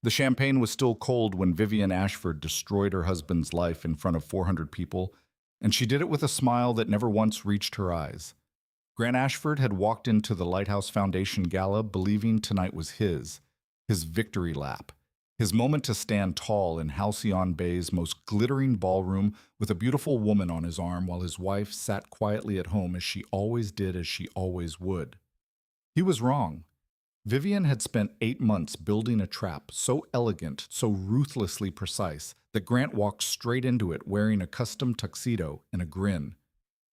The champagne was still cold when Vivien Ashford destroyed her husband's life in front of 400 people, and she did it with a smile that never once reached her eyes. Grant Ashford had walked into the Lighthouse Foundation gala believing tonight was his victory lap, his moment to stand tall in Halcyon Bay's most glittering ballroom with a beautiful woman on his arm while his wife sat quietly at home as she always did, as she always would. He was wrong. Vivien had spent 8 months building a trap so elegant, so ruthlessly precise, that Grant walked straight into it wearing a custom tuxedo and a grin.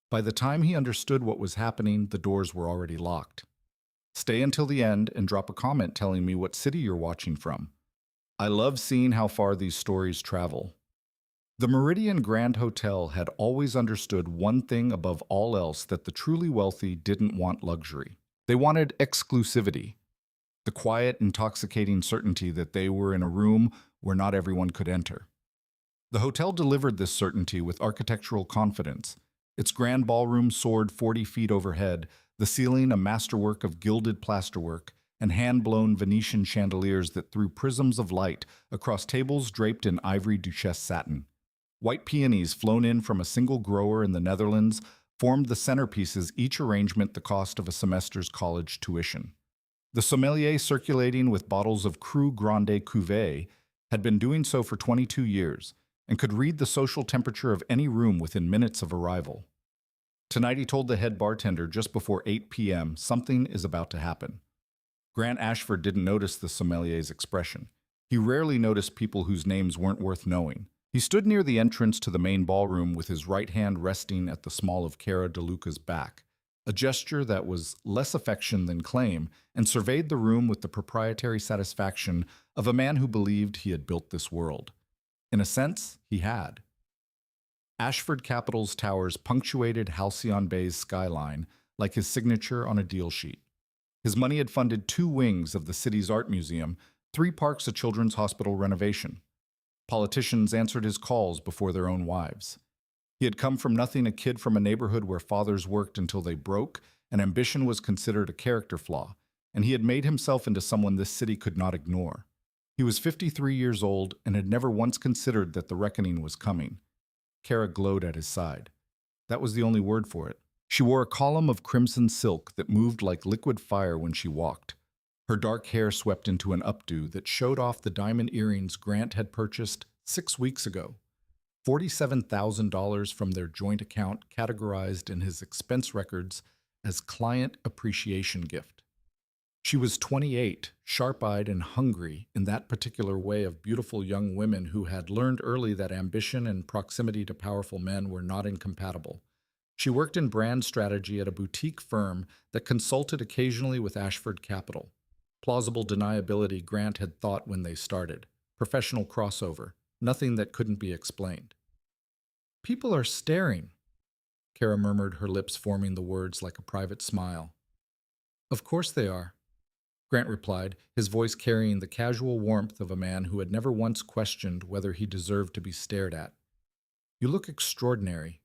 By the time he understood what was happening, the doors were already locked. Stay until the end and drop a comment telling me what city you're watching from. I love seeing how far these stories travel. The Meridian Grand Hotel had always understood one thing above all else, that the truly wealthy didn't want luxury. They wanted exclusivity. The quiet, intoxicating certainty that they were in a room where not everyone could enter. The hotel delivered this certainty with architectural confidence. Its grand ballroom soared 40 feet overhead, the ceiling a masterwork of gilded plasterwork and hand-blown Venetian chandeliers that threw prisms of light across tables draped in ivory duchesse satin. White peonies flown in from a single grower in the Netherlands formed the centerpieces, each arrangement the cost of a semester's college tuition. The sommelier, circulating with bottles of Cru Grande Cuvée, had been doing so for 22 years and could read the social temperature of any room within minutes of arrival. Tonight, he told the head bartender just before 8 p.m., something is about to happen. Grant Ashford didn't notice the sommelier's expression. He rarely noticed people whose names weren't worth knowing. He stood near the entrance to the main ballroom with his right hand resting at the small of Cara DeLuca's back, a gesture that was less affection than claim, and surveyed the room with the proprietary satisfaction of a man who believed he had built this world. In a sense, he had. Ashford Capital's towers punctuated Halcyon Bay's skyline like his signature on a deal sheet. His money had funded 2 wings of the city's art museum, 3 parks, a children's hospital renovation. Politicians answered his calls before their own wives. He had come from nothing, a kid from a neighborhood where fathers worked until they broke, and ambition was considered a character flaw, and he had made himself into someone this city could not ignore. He was 53 years old and had never once considered that the reckoning was coming. Cara glowed at his side. That was the only word for it. She wore a column of crimson silk that moved like liquid fire when she walked. Her dark hair swept into an updo that showed off the diamond earrings Grant had purchased 6 weeks ago. $47,000 from their joint account, categorized in his expense records as client appreciation gift. She was 28, sharp-eyed and hungry in that particular way of beautiful young women who had learned early that ambition and proximity to powerful men were not incompatible. She worked in brand strategy at a boutique firm that consulted occasionally with Ashford Capital. Plausible deniability, Grant had thought when they started. Professional crossover. Nothing that couldn't be explained. People are staring, Cara murmured, her lips forming the words like a private smile. Of course they are, Grant replied, his voice carrying the casual warmth of a man who had never once questioned whether he deserved to be stared at. You look extraordinary.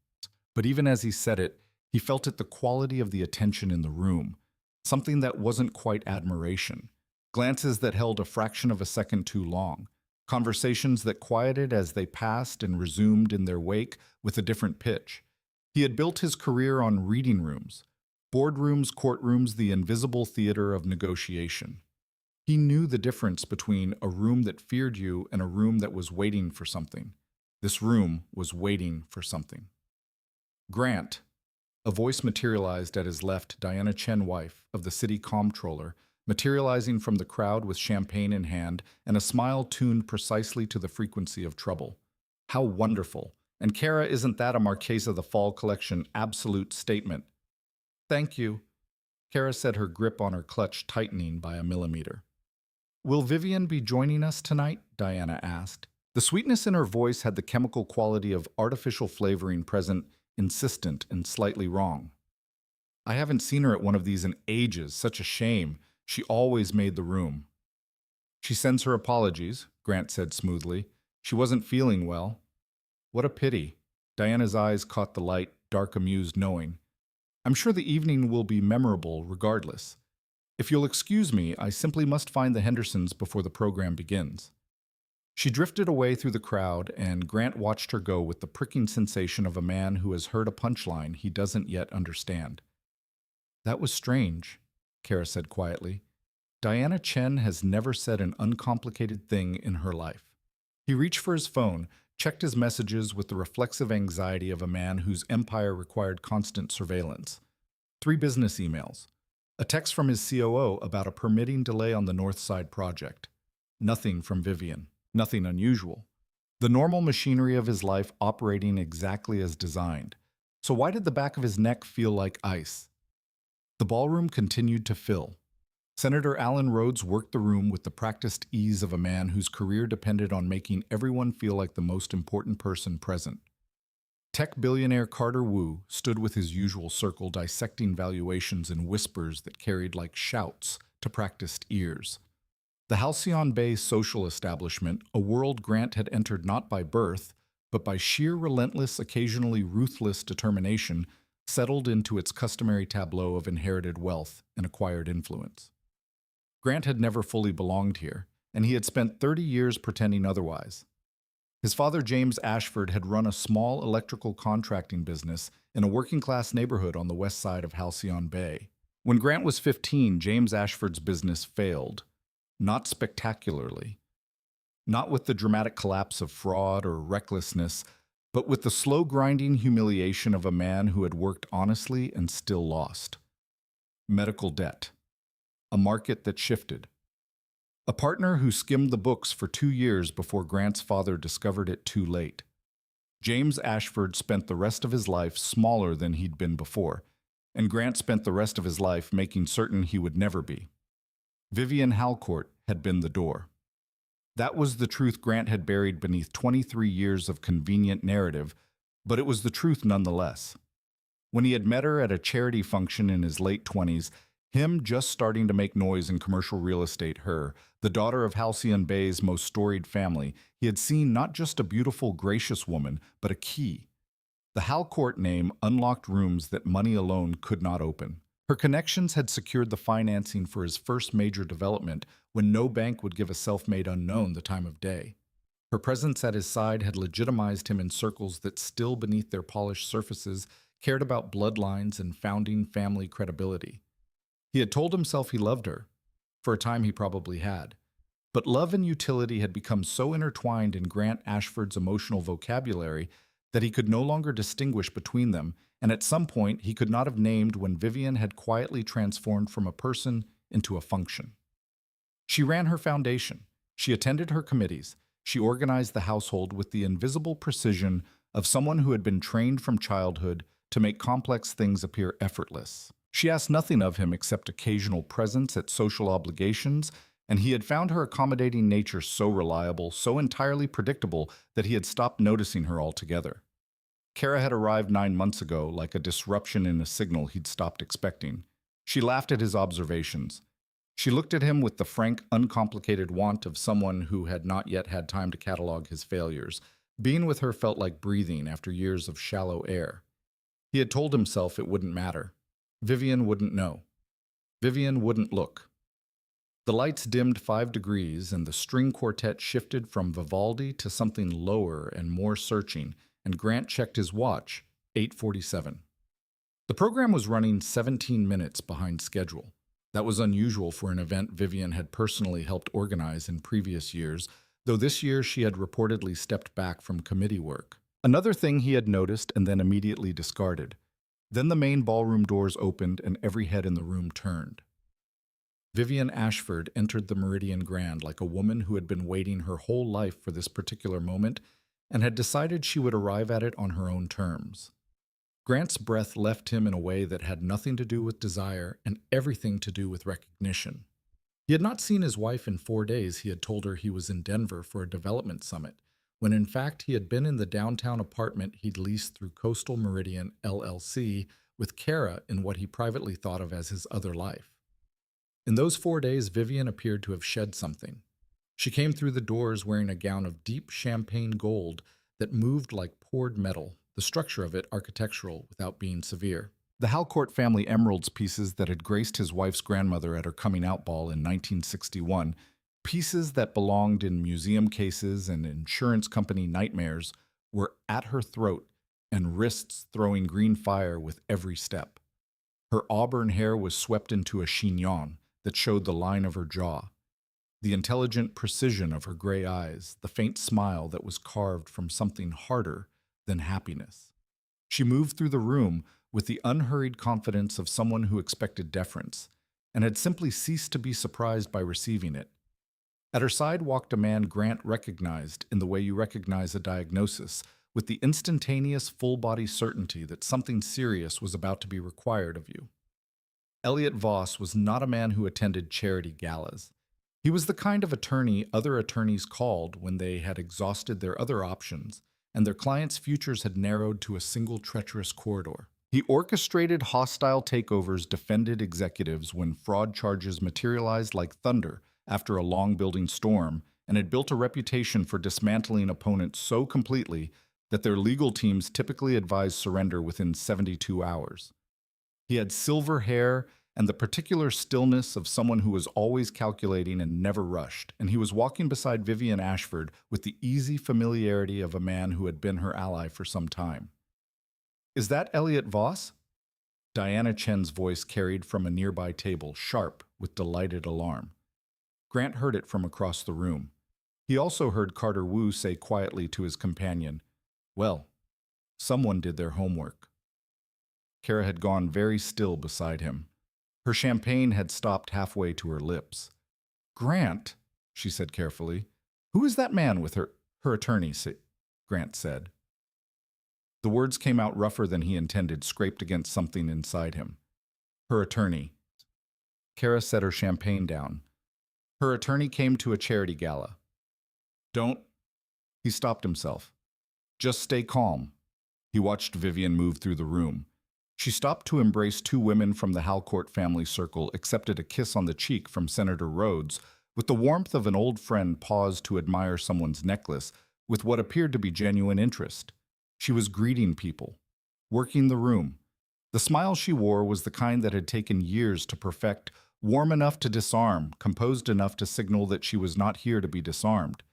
But even as he said it, he felt it, the quality of the attention in the room, something that wasn't quite admiration, glances that held a fraction of a second too long, conversations that quieted as they passed and resumed in their wake with a different pitch. He had built his career on reading rooms, boardrooms, courtrooms, the invisible theater of negotiation. He knew the difference between a room that feared you and a room that was waiting for something. This room was waiting for something. Grant, a voice materialized at his left, Diana Chen, wife of the city comptroller, materializing from the crowd with champagne in hand and a smile tuned precisely to the frequency of trouble. How wonderful! And Cara, isn't that a Marquesa of the Fall collection absolute statement? Thank you, Cara said, her grip on her clutch tightening by a millimeter. Will Vivien be joining us tonight? Diana asked. The sweetness in her voice had the chemical quality of artificial flavoring present, insistent and slightly wrong. I haven't seen her at one of these in ages, such a shame. She always made the room. She sends her apologies, Grant said smoothly. She wasn't feeling well. What a pity. Diana's eyes caught the light, dark, amused, knowing. I'm sure the evening will be memorable regardless. If you'll excuse me, I simply must find the Hendersons before the program begins." She drifted away through the crowd, and Grant watched her go with the pricking sensation of a man who has heard a punchline he doesn't yet understand. "That was strange," Kara said quietly. "Diana Chen has never said an uncomplicated thing in her life." He reached for his phone, checked his messages with the reflexive anxiety of a man whose empire required constant surveillance. 3 business emails. A text from his COO about a permitting delay on the North Side project. Nothing from Vivien. Nothing unusual. The normal machinery of his life operating exactly as designed. So why did the back of his neck feel like ice? The ballroom continued to fill. Senator Alan Rhodes worked the room with the practiced ease of a man whose career depended on making everyone feel like the most important person present. Tech billionaire Carter Wu stood with his usual circle dissecting valuations in whispers that carried like shouts to practiced ears. The Halcyon Bay social establishment, a world Grant had entered not by birth, but by sheer relentless, occasionally ruthless determination, settled into its customary tableau of inherited wealth and acquired influence. Grant had never fully belonged here, and he had spent 30 years pretending otherwise. His father, James Ashford, had run a small electrical contracting business in a working-class neighborhood on the west side of Halcyon Bay. When Grant was 15, James Ashford's business failed. Not spectacularly. Not with the dramatic collapse of fraud or recklessness, but with the slow grinding humiliation of a man who had worked honestly and still lost. Medical debt. A market that shifted. A partner who skimmed the books for 2 years before Grant's father discovered it too late. James Ashford spent the rest of his life smaller than he'd been before, and Grant spent the rest of his life making certain he would never be. Vivien Halcourt had been the door. That was the truth Grant had buried beneath 23 years of convenient narrative, but it was the truth nonetheless. When he had met her at a charity function in his late 20s, him just starting to make noise in commercial real estate, her, the daughter of Halcyon Bay's most storied family, he had seen not just a beautiful, gracious woman, but a key. The Halcourt name unlocked rooms that money alone could not open. Her connections had secured the financing for his first major development when no bank would give a self-made unknown the time of day. Her presence at his side had legitimized him in circles that still beneath their polished surfaces cared about bloodlines and founding family credibility. He had told himself he loved her. For a time he probably had. But love and utility had become so intertwined in Grant Ashford's emotional vocabulary that he could no longer distinguish between them, and at some point he could not have named when Vivien had quietly transformed from a person into a function. She ran her foundation. She attended her committees. She organized the household with the invisible precision of someone who had been trained from childhood to make complex things appear effortless. She asked nothing of him except occasional presence at social obligations, and he had found her accommodating nature so reliable, so entirely predictable, that he had stopped noticing her altogether. Kara had arrived 9 months ago, like a disruption in a signal he'd stopped expecting. She laughed at his observations. She looked at him with the frank, uncomplicated want of someone who had not yet had time to catalog his failures. Being with her felt like breathing after years of shallow air. He had told himself it wouldn't matter. Vivien wouldn't know. Vivien wouldn't look. The lights dimmed 5 degrees, and the string quartet shifted from Vivaldi to something lower and more searching, and Grant checked his watch, 8:47. The program was running 17 minutes behind schedule. That was unusual for an event Vivien had personally helped organize in previous years, though this year she had reportedly stepped back from committee work. Another thing he had noticed and then immediately discarded. Then the main ballroom doors opened and every head in the room turned. Vivien Ashford entered the Meridian Grand like a woman who had been waiting her whole life for this particular moment and had decided she would arrive at it on her own terms. Grant's breath left him in a way that had nothing to do with desire and everything to do with recognition. He had not seen his wife in 4 days. He had told her he was in Denver for a development summit, when in fact he had been in the downtown apartment he'd leased through Coastal Meridian LLC with Kara in what he privately thought of as his other life. In those 4 days, Vivien appeared to have shed something. She came through the doors wearing a gown of deep champagne gold that moved like poured metal, the structure of it architectural without being severe. The Halcourt family emeralds pieces that had graced his wife's grandmother at her coming-out ball in 1961, pieces that belonged in museum cases and insurance company nightmares, were at her throat and wrists throwing green fire with every step. Her auburn hair was swept into a chignon that showed the line of her jaw, the intelligent precision of her gray eyes, the faint smile that was carved from something harder than happiness. She moved through the room with the unhurried confidence of someone who expected deference, and had simply ceased to be surprised by receiving it. At her side walked a man Grant recognized in the way you recognize a diagnosis, with the instantaneous full-body certainty that something serious was about to be required of you. Elliot Voss was not a man who attended charity galas. He was the kind of attorney other attorneys called when they had exhausted their other options, and their clients' futures had narrowed to a single treacherous corridor. He orchestrated hostile takeovers, defended executives when fraud charges materialized like thunder after a long-building storm, and had built a reputation for dismantling opponents so completely that their legal teams typically advised surrender within 72 hours. He had silver hair and the particular stillness of someone who was always calculating and never rushed, and he was walking beside Vivien Ashford with the easy familiarity of a man who had been her ally for some time. "Is that Elliot Voss?" Diana Chen's voice carried from a nearby table, sharp with delighted alarm. Grant heard it from across the room. He also heard Carter Wu say quietly to his companion, "Well, someone did their homework." Kara had gone very still beside him. Her champagne had stopped halfway to her lips. "Grant," she said carefully. "Who is that man with her attorney?" Grant said. The words came out rougher than he intended, scraped against something inside him. "Her attorney." Kara set her champagne down. "Her attorney came to a charity gala." "Don't—" He stopped himself. "Just stay calm." He watched Vivien move through the room. She stopped to embrace two women from the Halcourt family circle, accepted a kiss on the cheek from Senator Rhodes, with the warmth of an old friend paused to admire someone's necklace with what appeared to be genuine interest. She was greeting people, working the room. The smile she wore was the kind that had taken years to perfect, warm enough to disarm, composed enough to signal that she was not here to be disarmed.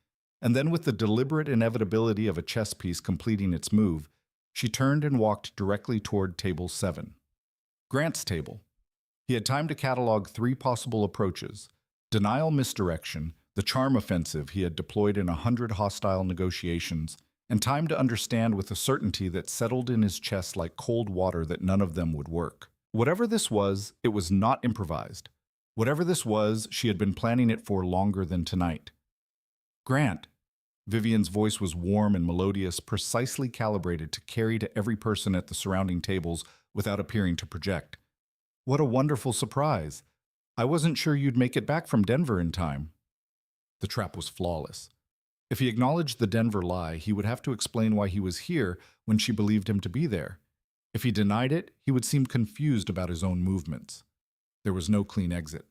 And then, with the deliberate inevitability of a chess piece completing its move, she turned and walked directly toward table 7. Grant's table. He had time to catalog 3 possible approaches: denial, misdirection, the charm offensive he had deployed in 100 hostile negotiations, and time to understand with a certainty that settled in his chest like cold water that none of them would work. Whatever this was, it was not improvised. Whatever this was, she had been planning it for longer than tonight. "Grant." Vivien's voice was warm and melodious, precisely calibrated to carry to every person at the surrounding tables without appearing to project. "What a wonderful surprise. I wasn't sure you'd make it back from Denver in time." The trap was flawless. If he acknowledged the Denver lie, he would have to explain why he was here when she believed him to be there. If he denied it, he would seem confused about his own movements. There was no clean exit.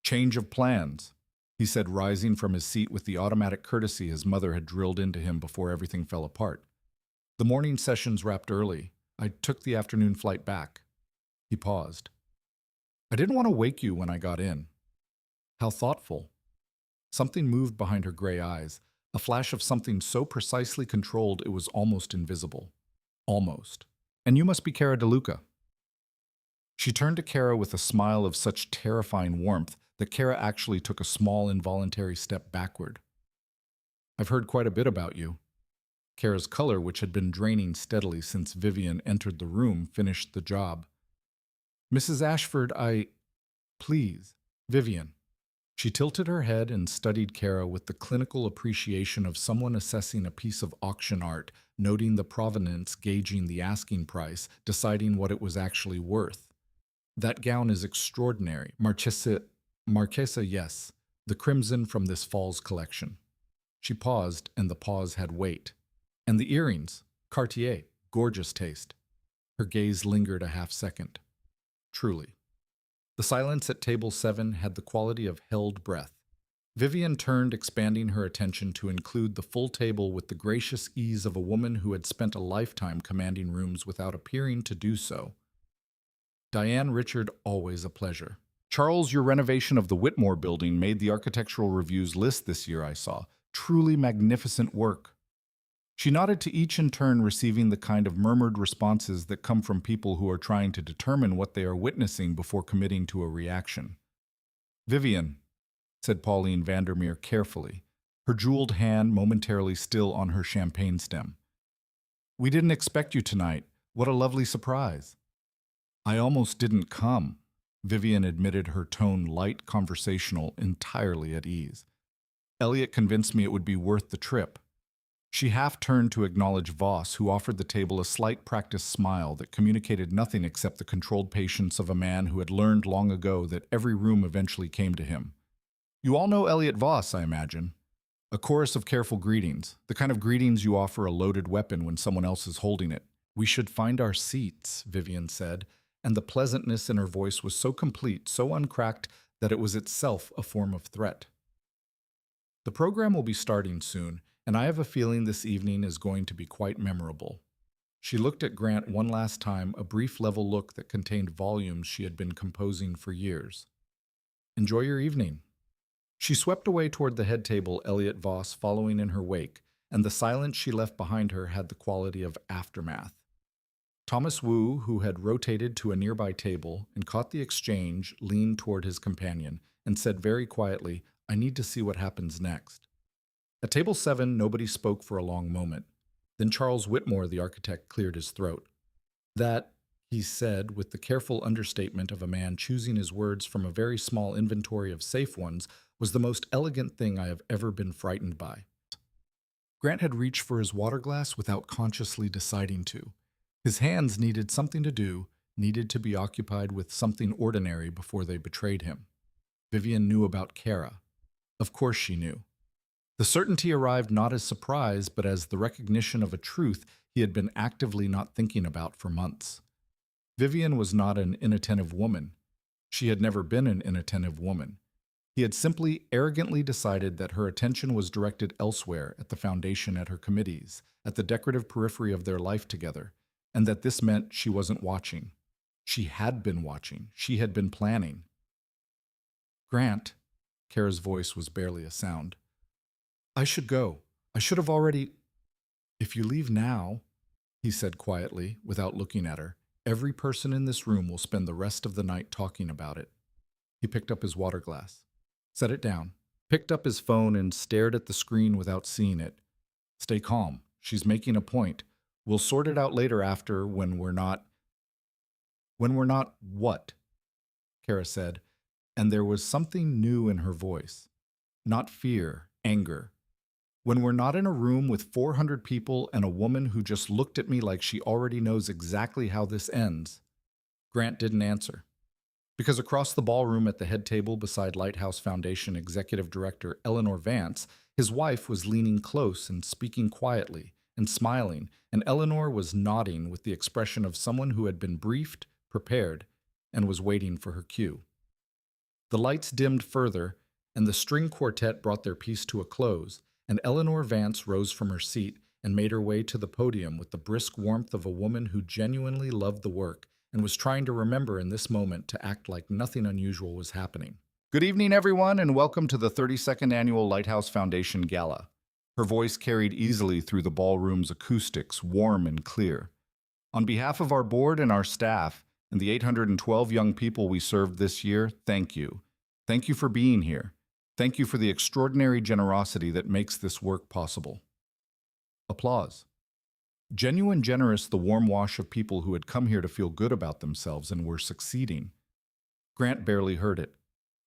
"Change of plans," he said, rising from his seat with the automatic courtesy his mother had drilled into him before everything fell apart. "The morning sessions wrapped early. I took the afternoon flight back." He paused. "I didn't want to wake you when I got in." How thoughtful. Something moved behind her gray eyes, a flash of something so precisely controlled it was almost invisible. Almost. "And you must be Kara DeLuca." She turned to Kara with a smile of such terrifying warmth that Kara actually took a small involuntary step backward. "I've heard quite a bit about you." Kara's color, which had been draining steadily since Vivien entered the room, finished the job. "Mrs. Ashford, Please, Vivien." She tilted her head and studied Kara with the clinical appreciation of someone assessing a piece of auction art, noting the provenance, gauging the asking price, deciding what it was actually worth. "That gown is extraordinary. Marchesa, yes. The crimson from this fall's collection." She paused, and the pause had weight. "And the earrings. Cartier. Gorgeous taste." Her gaze lingered a half-second. "Truly." The silence at table 7 had the quality of held breath. Vivien turned, expanding her attention to include the full table with the gracious ease of a woman who had spent a lifetime commanding rooms without appearing to do so. Diane Richard, always a pleasure. Charles, your renovation of the Whitmore building made the architectural review's list this year, I saw. Truly magnificent work. She nodded to each in turn, receiving the kind of murmured responses that come from people who are trying to determine what they are witnessing before committing to a reaction. Vivien, said Pauline Vandermeer carefully, her jeweled hand momentarily still on her champagne stem. We didn't expect you tonight. What a lovely surprise. I almost didn't come, Vivien admitted, her tone light, conversational, entirely at ease. Elliot convinced me it would be worth the trip. She half turned to acknowledge Voss, who offered the table a slight practiced smile that communicated nothing except the controlled patience of a man who had learned long ago that every room eventually came to him. You all know Elliot Voss, I imagine. A chorus of careful greetings, the kind of greetings you offer a loaded weapon when someone else is holding it. We should find our seats, Vivien said, and the pleasantness in her voice was so complete, so uncracked, that it was itself a form of threat. The program will be starting soon, and I have a feeling this evening is going to be quite memorable. She looked at Grant one last time, a brief level look that contained volumes she had been composing for years. Enjoy your evening. She swept away toward the head table, Elliot Voss following in her wake, and the silence she left behind her had the quality of aftermath. Thomas Wu, who had rotated to a nearby table and caught the exchange, leaned toward his companion and said very quietly, I need to see what happens next. At table 7, nobody spoke for a long moment. Then Charles Whitmore, the architect, cleared his throat. That, he said, with the careful understatement of a man choosing his words from a very small inventory of safe ones, was the most elegant thing I have ever been frightened by. Grant had reached for his water glass without consciously deciding to. His hands needed something to do, needed to be occupied with something ordinary before they betrayed him. Vivien knew about Kara. Of course she knew. The certainty arrived not as surprise, but as the recognition of a truth he had been actively not thinking about for months. Vivien was not an inattentive woman. She had never been an inattentive woman. He had simply arrogantly decided that her attention was directed elsewhere, at the foundation, at her committees, at the decorative periphery of their life together, and that this meant she wasn't watching. She had been watching. She had been planning. Grant, Kara's voice was barely a sound. I should go. I should have already... If you leave now, he said quietly, without looking at her, every person in this room will spend the rest of the night talking about it. He picked up his water glass, set it down, picked up his phone and stared at the screen without seeing it. Stay calm. She's making a point. We'll sort it out later after when we're not... When we're not what? Kara said, and there was something new in her voice. Not fear, anger. When we're not in a room with 400 people and a woman who just looked at me like she already knows exactly how this ends. Grant didn't answer. Because across the ballroom at the head table beside Lighthouse Foundation Executive Director Eleanor Vance, his wife was leaning close and speaking quietly and smiling, and Eleanor was nodding with the expression of someone who had been briefed, prepared, and was waiting for her cue. The lights dimmed further, and the string quartet brought their piece to a close, and Eleanor Vance rose from her seat and made her way to the podium with the brisk warmth of a woman who genuinely loved the work and was trying to remember in this moment to act like nothing unusual was happening. Good evening, everyone, and welcome to the 32nd Annual Lighthouse Foundation Gala. Her voice carried easily through the ballroom's acoustics, warm and clear. On behalf of our board and our staff, and the 812 young people we served this year, thank you. Thank you for being here. Thank you for the extraordinary generosity that makes this work possible. Applause. Genuine generous, the warm wash of people who had come here to feel good about themselves and were succeeding. Grant barely heard it.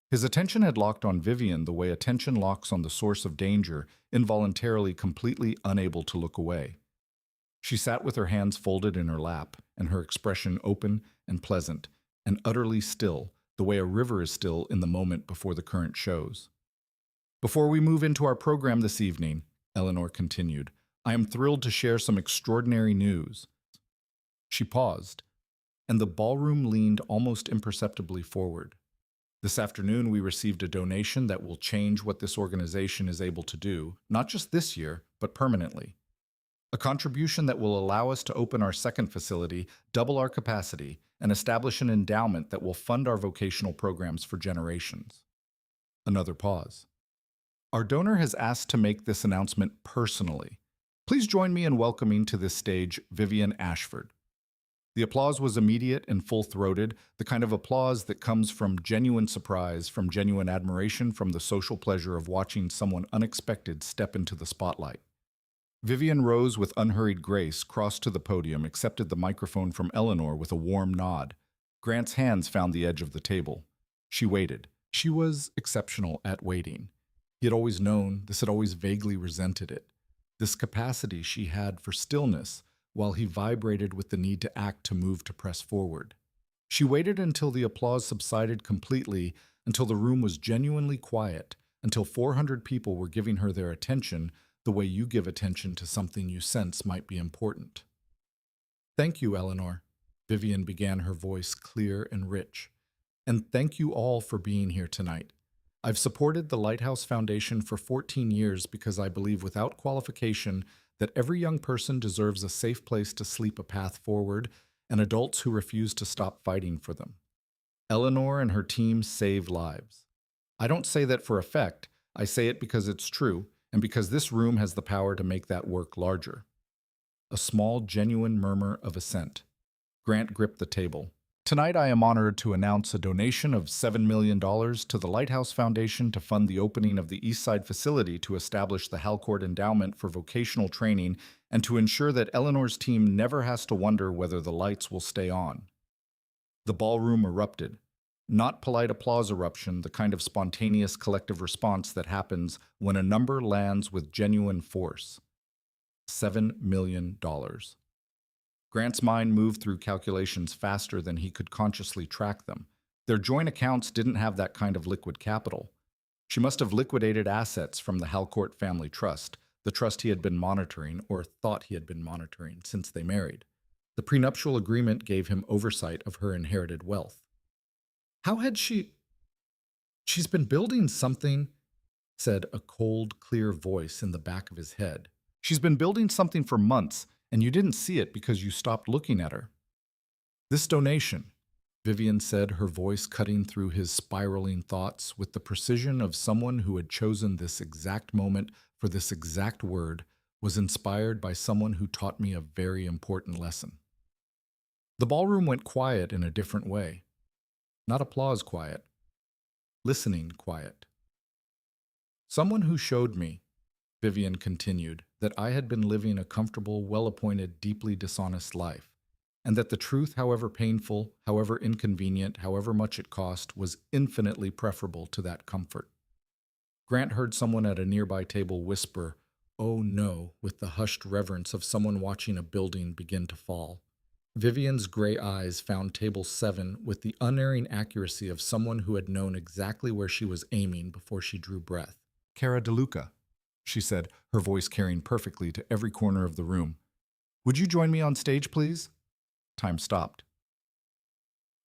His attention had locked on Vivien the way attention locks on the source of danger, involuntarily completely unable to look away. She sat with her hands folded in her lap, and her expression open and pleasant, and utterly still, the way a river is still in the moment before the current shows. Before we move into our program this evening, Eleanor continued, I am thrilled to share some extraordinary news. She paused, and the ballroom leaned almost imperceptibly forward. This afternoon, we received a donation that will change what this organization is able to do, not just this year, but permanently. A contribution that will allow us to open our second facility, double our capacity, and establish an endowment that will fund our vocational programs for generations. Another pause. Our donor has asked to make this announcement personally. Please join me in welcoming to this stage Vivien Ashford. The applause was immediate and full-throated, the kind of applause that comes from genuine surprise, from genuine admiration, from the social pleasure of watching someone unexpected step into the spotlight. Vivien rose with unhurried grace, crossed to the podium, accepted the microphone from Eleanor with a warm nod. Grant's hands found the edge of the table. She waited. She was exceptional at waiting. He had always known, this had always vaguely resented it. This capacity she had for stillness, while he vibrated with the need to act, to move, to press forward. She waited until the applause subsided completely, until the room was genuinely quiet, until 400 people were giving her their attention, the way you give attention to something you sense might be important. "Thank you, Eleanor," Vivien began, her voice clear and rich. "And thank you all for being here tonight. I've supported the Lighthouse Foundation for 14 years because I believe without qualification that every young person deserves a safe place to sleep, a path forward, and adults who refuse to stop fighting for them. Eleanor and her team save lives. I don't say that for effect. I say it because it's true, and because this room has the power to make that work larger." A small, genuine murmur of assent. Grant gripped the table. "Tonight I am honored to announce a donation of $7 million to the Lighthouse Foundation to fund the opening of the Eastside facility, to establish the Halcyon Endowment for vocational training, and to ensure that Eleanor's team never has to wonder whether the lights will stay on." The ballroom erupted. Not polite applause eruption, the kind of spontaneous collective response that happens when a number lands with genuine force. $7 million. Grant's mind moved through calculations faster than he could consciously track them. Their joint accounts didn't have that kind of liquid capital. She must have liquidated assets from the Halcourt family trust, the trust he had been monitoring, or thought he had been monitoring, since they married. The prenuptial agreement gave him oversight of her inherited wealth. How had She's been building something, said a cold, clear voice in the back of his head. "She's been building something for months, and you didn't see it because you stopped looking at her." "This donation," Vivien said, her voice cutting through his spiraling thoughts with the precision of someone who had chosen this exact moment for this exact word, "was inspired by someone who taught me a very important lesson." The ballroom went quiet in a different way. Not applause quiet. Listening quiet. "Someone who showed me," Vivien continued, "that I had been living a comfortable, well-appointed, deeply dishonest life, and that the truth, however painful, however inconvenient, however much it cost, was infinitely preferable to that comfort." Grant heard someone at a nearby table whisper, "Oh no," with the hushed reverence of someone watching a building begin to fall. Vivien's gray eyes found table 7 with the unerring accuracy of someone who had known exactly where she was aiming before she drew breath. "Cara DeLuca," she said, her voice carrying perfectly to every corner of the room. "Would you join me on stage, please?" Time stopped.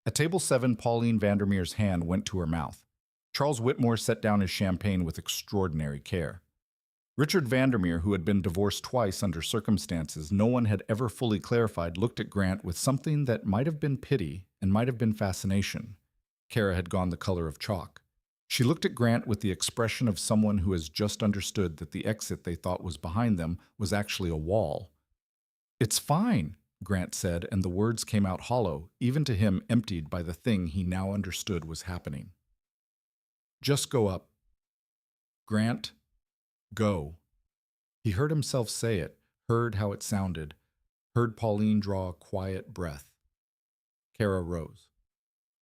At table 7, Pauline Vandermeer's hand went to her mouth. Charles Whitmore set down his champagne with extraordinary care. Richard Vandermeer, who had been divorced twice under circumstances no one had ever fully clarified, looked at Grant with something that might have been pity and might have been fascination. Cara had gone the color of chalk. She looked at Grant with the expression of someone who has just understood that the exit they thought was behind them was actually a wall. "It's fine," Grant said, and the words came out hollow, even to him, emptied by the thing he now understood was happening. "Just go up." "Grant, go." He heard himself say it, heard how it sounded, heard Pauline draw a quiet breath. Cara rose.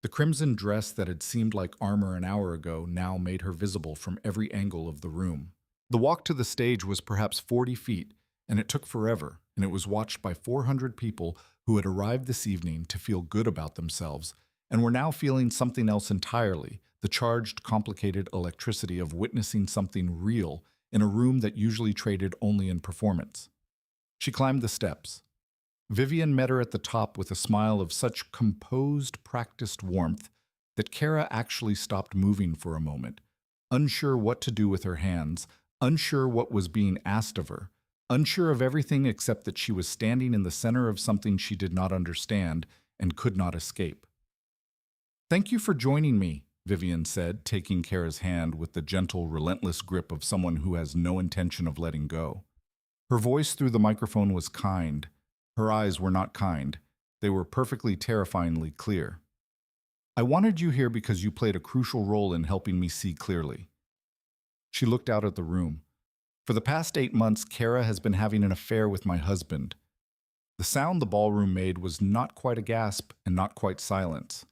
The crimson dress that had seemed like armor an hour ago now made her visible from every angle of the room. The walk to the stage was perhaps 40 feet, and it took forever, and it was watched by 400 people who had arrived this evening to feel good about themselves and were now feeling something else entirely, the charged, complicated electricity of witnessing something real in a room that usually traded only in performance. She climbed the steps. Vivien met her at the top with a smile of such composed, practiced warmth that Cara actually stopped moving for a moment, unsure what to do with her hands, unsure what was being asked of her, unsure of everything except that she was standing in the center of something she did not understand and could not escape. "Thank you for joining me," Vivien said, taking Kara's hand with the gentle, relentless grip of someone who has no intention of letting go. Her voice through the microphone was kind. Her eyes were not kind. They were perfectly terrifyingly clear. "I wanted you here because you played a crucial role in helping me see clearly." She looked out at the room. "For the past 8 months, Kara has been having an affair with my husband." The sound the ballroom made was not quite a gasp and not quite silence.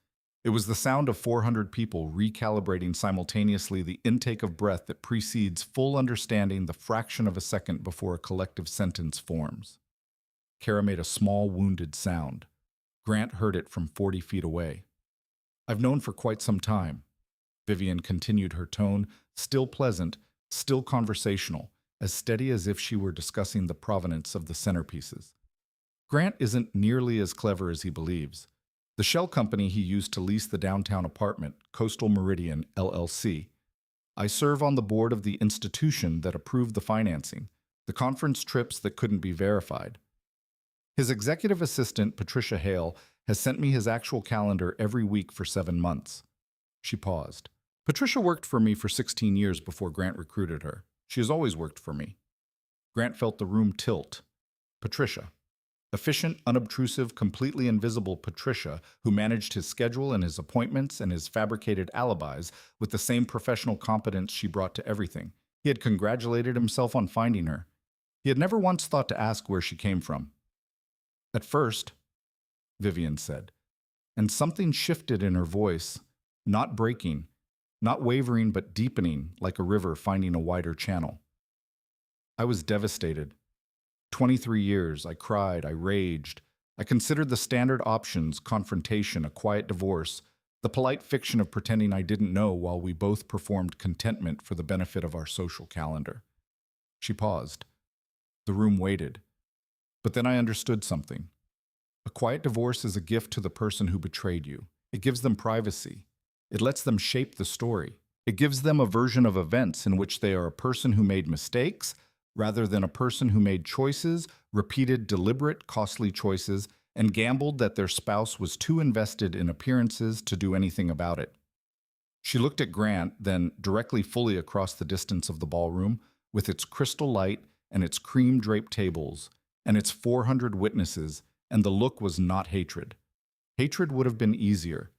It was the sound of 400 people recalibrating simultaneously the intake of breath that precedes full understanding the fraction of a second before a collective sentence forms. Kara made a small, wounded sound. Grant heard it from 40 feet away. "I've known for quite some time." Vivien continued, her tone still pleasant, still conversational, as steady as if she were discussing the provenance of the centerpieces. "Grant isn't nearly as clever as he believes. The shell company he used to lease the downtown apartment, Coastal Meridian, LLC. I serve on the board of the institution that approved the financing, the conference trips that couldn't be verified. His executive assistant, Patricia Hale, has sent me his actual calendar every week for 7 months." She paused. "Patricia worked for me for 16 years before Grant recruited her. She has always worked for me." Grant felt the room tilt. Patricia. Efficient, unobtrusive, completely invisible Patricia, who managed his schedule and his appointments and his fabricated alibis with the same professional competence she brought to everything. He had congratulated himself on finding her. He had never once thought to ask where she came from. "At first," Vivien said, and something shifted in her voice, not breaking, not wavering but deepening like a river finding a wider channel. "I was devastated. 23 years, I cried, I raged. I considered the standard options, confrontation, a quiet divorce, the polite fiction of pretending I didn't know while we both performed contentment for the benefit of our social calendar." She paused. The room waited. But then I understood something. A quiet divorce is a gift to the person who betrayed you. It gives them privacy. It lets them shape the story. It gives them a version of events in which they are a person who made mistakes, rather than a person who made choices, repeated deliberate, costly choices, and gambled that their spouse was too invested in appearances to do anything about it. She looked at Grant, then directly fully across the distance of the ballroom, with its crystal light and its cream-draped tables, and its 400 witnesses, and the look was not hatred. Hatred would have been easier.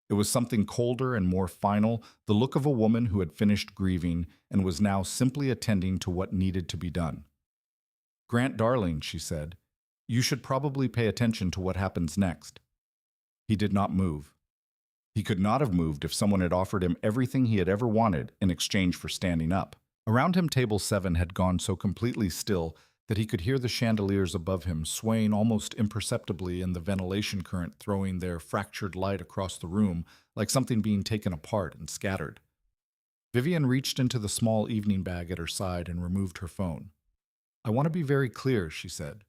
It was something colder and more final, the look of a woman who had finished grieving and was now simply attending to what needed to be done. "Grant, darling," she said, "you should probably pay attention to what happens next." He did not move. He could not have moved if someone had offered him everything he had ever wanted in exchange for standing up. Around him, table 7 had gone so completely still that he could hear the chandeliers above him swaying almost imperceptibly in the ventilation current, throwing their fractured light across the room like something being taken apart and scattered. Vivien reached into the small evening bag at her side and removed her phone. "I want to be very clear," she said.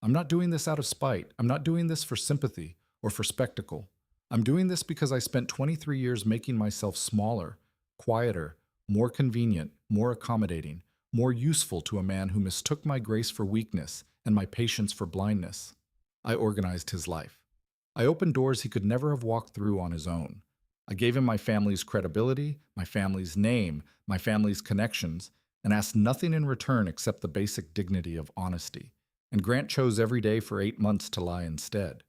"I'm not doing this out of spite. I'm not doing this for sympathy or for spectacle. I'm doing this because I spent 23 years making myself smaller, quieter, more convenient, more accommodating, more useful to a man who mistook my grace for weakness and my patience for blindness. I organized his life. I opened doors he could never have walked through on his own. I gave him my family's credibility, my family's name, my family's connections, and asked nothing in return except the basic dignity of honesty. And Grant chose every day for 8 months to lie instead."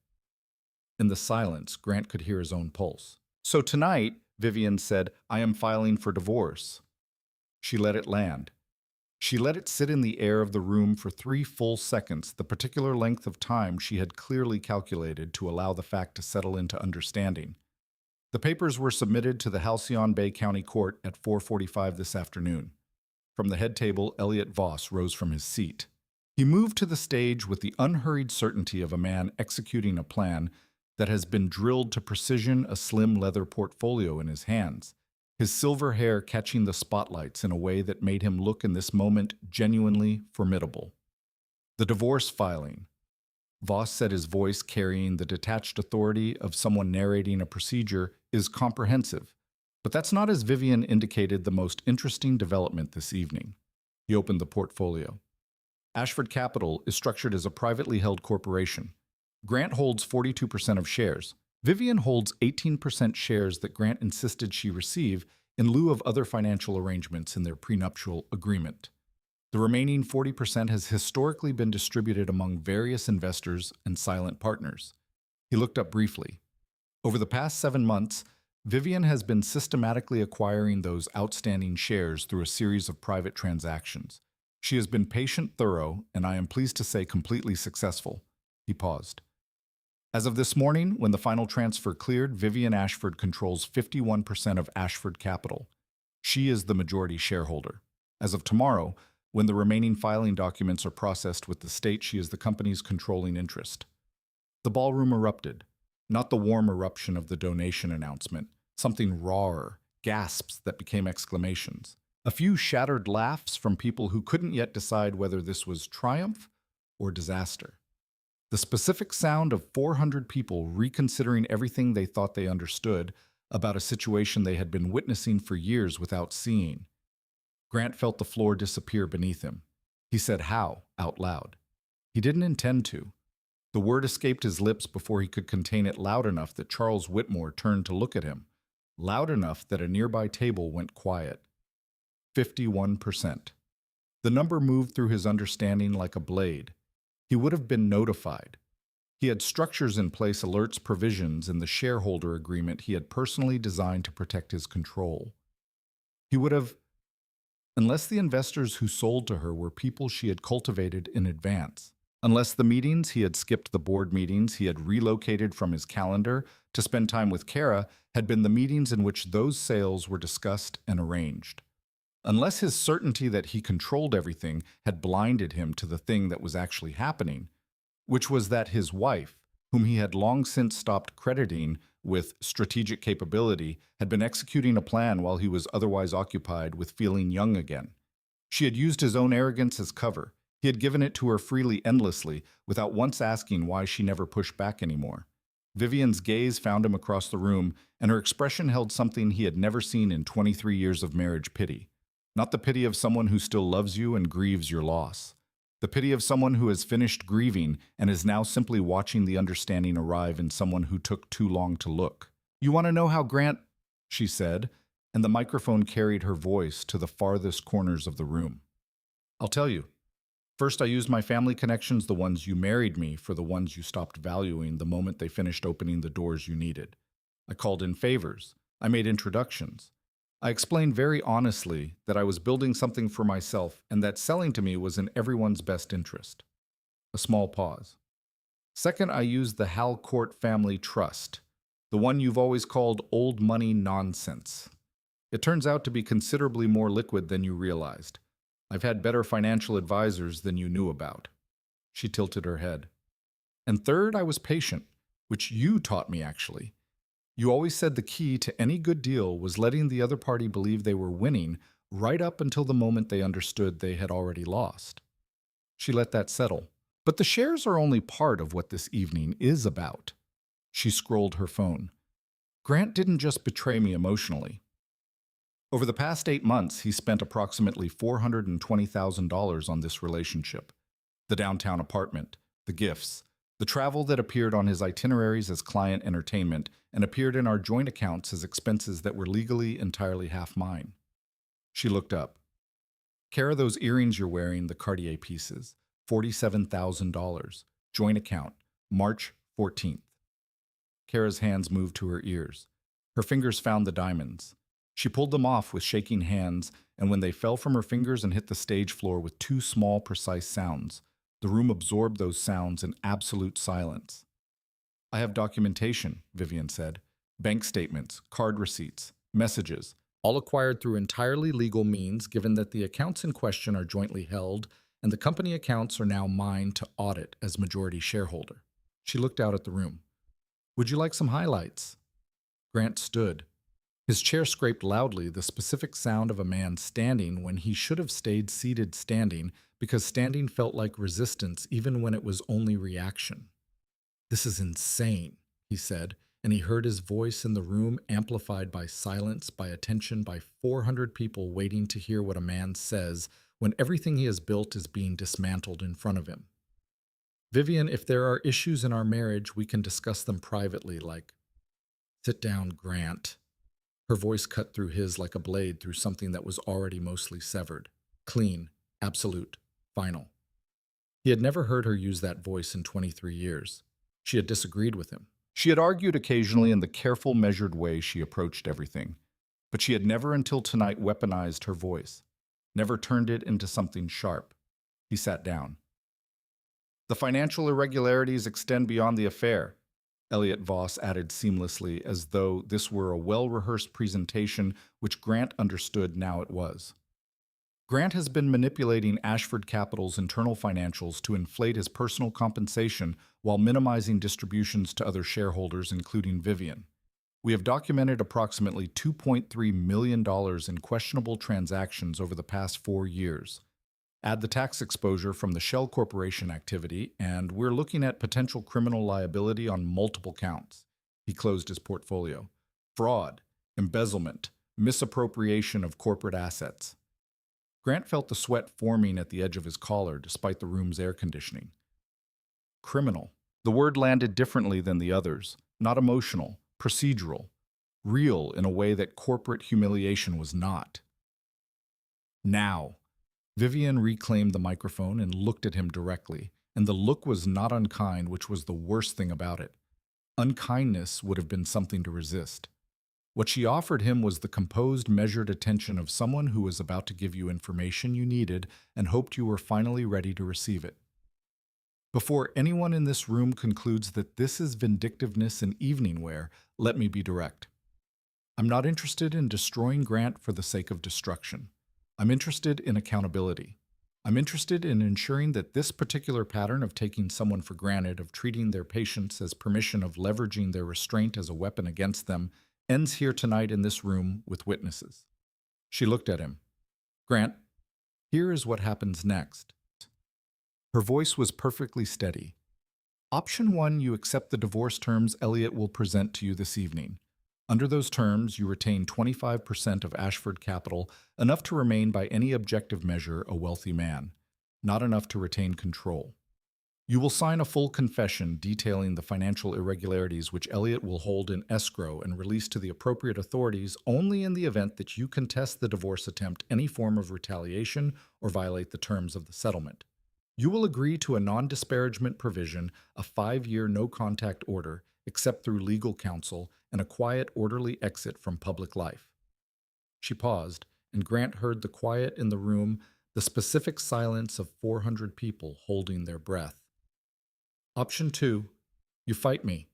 In the silence, Grant could hear his own pulse. "So tonight," Vivien said, "I am filing for divorce." She let it land. She let it sit in the air of the room for 3 full seconds, the particular length of time she had clearly calculated to allow the fact to settle into understanding. The papers were submitted to the Halcyon Bay County Court at 4:45 this afternoon. From the head table, Elliot Voss rose from his seat. He moved to the stage with the unhurried certainty of a man executing a plan that has been drilled to precision, a slim leather portfolio in his hands, his silver hair catching the spotlights in a way that made him look in this moment genuinely formidable. "The divorce filing," Voss said, his voice carrying the detached authority of someone narrating a procedure, "is comprehensive. But that's not, as Vivien indicated, the most interesting development this evening." He opened the portfolio. Ashford Capital is structured as a privately held corporation. Grant holds 42% of shares. Vivien holds 18% shares that Grant insisted she receive in lieu of other financial arrangements in their prenuptial agreement. The remaining 40% has historically been distributed among various investors and silent partners. He looked up briefly. Over the past 7 months, Vivien has been systematically acquiring those outstanding shares through a series of private transactions. She has been patient, thorough, and I am pleased to say completely successful. He paused. As of this morning, when the final transfer cleared, Vivien Ashford controls 51% of Ashford Capital. She is the majority shareholder. As of tomorrow, when the remaining filing documents are processed with the state, she is the company's controlling interest. The ballroom erupted. Not the warm eruption of the donation announcement, something rawer, gasps that became exclamations. A few shattered laughs from people who couldn't yet decide whether this was triumph or disaster. The specific sound of 400 people reconsidering everything they thought they understood about a situation they had been witnessing for years without seeing. Grant felt the floor disappear beneath him. He said "how" out loud. He didn't intend to. The word escaped his lips before he could contain it loud enough that Charles Whitmore turned to look at him, loud enough that a nearby table went quiet. 51%. The number moved through his understanding like a blade. He would have been notified. He had structures in place, alerts, provisions in the shareholder agreement he had personally designed to protect his control. He would have, unless the investors who sold to her were people she had cultivated in advance. Unless the meetings, he had skipped the board meetings he had relocated from his calendar to spend time with Kara, had been the meetings in which those sales were discussed and arranged. Unless his certainty that he controlled everything had blinded him to the thing that was actually happening, which was that his wife, whom he had long since stopped crediting with strategic capability, had been executing a plan while he was otherwise occupied with feeling young again. She had used his own arrogance as cover. He had given it to her freely, endlessly, without once asking why she never pushed back anymore. Vivien's gaze found him across the room, and her expression held something he had never seen in 23 years of marriage: pity. Not the pity of someone who still loves you and grieves your loss. The pity of someone who has finished grieving and is now simply watching the understanding arrive in someone who took too long to look. "You want to know how Grant," she said, and the microphone carried her voice to the farthest corners of the room. "I'll tell you. First, I used my family connections, the ones you married me, for the ones you stopped valuing the moment they finished opening the doors you needed. I called in favors. I made introductions. I explained very honestly that I was building something for myself and that selling to me was in everyone's best interest." A small pause. "Second, I used the Halcourt family trust, the one you've always called old money nonsense. It turns out to be considerably more liquid than you realized. I've had better financial advisors than you knew about." She tilted her head. "And third, I was patient, which you taught me, actually. You always said the key to any good deal was letting the other party believe they were winning right up until the moment they understood they had already lost." She let that settle. "But the shares are only part of what this evening is about." She scrolled her phone. "Grant didn't just betray me emotionally. Over the past 8 months, he spent approximately $420,000 on this relationship. The downtown apartment, the gifts, the travel that appeared on his itineraries as client entertainment and appeared in our joint accounts as expenses that were legally entirely half mine." She looked up. "Kara, those earrings you're wearing, the Cartier pieces, $47,000. Joint account, March 14th. Kara's hands moved to her ears. Her fingers found the diamonds. She pulled them off with shaking hands, and when they fell from her fingers and hit the stage floor with 2 small, precise sounds, the room absorbed those sounds in absolute silence. "I have documentation," Vivien said. "Bank statements, card receipts, messages, all acquired through entirely legal means, given that the accounts in question are jointly held, and the company accounts are now mine to audit as majority shareholder." She looked out at the room. "Would you like some highlights?" Grant stood. His chair scraped loudly, the specific sound of a man standing when he should have stayed seated standing, because standing felt like resistance even when it was only reaction. "This is insane," he said, and he heard his voice in the room amplified by silence, by attention, by 400 people waiting to hear what a man says when everything he has built is being dismantled in front of him. Vivien, if there are issues in our marriage, we can discuss them privately, like, sit down, Grant. Her voice cut through his like a blade through something that was already mostly severed. Clean, absolute, final. He had never heard her use that voice in 23 years. She had disagreed with him. She had argued occasionally in the careful, measured way she approached everything. But she had never until tonight weaponized her voice, never turned it into something sharp. He sat down. The financial irregularities extend beyond the affair, Elliot Voss added seamlessly, as though this were a well-rehearsed presentation, which Grant understood now it was. Grant has been manipulating Ashford Capital's internal financials to inflate his personal compensation while minimizing distributions to other shareholders, including Vivien. We have documented approximately $2.3 million in questionable transactions over the past 4 years. Add the tax exposure from the Shell Corporation activity, and we're looking at potential criminal liability on multiple counts. He closed his portfolio. Fraud, embezzlement, misappropriation of corporate assets. Grant felt the sweat forming at the edge of his collar despite the room's air conditioning. Criminal. The word landed differently than the others, not emotional, procedural, real in a way that corporate humiliation was not. Now. Vivien reclaimed the microphone and looked at him directly, and the look was not unkind, which was the worst thing about it. Unkindness would have been something to resist. What she offered him was the composed, measured attention of someone who was about to give you information you needed and hoped you were finally ready to receive it. Before anyone in this room concludes that this is vindictiveness in evening wear, let me be direct. I'm not interested in destroying Grant for the sake of destruction. I'm interested in accountability. I'm interested in ensuring that this particular pattern of taking someone for granted, of treating their patients as permission, of leveraging their restraint as a weapon against them, ends here tonight in this room with witnesses. She looked at him. Grant, here is what happens next. Her voice was perfectly steady. Option 1, you accept the divorce terms Elliot will present to you this evening. Under those terms, you retain 25% of Ashford Capital, enough to remain by any objective measure a wealthy man, not enough to retain control. You will sign a full confession detailing the financial irregularities which Elliot will hold in escrow and release to the appropriate authorities only in the event that you contest the divorce attempt any form of retaliation or violate the terms of the settlement. You will agree to a non-disparagement provision, a 5-year no-contact order, except through legal counsel, and a quiet, orderly exit from public life. She paused, and Grant heard the quiet in the room, the specific silence of 400 people holding their breath. Option 2, you fight me.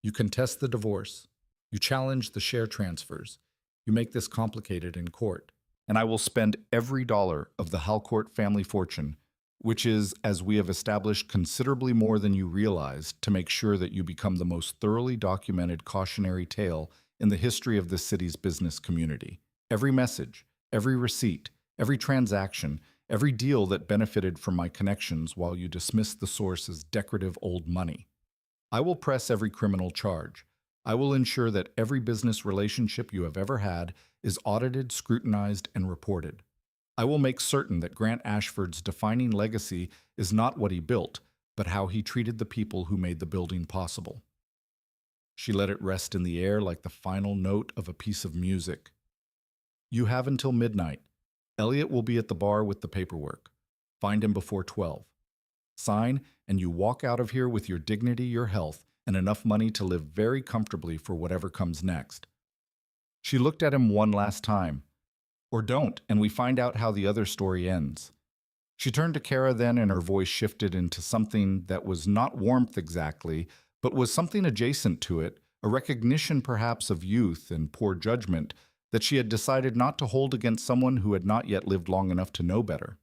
You contest the divorce. You challenge the share transfers. You make this complicated in court. And I will spend every dollar of the Halcourt family fortune, which is, as we have established, considerably more than you realize, to make sure that you become the most thoroughly documented cautionary tale in the history of this city's business community. Every message, every receipt, every transaction, every deal that benefited from my connections while you dismissed the source as decorative old money. I will press every criminal charge. I will ensure that every business relationship you have ever had is audited, scrutinized, and reported. I will make certain that Grant Ashford's defining legacy is not what he built, but how he treated the people who made the building possible. She let it rest in the air like the final note of a piece of music. You have until midnight. Elliot will be at the bar with the paperwork. Find him before 12. Sign, and you walk out of here with your dignity, your health, and enough money to live very comfortably for whatever comes next. She looked at him one last time. Or don't, and we find out how the other story ends. She turned to Kara then, and her voice shifted into something that was not warmth exactly, but was something adjacent to it, a recognition perhaps of youth and poor judgment that she had decided not to hold against someone who had not yet lived long enough to know better.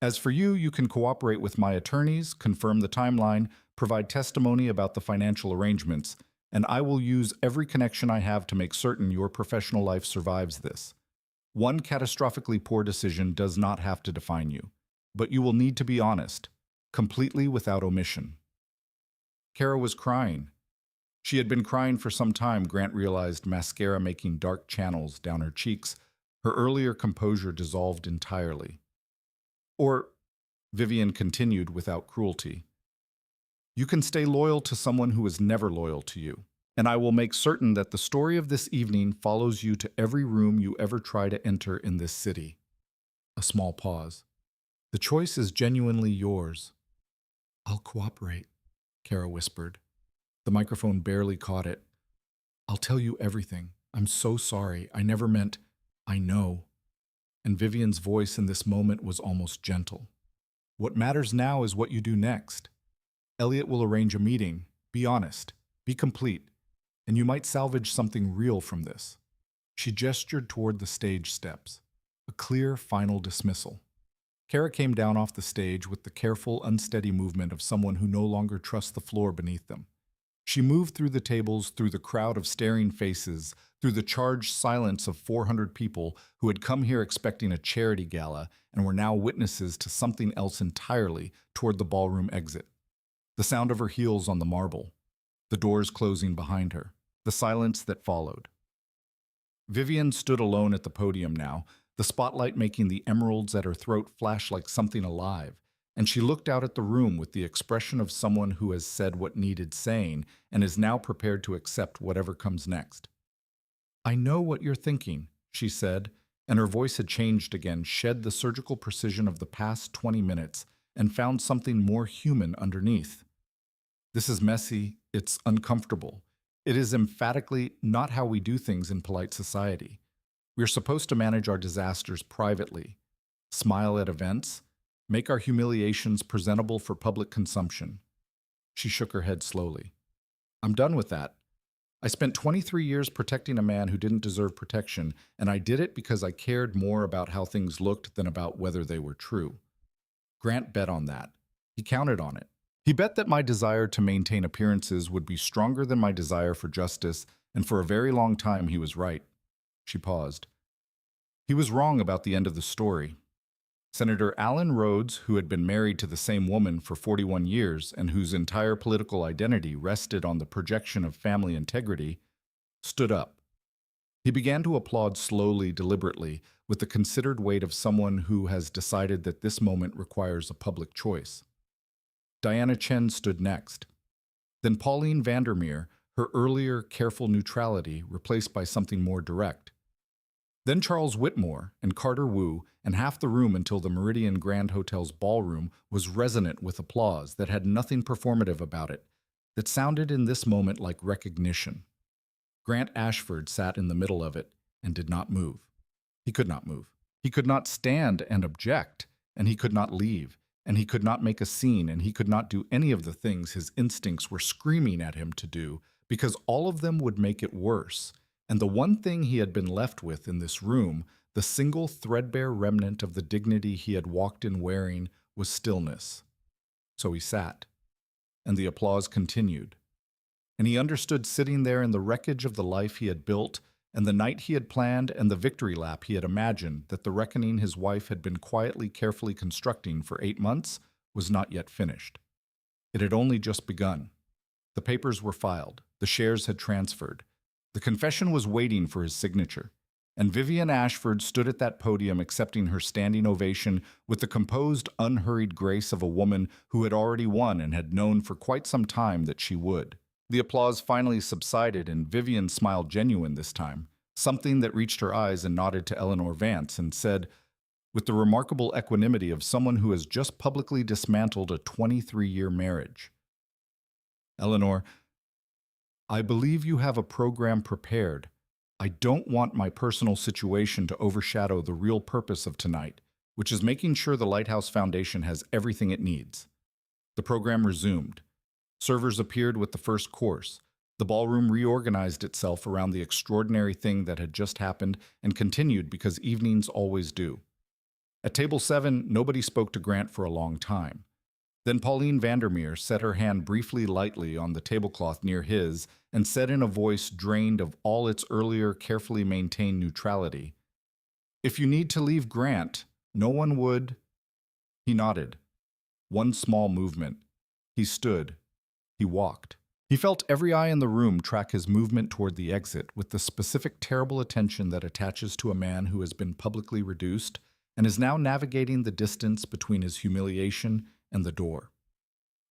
As for you, you can cooperate with my attorneys, confirm the timeline, provide testimony about the financial arrangements, and I will use every connection I have to make certain your professional life survives this. One catastrophically poor decision does not have to define you, but you will need to be honest, completely without omission. Kara was crying. She had been crying for some time, Grant realized, mascara making dark channels down her cheeks. Her earlier composure dissolved entirely. Or, Vivien continued without cruelty, you can stay loyal to someone who is never loyal to you, and I will make certain that the story of this evening follows you to every room you ever try to enter in this city. A small pause. The choice is genuinely yours. I'll cooperate, Kara whispered. The microphone barely caught it. I'll tell you everything. I'm so sorry. I never meant, I know. And Vivien's voice in this moment was almost gentle. What matters now is what you do next. Elliot will arrange a meeting. Be honest. Be complete. And you might salvage something real from this. She gestured toward the stage steps. A clear, final dismissal. Kara came down off the stage with the careful, unsteady movement of someone who no longer trusts the floor beneath them. She moved through the tables, through the crowd of staring faces, through the charged silence of 400 people who had come here expecting a charity gala and were now witnesses to something else entirely, toward the ballroom exit. The sound of her heels on the marble, the doors closing behind her, the silence that followed. Vivien stood alone at the podium now, the spotlight making the emeralds at her throat flash like something alive, and she looked out at the room with the expression of someone who has said what needed saying and is now prepared to accept whatever comes next. I know what you're thinking, she said, and her voice had changed again, shed the surgical precision of the past 20 minutes, and found something more human underneath. This is messy, it's uncomfortable. It is emphatically not how we do things in polite society. We're supposed to manage our disasters privately, smile at events, make our humiliations presentable for public consumption. She shook her head slowly. I'm done with that. I spent 23 years protecting a man who didn't deserve protection, and I did it because I cared more about how things looked than about whether they were true. Grant bet on that. He counted on it. He bet that my desire to maintain appearances would be stronger than my desire for justice, and for a very long time he was right. She paused. He was wrong about the end of the story. Senator Alan Rhodes, who had been married to the same woman for 41 years and whose entire political identity rested on the projection of family integrity, stood up. He began to applaud slowly, deliberately, with the considered weight of someone who has decided that this moment requires a public choice. Diana Chen stood next. Then Pauline Vandermeer, her earlier careful neutrality replaced by something more direct. Then Charles Whitmore and Carter Wu, and half the room until the Meridian Grand Hotel's ballroom was resonant with applause that had nothing performative about it, that sounded in this moment like recognition. Grant Ashford sat in the middle of it and did not move. He could not move. He could not stand and object, and he could not leave, and he could not make a scene, and he could not do any of the things his instincts were screaming at him to do, because all of them would make it worse. And the one thing he had been left with in this room, the single threadbare remnant of the dignity he had walked in wearing, was stillness. So he sat, and the applause continued. And he understood sitting there in the wreckage of the life he had built, and the night he had planned, and the victory lap he had imagined, that the reckoning his wife had been quietly, carefully constructing for 8 months was not yet finished. It had only just begun. The papers were filed. The shares had transferred. The confession was waiting for his signature, and Vivien Ashford stood at that podium accepting her standing ovation with the composed, unhurried grace of a woman who had already won and had known for quite some time that she would. The applause finally subsided, and Vivien smiled genuine this time, something that reached her eyes and nodded to Eleanor Vance and said, with the remarkable equanimity of someone who has just publicly dismantled a 23-year marriage, Eleanor, I believe you have a program prepared. I don't want my personal situation to overshadow the real purpose of tonight, which is making sure the Lighthouse Foundation has everything it needs. The program resumed. Servers appeared with the first course. The ballroom reorganized itself around the extraordinary thing that had just happened and continued because evenings always do. At table 7, nobody spoke to Grant for a long time. Then Pauline Vandermeer set her hand briefly lightly on the tablecloth near his and said in a voice drained of all its earlier carefully maintained neutrality, "If you need to leave Grant, no one would." He nodded. One small movement. He stood. He walked. He felt every eye in the room track his movement toward the exit with the specific terrible attention that attaches to a man who has been publicly reduced and is now navigating the distance between his humiliation and the door.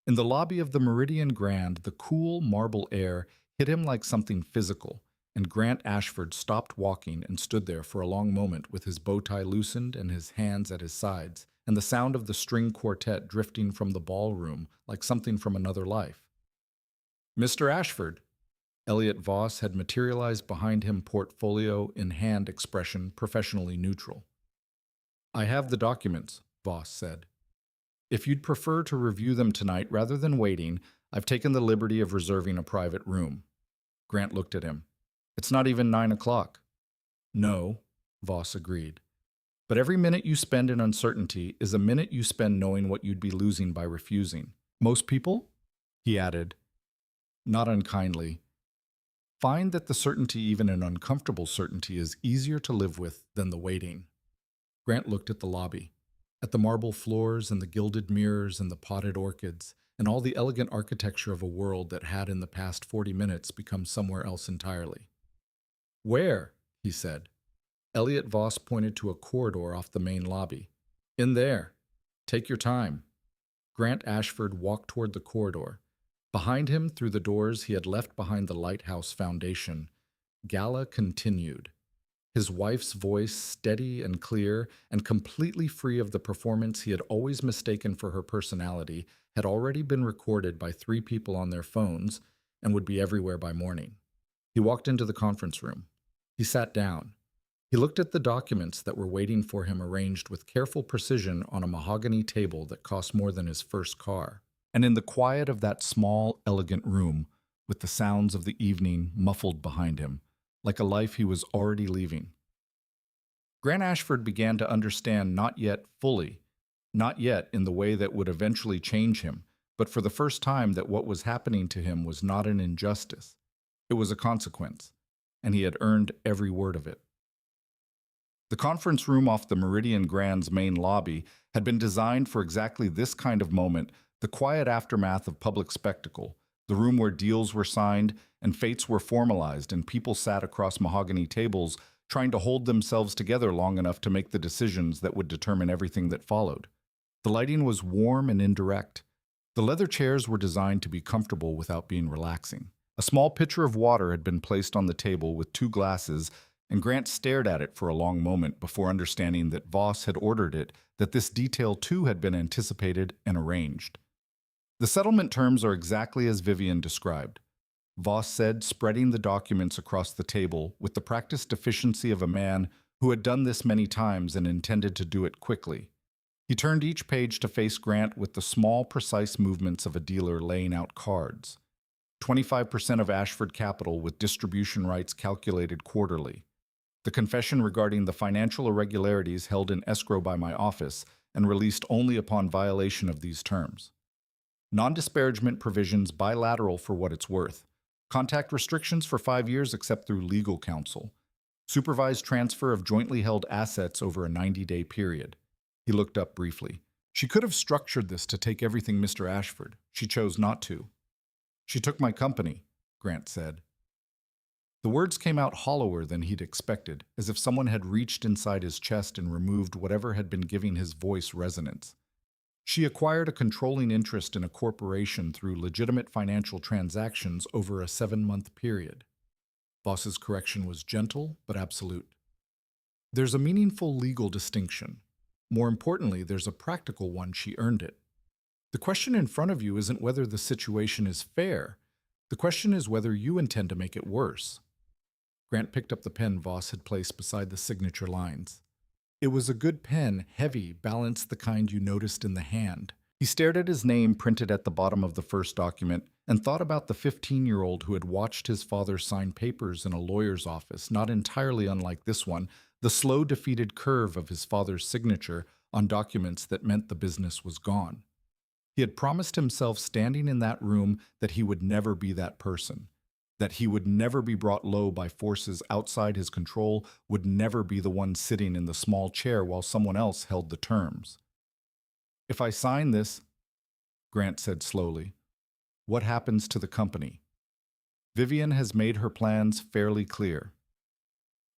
In the lobby of the Meridian Grand, the cool marble air hit him like something physical, and Grant Ashford stopped walking and stood there for a long moment with his bow tie loosened and his hands at his sides, and the sound of the string quartet drifting from the ballroom like something from another life. "Mr. Ashford." Elliot Voss had materialized behind him, portfolio in hand, expression professionally neutral. "I have the documents," Voss said. "If you'd prefer to review them tonight rather than waiting, I've taken the liberty of reserving a private room." Grant looked at him. "It's not even 9 o'clock. "No," Voss agreed. "But every minute you spend in uncertainty is a minute you spend knowing what you'd be losing by refusing. Most people," he added, not unkindly, "find that the certainty, even an uncomfortable certainty, is easier to live with than the waiting." Grant looked at the lobby, at the marble floors and the gilded mirrors and the potted orchids, and all the elegant architecture of a world that had in the past 40 minutes become somewhere else entirely. "Where?" he said. Elliot Voss pointed to a corridor off the main lobby. "In there. Take your time." Grant Ashford walked toward the corridor. Behind him, through the doors he had left behind the lighthouse foundation, Gala continued. His wife's voice, steady and clear, and completely free of the performance he had always mistaken for her personality, had already been recorded by 3 people on their phones and would be everywhere by morning. He walked into the conference room. He sat down. He looked at the documents that were waiting for him, arranged with careful precision on a mahogany table that cost more than his first car. And in the quiet of that small, elegant room, with the sounds of the evening muffled behind him, like a life he was already leaving, Grant Ashford began to understand, not yet fully, not yet in the way that would eventually change him, but for the first time, that what was happening to him was not an injustice. It was a consequence, and he had earned every word of it. The conference room off the Meridian Grand's main lobby had been designed for exactly this kind of moment, the quiet aftermath of public spectacle, the room where deals were signed and fates were formalized and people sat across mahogany tables trying to hold themselves together long enough to make the decisions that would determine everything that followed. The lighting was warm and indirect. The leather chairs were designed to be comfortable without being relaxing. A small pitcher of water had been placed on the table with 2 glasses, and Grant stared at it for a long moment before understanding that Voss had ordered it, that this detail too had been anticipated and arranged. "The settlement terms are exactly as Vivien described," Voss said, spreading the documents across the table with the practiced efficiency of a man who had done this many times and intended to do it quickly. He turned each page to face Grant with the small, precise movements of a dealer laying out cards. 25% of Ashford capital with distribution rights calculated quarterly. The confession regarding the financial irregularities held in escrow by my office and released only upon violation of these terms. Non-disparagement provisions bilateral for what it's worth. Contact restrictions for 5 years except through legal counsel. Supervised transfer of jointly held assets over a 90-day period. He looked up briefly. She could have structured this to take everything, Mr. Ashford. She chose not to. "She took my company," Grant said. The words came out hollower than he'd expected, as if someone had reached inside his chest and removed whatever had been giving his voice resonance. "She acquired a controlling interest in a corporation through legitimate financial transactions over a 7-month period." Voss's correction was gentle but absolute. "There's a meaningful legal distinction. More importantly, there's a practical one. She earned it. The question in front of you isn't whether the situation is fair. The question is whether you intend to make it worse." Grant picked up the pen Voss had placed beside the signature lines. It was a good pen, heavy, balanced, the kind you noticed in the hand. He stared at his name printed at the bottom of the first document and thought about the 15-year-old who had watched his father sign papers in a lawyer's office, not entirely unlike this one, the slow, defeated curve of his father's signature on documents that meant the business was gone. He had promised himself standing in that room that he would never be that person, that he would never be brought low by forces outside his control, would never be the one sitting in the small chair while someone else held the terms. "If I sign this," Grant said slowly, "what happens to the company? Vivien has made her plans fairly clear.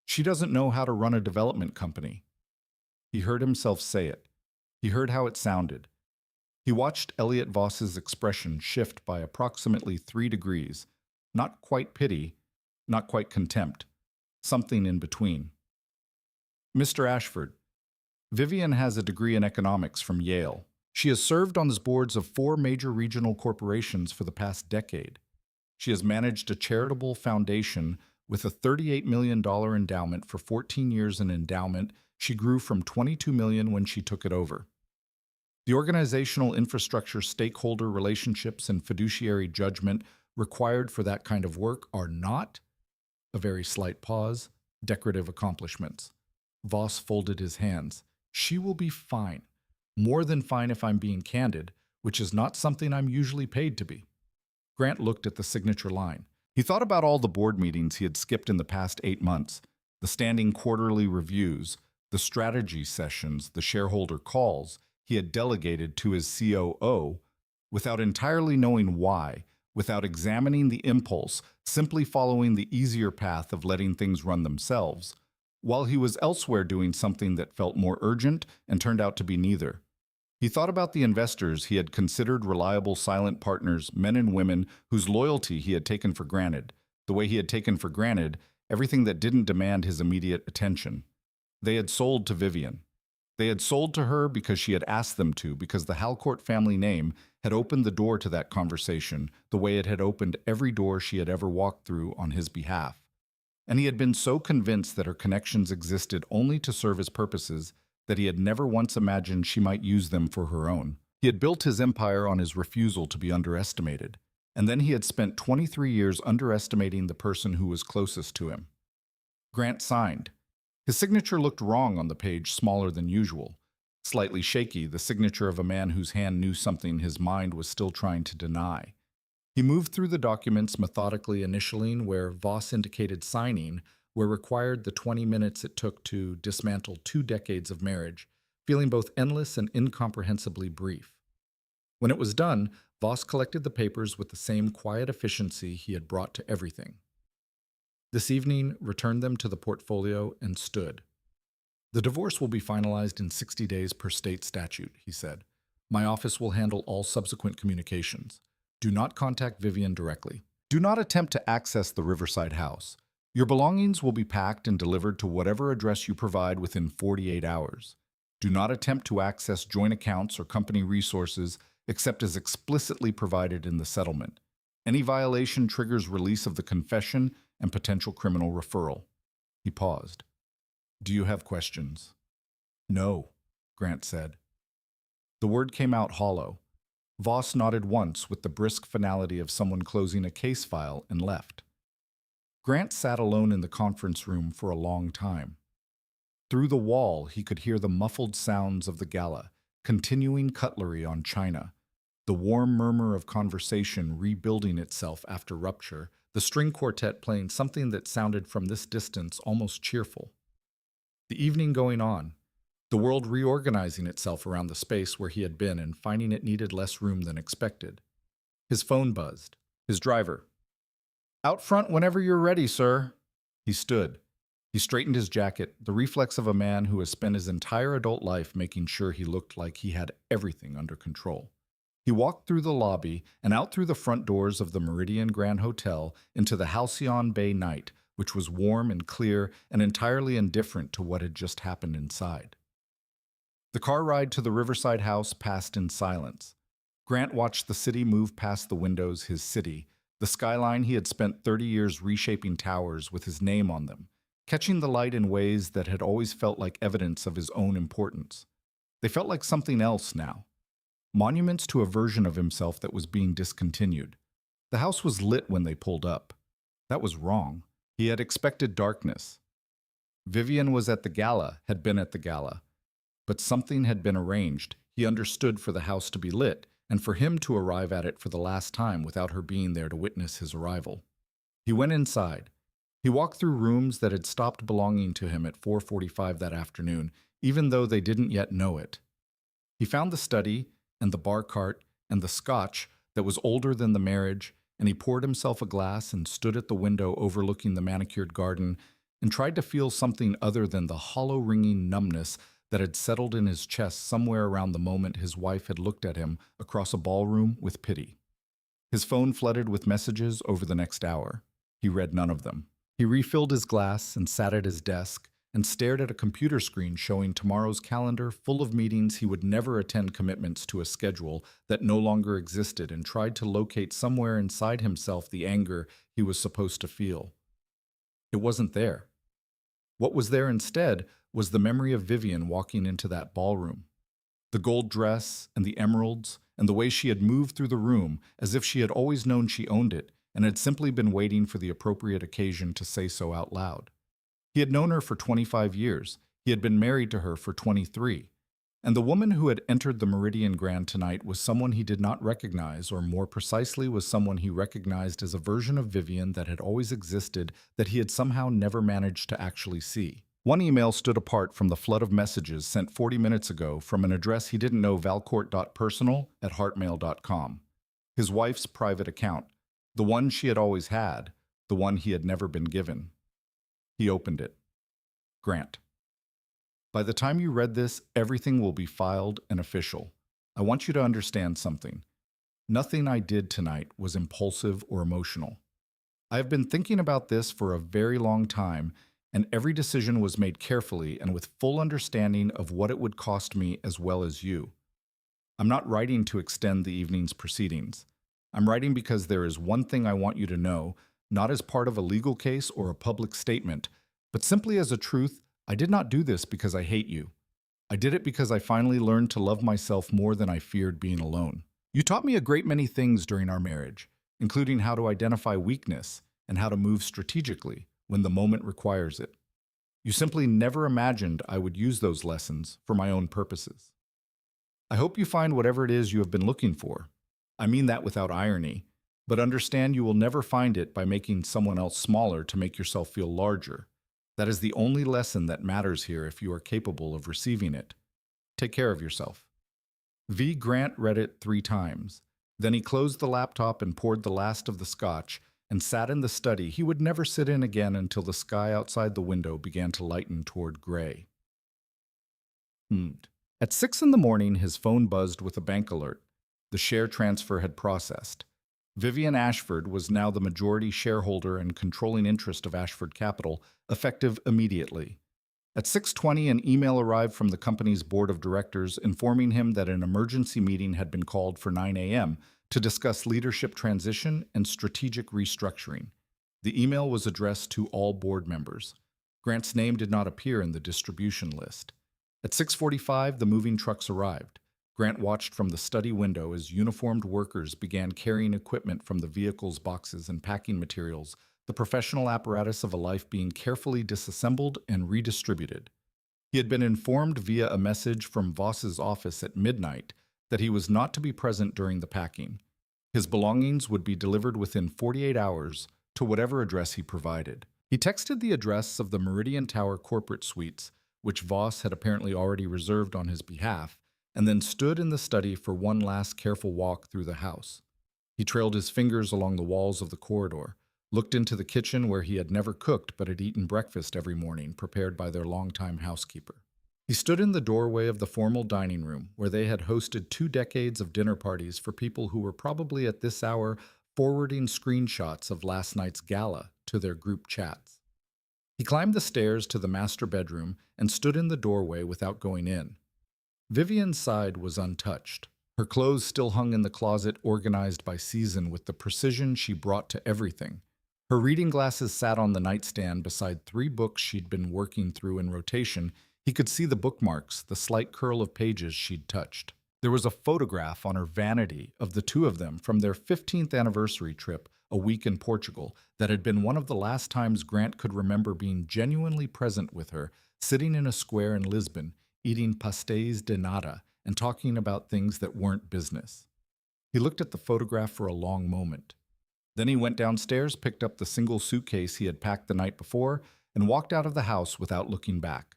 She doesn't know how to run a development company. He heard himself say it. He heard how it sounded. He watched Elliot Voss's expression shift by approximately 3 degrees. Not quite pity, not quite contempt. Something in between. Mr. Ashford, Vivien has a degree in economics from Yale. She has served on the boards of 4 major regional corporations for the past decade. She has managed a charitable foundation with a $38 million endowment for 14 years. An endowment she grew from $22 million when she took it over. The organizational infrastructure, stakeholder relationships, and fiduciary judgment required for that kind of work are not, a very slight pause, decorative accomplishments. Voss folded his hands. She will be fine. More than fine if I'm being candid, which is not something I'm usually paid to be. Grant looked at the signature line. He thought about all the board meetings he had skipped in the past 8 months, the standing quarterly reviews, the strategy sessions, the shareholder calls he had delegated to his COO, without entirely knowing why, without examining the impulse, simply following the easier path of letting things run themselves, while he was elsewhere doing something that felt more urgent and turned out to be neither. He thought about the investors he had considered reliable silent partners, men and women whose loyalty he had taken for granted, the way he had taken for granted everything that didn't demand his immediate attention. They had sold to Vivien. They had sold to her because she had asked them to, because the Halcourt family name had opened the door to that conversation the way it had opened every door she had ever walked through on his behalf. And he had been so convinced that her connections existed only to serve his purposes that he had never once imagined she might use them for her own. He had built his empire on his refusal to be underestimated, and then he had spent 23 years underestimating the person who was closest to him. Grant signed. His signature looked wrong on the page, smaller than usual. Slightly shaky, the signature of a man whose hand knew something his mind was still trying to deny. He moved through the documents methodically, initialing where Voss indicated signing, where required the 20 minutes it took to dismantle 2 decades of marriage, feeling both endless and incomprehensibly brief. When it was done, Voss collected the papers with the same quiet efficiency he had brought to everything. This evening, returned them to the portfolio and stood. The divorce will be finalized in 60 days per state statute, he said. My office will handle all subsequent communications. Do not contact Vivien directly. Do not attempt to access the Riverside house. Your belongings will be packed and delivered to whatever address you provide within 48 hours. Do not attempt to access joint accounts or company resources except as explicitly provided in the settlement. Any violation triggers release of the confession and potential criminal referral. He paused. Do you have questions? No, Grant said. The word came out hollow. Voss nodded once with the brisk finality of someone closing a case file and left. Grant sat alone in the conference room for a long time. Through the wall, he could hear the muffled sounds of the gala, continuing cutlery on china, the warm murmur of conversation rebuilding itself after rupture, the string quartet playing something that sounded from this distance almost cheerful. The evening going on, the world reorganizing itself around the space where he had been and finding it needed less room than expected. His phone buzzed. His driver. Out front whenever you're ready, sir. He stood. He straightened his jacket, the reflex of a man who has spent his entire adult life making sure he looked like he had everything under control. He walked through the lobby and out through the front doors of the Meridian Grand Hotel into the Halcyon Bay night, which was warm and clear and entirely indifferent to what had just happened inside. The car ride to the Riverside house passed in silence. Grant watched the city move past the windows, his city, the skyline he had spent 30 years reshaping towers with his name on them, catching the light in ways that had always felt like evidence of his own importance. They felt like something else now. Monuments to a version of himself that was being discontinued. The house was lit when they pulled up. That was wrong. He had expected darkness. Vivien was at the gala, had been at the gala. But something had been arranged. He understood for the house to be lit, and for him to arrive at it for the last time without her being there to witness his arrival. He went inside. He walked through rooms that had stopped belonging to him at 4:45 that afternoon, even though they didn't yet know it. He found the study, and the bar cart, and the scotch that was older than the marriage, and he poured himself a glass and stood at the window overlooking the manicured garden and tried to feel something other than the hollow ringing numbness that had settled in his chest somewhere around the moment his wife had looked at him across a ballroom with pity. His phone flooded with messages over the next hour. He read none of them. He refilled his glass and sat at his desk and stared at a computer screen showing tomorrow's calendar full of meetings he would never attend, commitments to a schedule that no longer existed, and tried to locate somewhere inside himself the anger he was supposed to feel. It wasn't there. What was there instead was the memory of Vivien walking into that ballroom. The gold dress and the emeralds and the way she had moved through the room as if she had always known she owned it and had simply been waiting for the appropriate occasion to say so out loud. He had known her for 25 years. He had been married to her for 23. And the woman who had entered the Meridian Grand tonight was someone he did not recognize, or more precisely was someone he recognized as a version of Vivien that had always existed that he had somehow never managed to actually see. One email stood apart from the flood of messages sent 40 minutes ago from an address he didn't know, valcourt.personal@heartmail.com. His wife's private account, the one she had always had, the one he had never been given. He opened it. Grant. By the time you read this, everything will be filed and official. I want you to understand something. Nothing I did tonight was impulsive or emotional. I have been thinking about this for a very long time, and every decision was made carefully and with full understanding of what it would cost me as well as you. I'm not writing to extend the evening's proceedings. I'm writing because there is one thing I want you to know, not as part of a legal case or a public statement, but simply as a truth. I did not do this because I hate you. I did it because I finally learned to love myself more than I feared being alone. You taught me a great many things during our marriage, including how to identify weakness and how to move strategically when the moment requires it. You simply never imagined I would use those lessons for my own purposes. I hope you find whatever it is you have been looking for. I mean that without irony, but understand you will never find it by making someone else smaller to make yourself feel larger. That is the only lesson that matters here if you are capable of receiving it. Take care of yourself. V. Grant read it 3 times. Then he closed the laptop and poured the last of the scotch and sat in the study he would never sit in again until the sky outside the window began to lighten toward gray. At 6 in the morning, his phone buzzed with a bank alert. The share transfer had processed. Vivien Ashford was now the majority shareholder and controlling interest of Ashford Capital, effective immediately. At 6:20, an email arrived from the company's board of directors informing him that an emergency meeting had been called for 9 a.m. to discuss leadership transition and strategic restructuring. The email was addressed to all board members. Grant's name did not appear in the distribution list. At 6:45, the moving trucks arrived. Grant watched from the study window as uniformed workers began carrying equipment from the vehicle's boxes and packing materials, the professional apparatus of a life being carefully disassembled and redistributed. He had been informed via a message from Voss's office at midnight that he was not to be present during the packing. His belongings would be delivered within 48 hours to whatever address he provided. He texted the address of the Meridian Tower corporate suites, which Voss had apparently already reserved on his behalf, and then stood in the study for one last careful walk through the house. He trailed his fingers along the walls of the corridor, looked into the kitchen where he had never cooked but had eaten breakfast every morning prepared by their longtime housekeeper. He stood in the doorway of the formal dining room where they had hosted 2 decades of dinner parties for people who were probably at this hour forwarding screenshots of last night's gala to their group chats. He climbed the stairs to the master bedroom and stood in the doorway without going in. Vivien's side was untouched. Her clothes still hung in the closet, organized by season with the precision she brought to everything. Her reading glasses sat on the nightstand beside 3 books she'd been working through in rotation. He could see the bookmarks, the slight curl of pages she'd touched. There was a photograph on her vanity of the 2 of them from their 15th anniversary trip, a week in Portugal, that had been one of the last times Grant could remember being genuinely present with her, sitting in a square in Lisbon, eating pastéis de nata and talking about things that weren't business. He looked at the photograph for a long moment. Then he went downstairs, picked up the single suitcase he had packed the night before, and walked out of the house without looking back.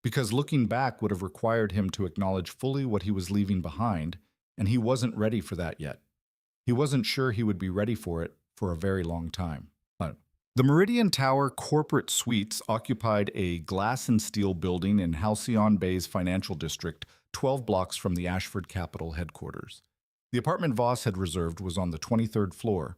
Because looking back would have required him to acknowledge fully what he was leaving behind, and he wasn't ready for that yet. He wasn't sure he would be ready for it for a very long time. The Meridian Tower corporate suites occupied a glass and steel building in Halcyon Bay's financial district, 12 blocks from the Ashford Capital headquarters. The apartment Voss had reserved was on the 23rd floor.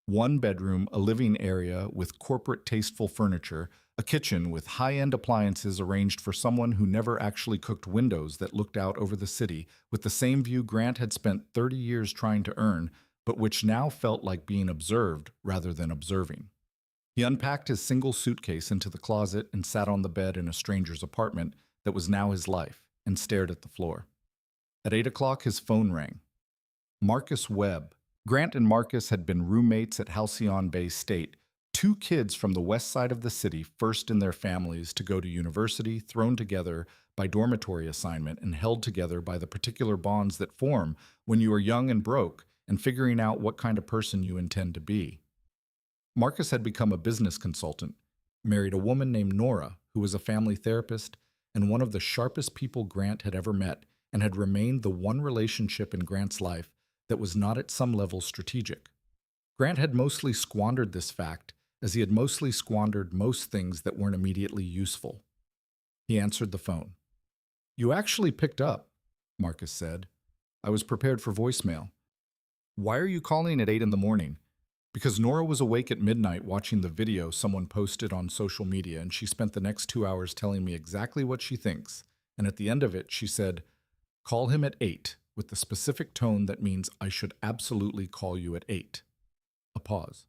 One bedroom, a living area with corporate tasteful furniture, a kitchen with high-end appliances arranged for someone who never actually cooked, windows that looked out over the city, with the same view Grant had spent 30 years trying to earn, but which now felt like being observed rather than observing. He unpacked his single suitcase into the closet and sat on the bed in a stranger's apartment that was now his life and stared at the floor. At 8 o'clock, his phone rang. Marcus Webb. Grant and Marcus had been roommates at Halcyon Bay State, two kids from the west side of the city, first in their families to go to university, thrown together by dormitory assignment and held together by the particular bonds that form when you are young and broke and figuring out what kind of person you intend to be. Marcus had become a business consultant, married a woman named Nora, who was a family therapist and one of the sharpest people Grant had ever met, and had remained the one relationship in Grant's life that was not at some level strategic. Grant had mostly squandered this fact, as he had mostly squandered most things that weren't immediately useful. He answered the phone. "You actually picked up," Marcus said. "I was prepared for voicemail." "Why are you calling at 8 in the morning?" "Because Nora was awake at midnight watching the video someone posted on social media, and she spent the next 2 hours telling me exactly what she thinks. And at the end of it, she said, 'Call him at 8, with the specific tone that means I should absolutely call you at 8. A pause.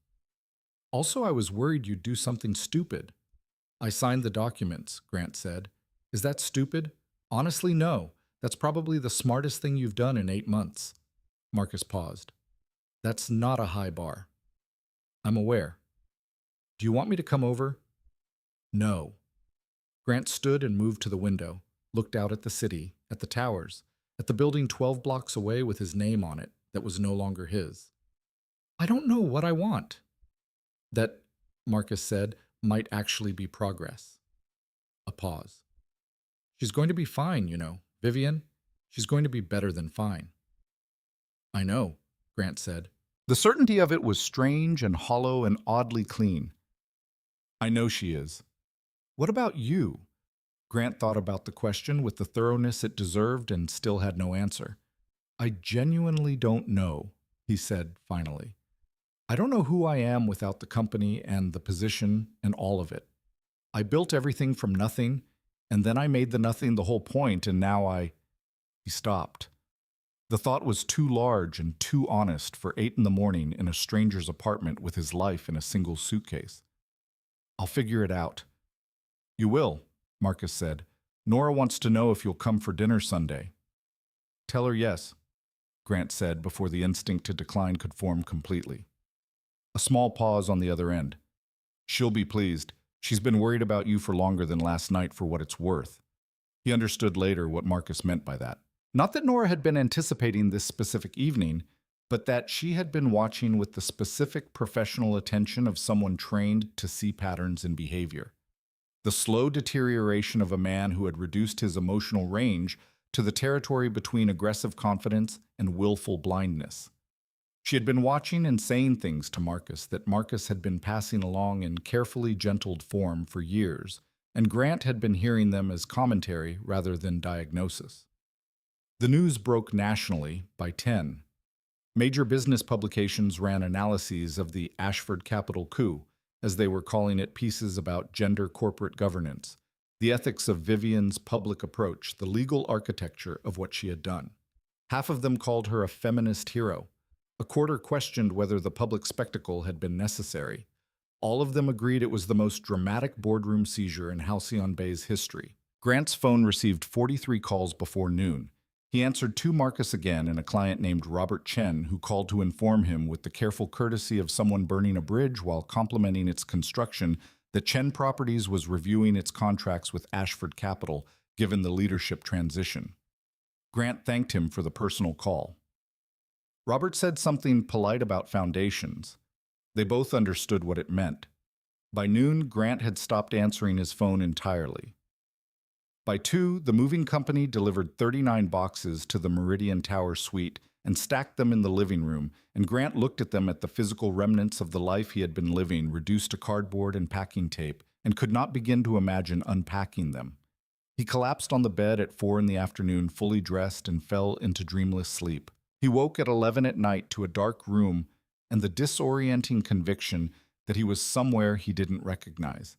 "Also, I was worried you'd do something stupid." "I signed the documents," Grant said. "Is that stupid?" "Honestly, no. That's probably the smartest thing you've done in 8 months. Marcus paused. "That's not a high bar." "I'm aware." "Do you want me to come over?" "No." Grant stood and moved to the window, looked out at the city, at the towers, at the building 12 blocks away with his name on it that was no longer his. "I don't know what I want." "That," Marcus said, "might actually be progress." A pause. "She's going to be fine, you know, Vivien. She's going to be better than fine." "I know," Grant said. The certainty of it was strange and hollow and oddly clean. "I know she is." "What about you?" Grant thought about the question with the thoroughness it deserved and still had no answer. "I genuinely don't know," he said finally. "I don't know who I am without the company and the position and all of it. I built everything from nothing, and then I made the nothing the whole point, and now I—" He stopped. The thought was too large and too honest for 8 in the morning in a stranger's apartment with his life in a single suitcase. "I'll figure it out." "You will," Marcus said. "Nora wants to know if you'll come for dinner Sunday." "Tell her yes," Grant said before the instinct to decline could form completely. A small pause on the other end. "She'll be pleased. She's been worried about you for longer than last night, for what it's worth." He understood later what Marcus meant by that. Not that Nora had been anticipating this specific evening, but that she had been watching with the specific professional attention of someone trained to see patterns in behavior. The slow deterioration of a man who had reduced his emotional range to the territory between aggressive confidence and willful blindness. She had been watching and saying things to Marcus that Marcus had been passing along in carefully gentled form for years, and Grant had been hearing them as commentary rather than diagnosis. The news broke nationally by 10. Major business publications ran analyses of the Ashford Capital coup, as they were calling it, pieces about gender corporate governance, the ethics of Vivien's public approach, the legal architecture of what she had done. Half of them called her a feminist hero. A quarter questioned whether the public spectacle had been necessary. All of them agreed it was the most dramatic boardroom seizure in Halcyon Bay's history. Grant's phone received 43 calls before noon. He answered to Marcus again and a client named Robert Chen, who called to inform him with the careful courtesy of someone burning a bridge while complimenting its construction that Chen Properties was reviewing its contracts with Ashford Capital, given the leadership transition. Grant thanked him for the personal call. Robert said something polite about foundations. They both understood what it meant. By noon, Grant had stopped answering his phone entirely. By 2, the moving company delivered 39 boxes to the Meridian Tower suite and stacked them in the living room, and Grant looked at them at the physical remnants of the life he had been living, reduced to cardboard and packing tape, and could not begin to imagine unpacking them. He collapsed on the bed at 4 in the afternoon, fully dressed, and fell into dreamless sleep. He woke at 11 at night to a dark room and the disorienting conviction that he was somewhere he didn't recognize.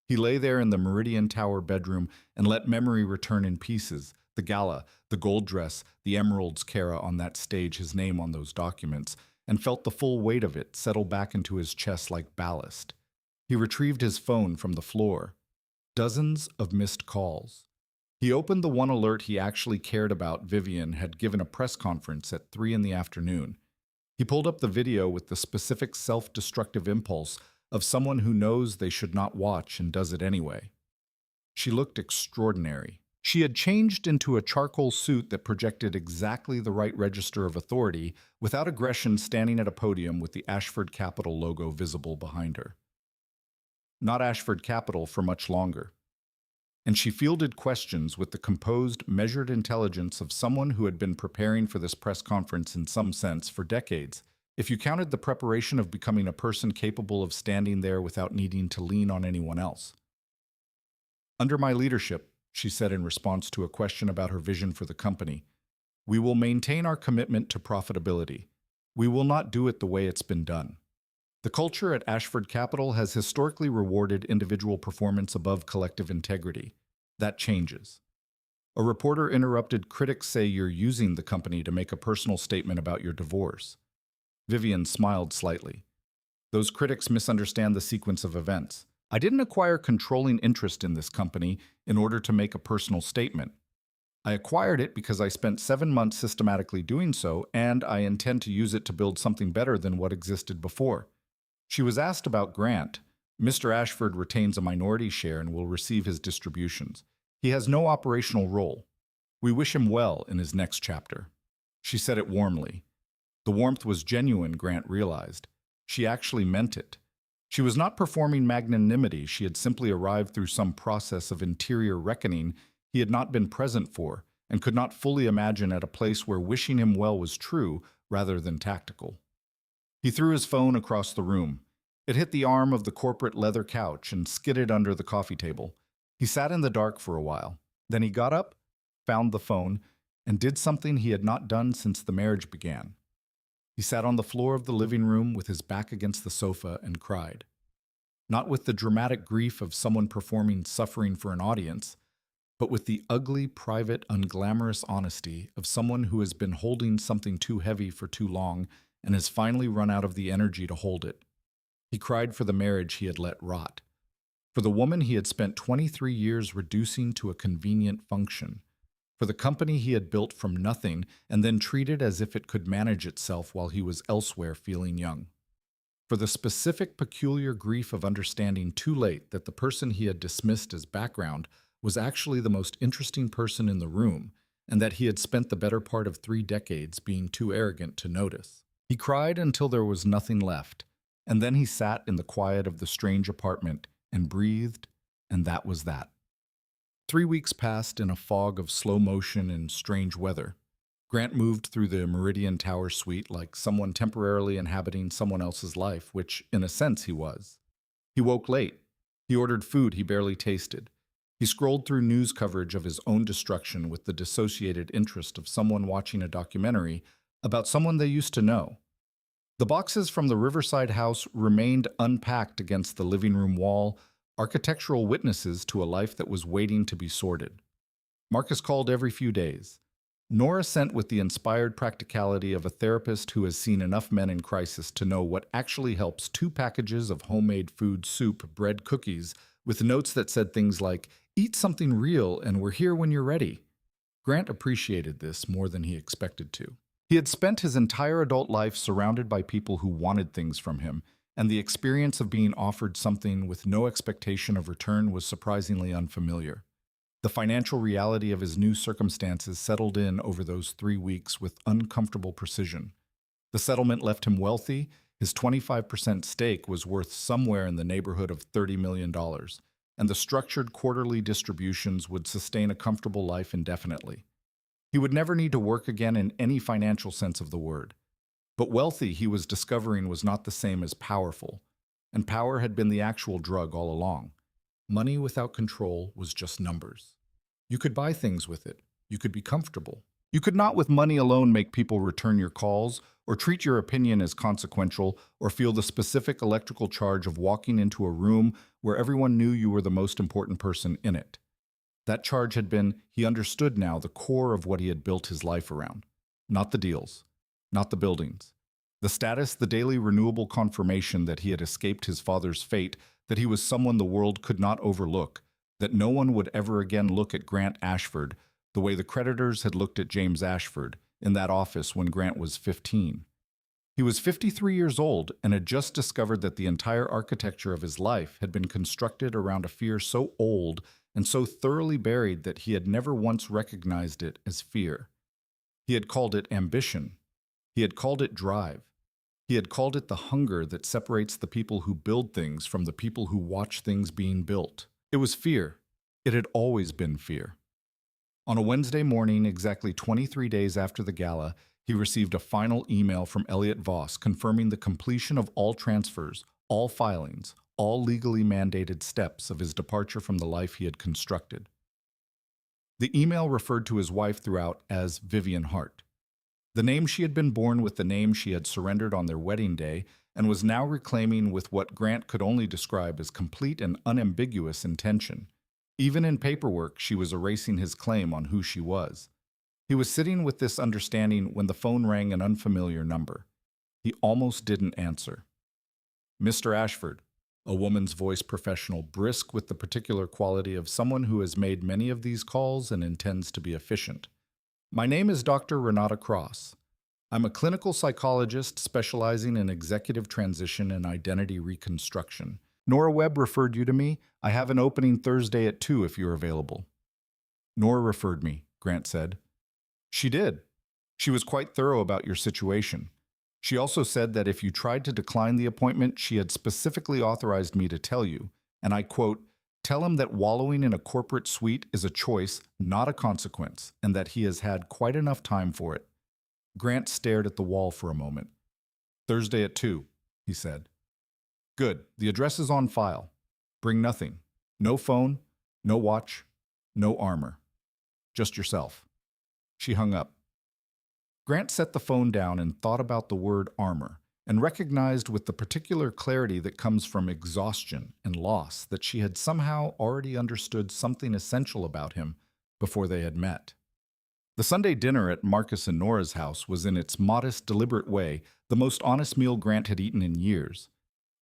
He lay there in the Meridian Tower bedroom and let memory return in pieces. The gala, the gold dress, the emeralds, Kara on that stage, his name on those documents, and felt the full weight of it settle back into his chest like ballast. He retrieved his phone from the floor. Dozens of missed calls. He opened the one alert he actually cared about. Vivien had given a press conference at 3 in the afternoon. He pulled up the video with the specific self-destructive impulse of someone who knows they should not watch and does it anyway. She looked extraordinary. She had changed into a charcoal suit that projected exactly the right register of authority, without aggression, standing at a podium with the Ashford Capital logo visible behind her. Not Ashford Capital for much longer. And she fielded questions with the composed, measured intelligence of someone who had been preparing for this press conference in some sense for decades, if you counted the preparation of becoming a person capable of standing there without needing to lean on anyone else. Under my leadership, she said in response to a question about her vision for the company, we will maintain our commitment to profitability. We will not do it the way it's been done. The culture at Ashford Capital has historically rewarded individual performance above collective integrity. That changes. A reporter interrupted. Critics say you're using the company to make a personal statement about your divorce. Vivien smiled slightly. Those critics misunderstand the sequence of events. I didn't acquire controlling interest in this company in order to make a personal statement. I acquired it because I spent 7 months systematically doing so, and I intend to use it to build something better than what existed before. She was asked about Grant. Mr. Ashford retains a minority share and will receive his distributions. He has no operational role. We wish him well in his next chapter. She said it warmly. The warmth was genuine, Grant realized. She actually meant it. She was not performing magnanimity. She had simply arrived through some process of interior reckoning he had not been present for, and could not fully imagine at a place where wishing him well was true rather than tactical. He threw his phone across the room. It hit the arm of the corporate leather couch and skidded under the coffee table. He sat in the dark for a while. Then he got up, found the phone, and did something he had not done since the marriage began. He sat on the floor of the living room with his back against the sofa and cried. Not with the dramatic grief of someone performing suffering for an audience, but with the ugly, private, unglamorous honesty of someone who has been holding something too heavy for too long and has finally run out of the energy to hold it. He cried for the marriage he had let rot, for the woman he had spent 23 years reducing to a convenient function, for the company he had built from nothing and then treated as if it could manage itself while he was elsewhere feeling young, for the specific peculiar grief of understanding too late that the person he had dismissed as background was actually the most interesting person in the room, and that he had spent the better part of 3 decades being too arrogant to notice. He cried until there was nothing left, and then he sat in the quiet of the strange apartment and breathed, and that was that. 3 weeks passed in a fog of slow motion and strange weather. Grant moved through the Meridian Tower suite like someone temporarily inhabiting someone else's life, which, in a sense, he was. He woke late. He ordered food he barely tasted. He scrolled through news coverage of his own destruction with the dissociated interest of someone watching a documentary about someone they used to know. The boxes from the Riverside house remained unpacked against the living room wall, architectural witnesses to a life that was waiting to be sorted. Marcus called every few days. Nora sent with the inspired practicality of a therapist who has seen enough men in crisis to know what actually helps: 2 packages of homemade food, soup, bread, cookies, with notes that said things like, "Eat something real and we're here when you're ready." Grant appreciated this more than he expected to. He had spent his entire adult life surrounded by people who wanted things from him, and the experience of being offered something with no expectation of return was surprisingly unfamiliar. The financial reality of his new circumstances settled in over those 3 weeks with uncomfortable precision. The settlement left him wealthy. His 25% stake was worth somewhere in the neighborhood of $30 million, and the structured quarterly distributions would sustain a comfortable life indefinitely. He would never need to work again in any financial sense of the word. But wealthy, he was discovering, was not the same as powerful, and power had been the actual drug all along. Money without control was just numbers. You could buy things with it. You could be comfortable. You could not with money alone make people return your calls, or treat your opinion as consequential, or feel the specific electrical charge of walking into a room where everyone knew you were the most important person in it. That charge had been, he understood now, the core of what he had built his life around. Not the deals, not the buildings. The status, the daily renewable confirmation that he had escaped his father's fate, that he was someone the world could not overlook, that no one would ever again look at Grant Ashford the way the creditors had looked at James Ashford in that office when Grant was 15. He was 53 years old and had just discovered that the entire architecture of his life had been constructed around a fear so old and so thoroughly buried that he had never once recognized it as fear. He had called it ambition. He had called it drive. He had called it the hunger that separates the people who build things from the people who watch things being built. It was fear. It had always been fear. On a Wednesday morning, exactly 23 days after the gala, he received a final email from Elliot Voss confirming the completion of all transfers, all filings, all legally mandated steps of his departure from the life he had constructed. The email referred to his wife throughout as Vivien Hart, the name she had been born with, the name she had surrendered on their wedding day, and was now reclaiming with what Grant could only describe as complete and unambiguous intention. Even in paperwork, she was erasing his claim on who she was. He was sitting with this understanding when the phone rang an unfamiliar number. He almost didn't answer. Mr. Ashford, a woman's voice, professional, brisk with the particular quality of someone who has made many of these calls and intends to be efficient. My name is Dr. Renata Cross. I'm a clinical psychologist specializing in executive transition and identity reconstruction. Nora Webb referred you to me. I have an opening Thursday at 2 if you're available. Nora referred me, Grant said. She did. She was quite thorough about your situation. She also said that if you tried to decline the appointment, she had specifically authorized me to tell you, and I quote, "Tell him that wallowing in a corporate suite is a choice, not a consequence, and that he has had quite enough time for it." Grant stared at the wall for a moment. "Thursday at 2, he said. "Good. The address is on file. Bring nothing. No phone, no watch, no armor. Just yourself." She hung up. Grant set the phone down and thought about the word armor, and recognized with the particular clarity that comes from exhaustion and loss that she had somehow already understood something essential about him before they had met. The Sunday dinner at Marcus and Nora's house was in its modest, deliberate way the most honest meal Grant had eaten in years.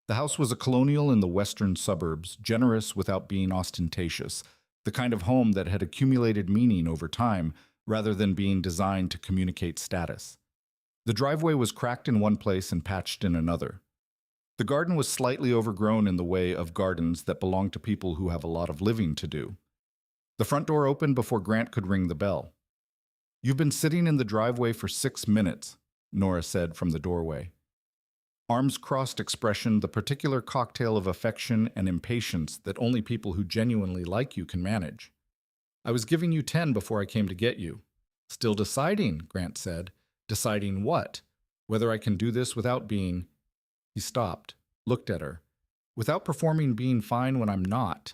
The house was a colonial in the western suburbs, generous without being ostentatious, the kind of home that had accumulated meaning over time rather than being designed to communicate status. The driveway was cracked in one place and patched in another. The garden was slightly overgrown in the way of gardens that belong to people who have a lot of living to do. The front door opened before Grant could ring the bell. "You've been sitting in the driveway for 6 minutes, Nora said from the doorway. Arms crossed expression, the particular cocktail of affection and impatience that only people who genuinely like you can manage. "I was giving you 10 before I came to get you." "Still deciding," Grant said. "Deciding what? Whether I can do this without being—" He stopped, looked at her. "Without performing being fine when I'm not."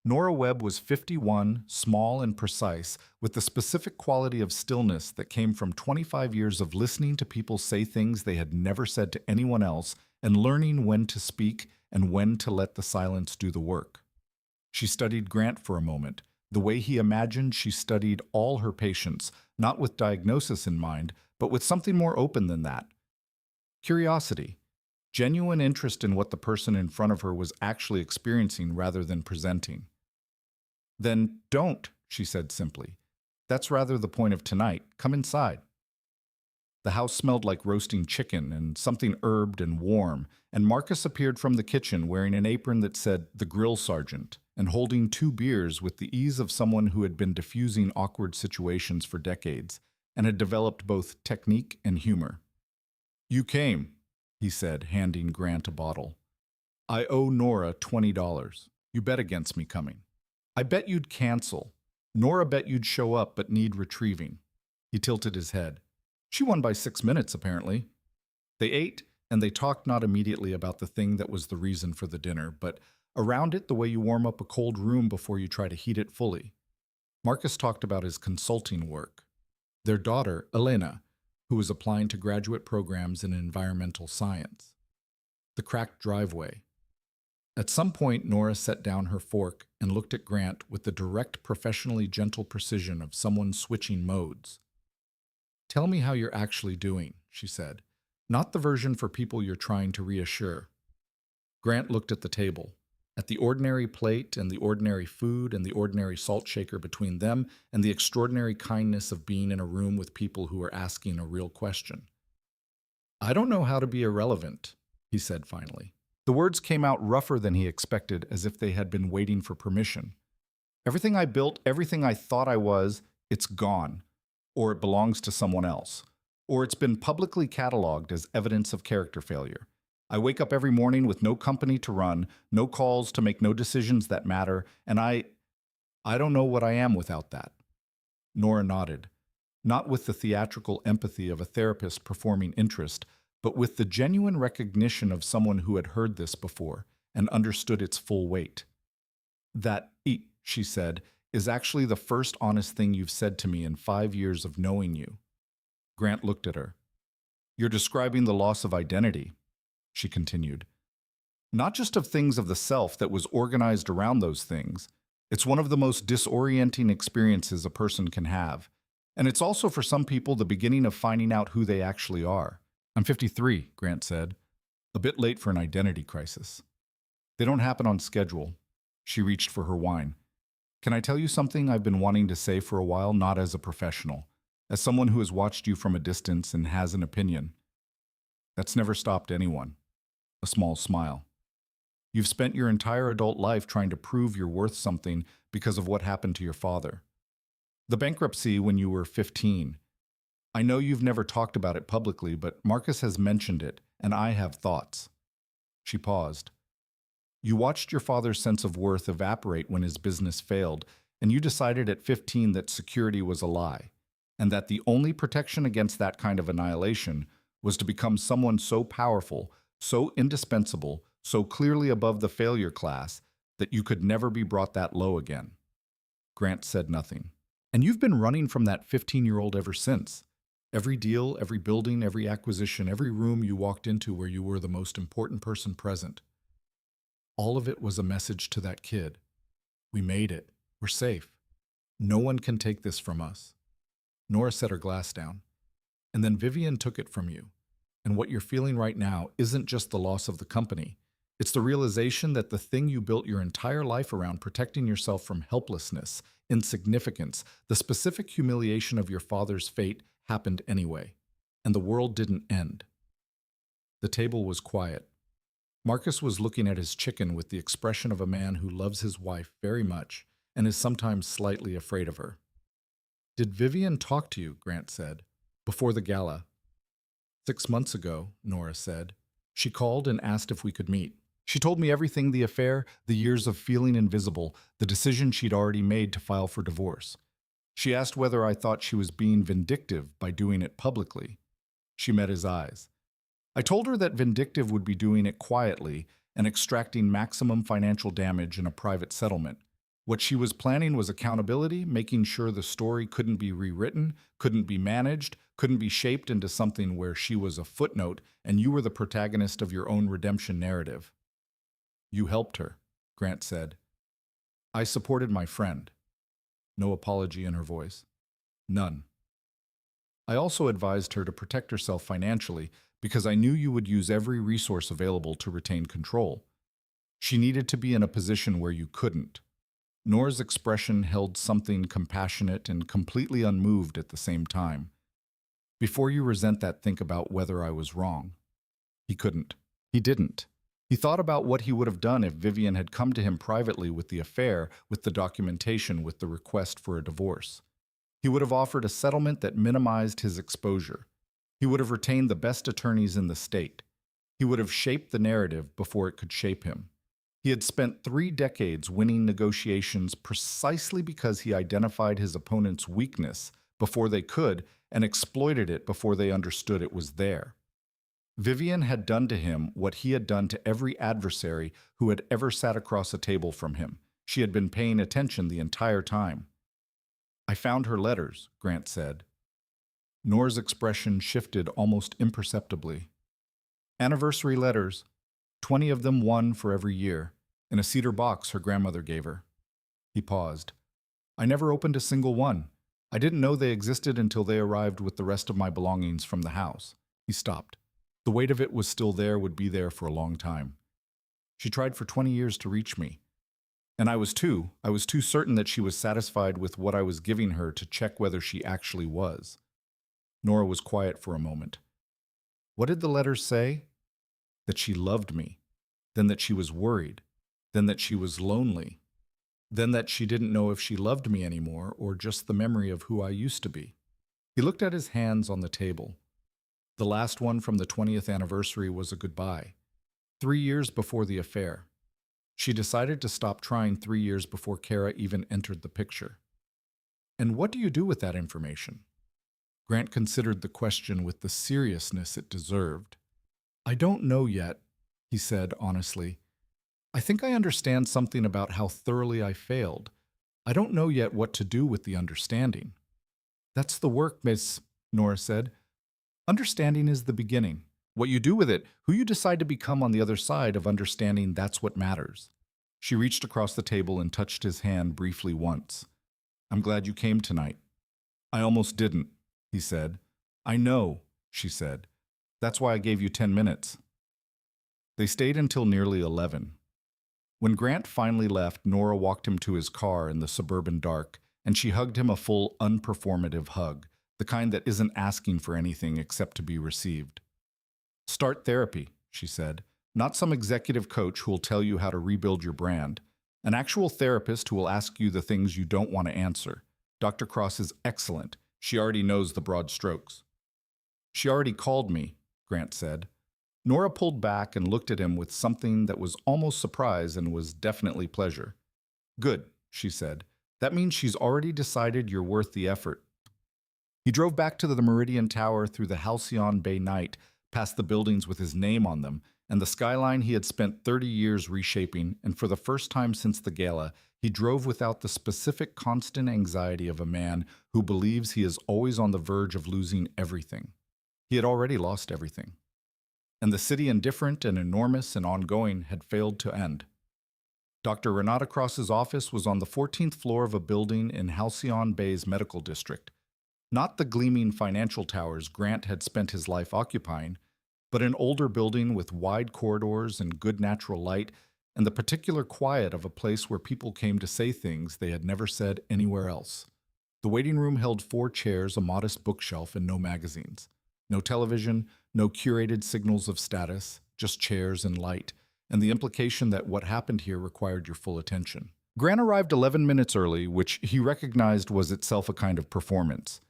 Nora Webb was 51, small and precise, with the specific quality of stillness that came from 25 years of listening to people say things they had never said to anyone else and learning when to speak and when to let the silence do the work. She studied Grant for a moment, the way he imagined she studied all her patients, not with diagnosis in mind, but with something more open than that. Curiosity, genuine interest in what the person in front of her was actually experiencing rather than presenting. "Then don't," she said simply. "That's rather the point of tonight. Come inside." The house smelled like roasting chicken and something herbed and warm, and Marcus appeared from the kitchen wearing an apron that said "The Grill Sergeant" and holding 2 beers with the ease of someone who had been diffusing awkward situations for decades and had developed both technique and humor. "You came," he said, handing Grant a bottle. "I owe Nora $20. You bet against me coming." "I bet you'd cancel. Nora bet you'd show up but need retrieving." He tilted his head. She won by 6 minutes, apparently. They ate, and they talked not immediately about the thing that was the reason for the dinner, but around it the way you warm up a cold room before you try to heat it fully. Marcus talked about his consulting work. Their daughter, Elena, who was applying to graduate programs in environmental science. The cracked driveway. At some point, Nora set down her fork and looked at Grant with the direct, professionally gentle precision of someone switching modes. "Tell me how you're actually doing," she said. "Not the version for people you're trying to reassure." Grant looked at the table, at the ordinary plate and the ordinary food and the ordinary salt shaker between them and the extraordinary kindness of being in a room with people who were asking a real question. "I don't know how to be irrelevant," he said finally. The words came out rougher than he expected, as if they had been waiting for permission. "Everything I built, everything I thought I was, it's gone. Or it belongs to someone else. Or it's been publicly cataloged as evidence of character failure. I wake up every morning with no company to run, no calls to make, no decisions that matter, and I don't know what I am without that." Nora nodded, not with the theatrical empathy of a therapist performing interest, but with the genuine recognition of someone who had heard this before and understood its full weight. "That," she said, "is actually the first honest thing you've said to me in 5 years of knowing you." Grant looked at her. "You're describing the loss of identity," she continued. "Not just of things of the self that was organized around those things. It's one of the most disorienting experiences a person can have. And it's also for some people the beginning of finding out who they actually are." "I'm 53, Grant said. "A bit late for an identity crisis." "They don't happen on schedule." She reached for her wine. "Can I tell you something I've been wanting to say for a while, not as a professional, as someone who has watched you from a distance and has an opinion? That's never stopped anyone." A small smile. "You've spent your entire adult life trying to prove you're worth something because of what happened to your father. The bankruptcy when you were 15. I know you've never talked about it publicly, but Marcus has mentioned it, and I have thoughts." She paused. "You watched your father's sense of worth evaporate when his business failed, and you decided at 15 that security was a lie, and that the only protection against that kind of annihilation was to become someone so powerful, so indispensable, so clearly above the failure class, that you could never be brought that low again." Grant said nothing. "And you've been running from that 15-year-old ever since. Every deal, every building, every acquisition, every room you walked into where you were the most important person present. All of it was a message to that kid. We made it. We're safe. No one can take this from us." Nora set her glass down. "And then Vivien took it from you. And what you're feeling right now isn't just the loss of the company. It's the realization that the thing you built your entire life around, protecting yourself from helplessness, insignificance, the specific humiliation of your father's fate, happened anyway. And the world didn't end." The table was quiet. Marcus was looking at his chicken with the expression of a man who loves his wife very much and is sometimes slightly afraid of her. "Did Vivien talk to you?" Grant said. "Before the gala?" 6 months ago, Nora said. "She called and asked if we could meet. She told me everything, the affair, the years of feeling invisible, the decision she'd already made to file for divorce. She asked whether I thought she was being vindictive by doing it publicly." She met his eyes. "I told her that vindictive would be doing it quietly and extracting maximum financial damage in a private settlement. What she was planning was accountability, making sure the story couldn't be rewritten, couldn't be managed, couldn't be shaped into something where she was a footnote and you were the protagonist of your own redemption narrative." "You helped her," Grant said. "I supported my friend." No apology in her voice. "None. I also advised her to protect herself financially because I knew you would use every resource available to retain control. She needed to be in a position where you couldn't." Nora's expression held something compassionate and completely unmoved at the same time. "Before you resent that, think about whether I was wrong." He couldn't. He didn't. He thought about what he would have done if Vivien had come to him privately with the affair, with the documentation, with the request for a divorce. He would have offered a settlement that minimized his exposure. He would have retained the best attorneys in the state. He would have shaped the narrative before it could shape him. He had spent 3 decades winning negotiations precisely because he identified his opponent's weakness before they could and exploited it before they understood it was there. Vivien had done to him what he had done to every adversary who had ever sat across a table from him. She had been paying attention the entire time. "I found her letters," Grant said. Nora's expression shifted almost imperceptibly. "Anniversary letters, 20 of them, one for every year, in a cedar box her grandmother gave her." He paused. "I never opened a single one. I didn't know they existed until they arrived with the rest of my belongings from the house." He stopped. The weight of it was still there, would be there for a long time. "She tried for 20 years to reach me. And I was too certain that she was satisfied with what I was giving her to check whether she actually was." Nora was quiet for a moment. "What did the letters say?" "That she loved me. Then that she was worried. Then that she was lonely. Then that she didn't know if she loved me anymore or just the memory of who I used to be." He looked at his hands on the table. The last one from the 20th anniversary was a goodbye. 3 years before the affair. She decided to stop trying 3 years before Kara even entered the picture. "And what do you do with that information?" Grant considered the question with the seriousness it deserved. "I don't know yet," he said honestly. "I think I understand something about how thoroughly I failed. I don't know yet what to do with the understanding." "That's the work, Miss," Nora said. "Understanding is the beginning. What you do with it, who you decide to become on the other side of understanding, that's what matters." She reached across the table and touched his hand briefly once. "I'm glad you came tonight." "I almost didn't," he said. "I know," she said. "That's why I gave you 10 minutes." They stayed until nearly 11. When Grant finally left, Nora walked him to his car in the suburban dark, and she hugged him a full, unperformative hug, the kind that isn't asking for anything except to be received. "Start therapy," she said. "Not some executive coach who will tell you how to rebuild your brand. An actual therapist who will ask you the things you don't want to answer. Dr. Cross is excellent. She already knows the broad strokes." "She already called me," Grant said. Nora pulled back and looked at him with something that was almost surprise and was definitely pleasure. "Good," she said. "That means she's already decided you're worth the effort." He drove back to the Meridian Tower through the Halcyon Bay night, past the buildings with his name on them, and the skyline he had spent 30 years reshaping, and for the first time since the gala, he drove without the specific constant anxiety of a man who believes he is always on the verge of losing everything. He had already lost everything. And the city, indifferent and enormous and ongoing, had failed to end. Dr. Renata Cross's office was on the 14th floor of a building in Halcyon Bay's medical district. Not the gleaming financial towers Grant had spent his life occupying, but an older building with wide corridors and good natural light, and the particular quiet of a place where people came to say things they had never said anywhere else. The waiting room held 4 chairs, a modest bookshelf, and no magazines. No television, no curated signals of status, just chairs and light, and the implication that what happened here required your full attention. Grant arrived 11 minutes early, which he recognized was itself a kind of performance.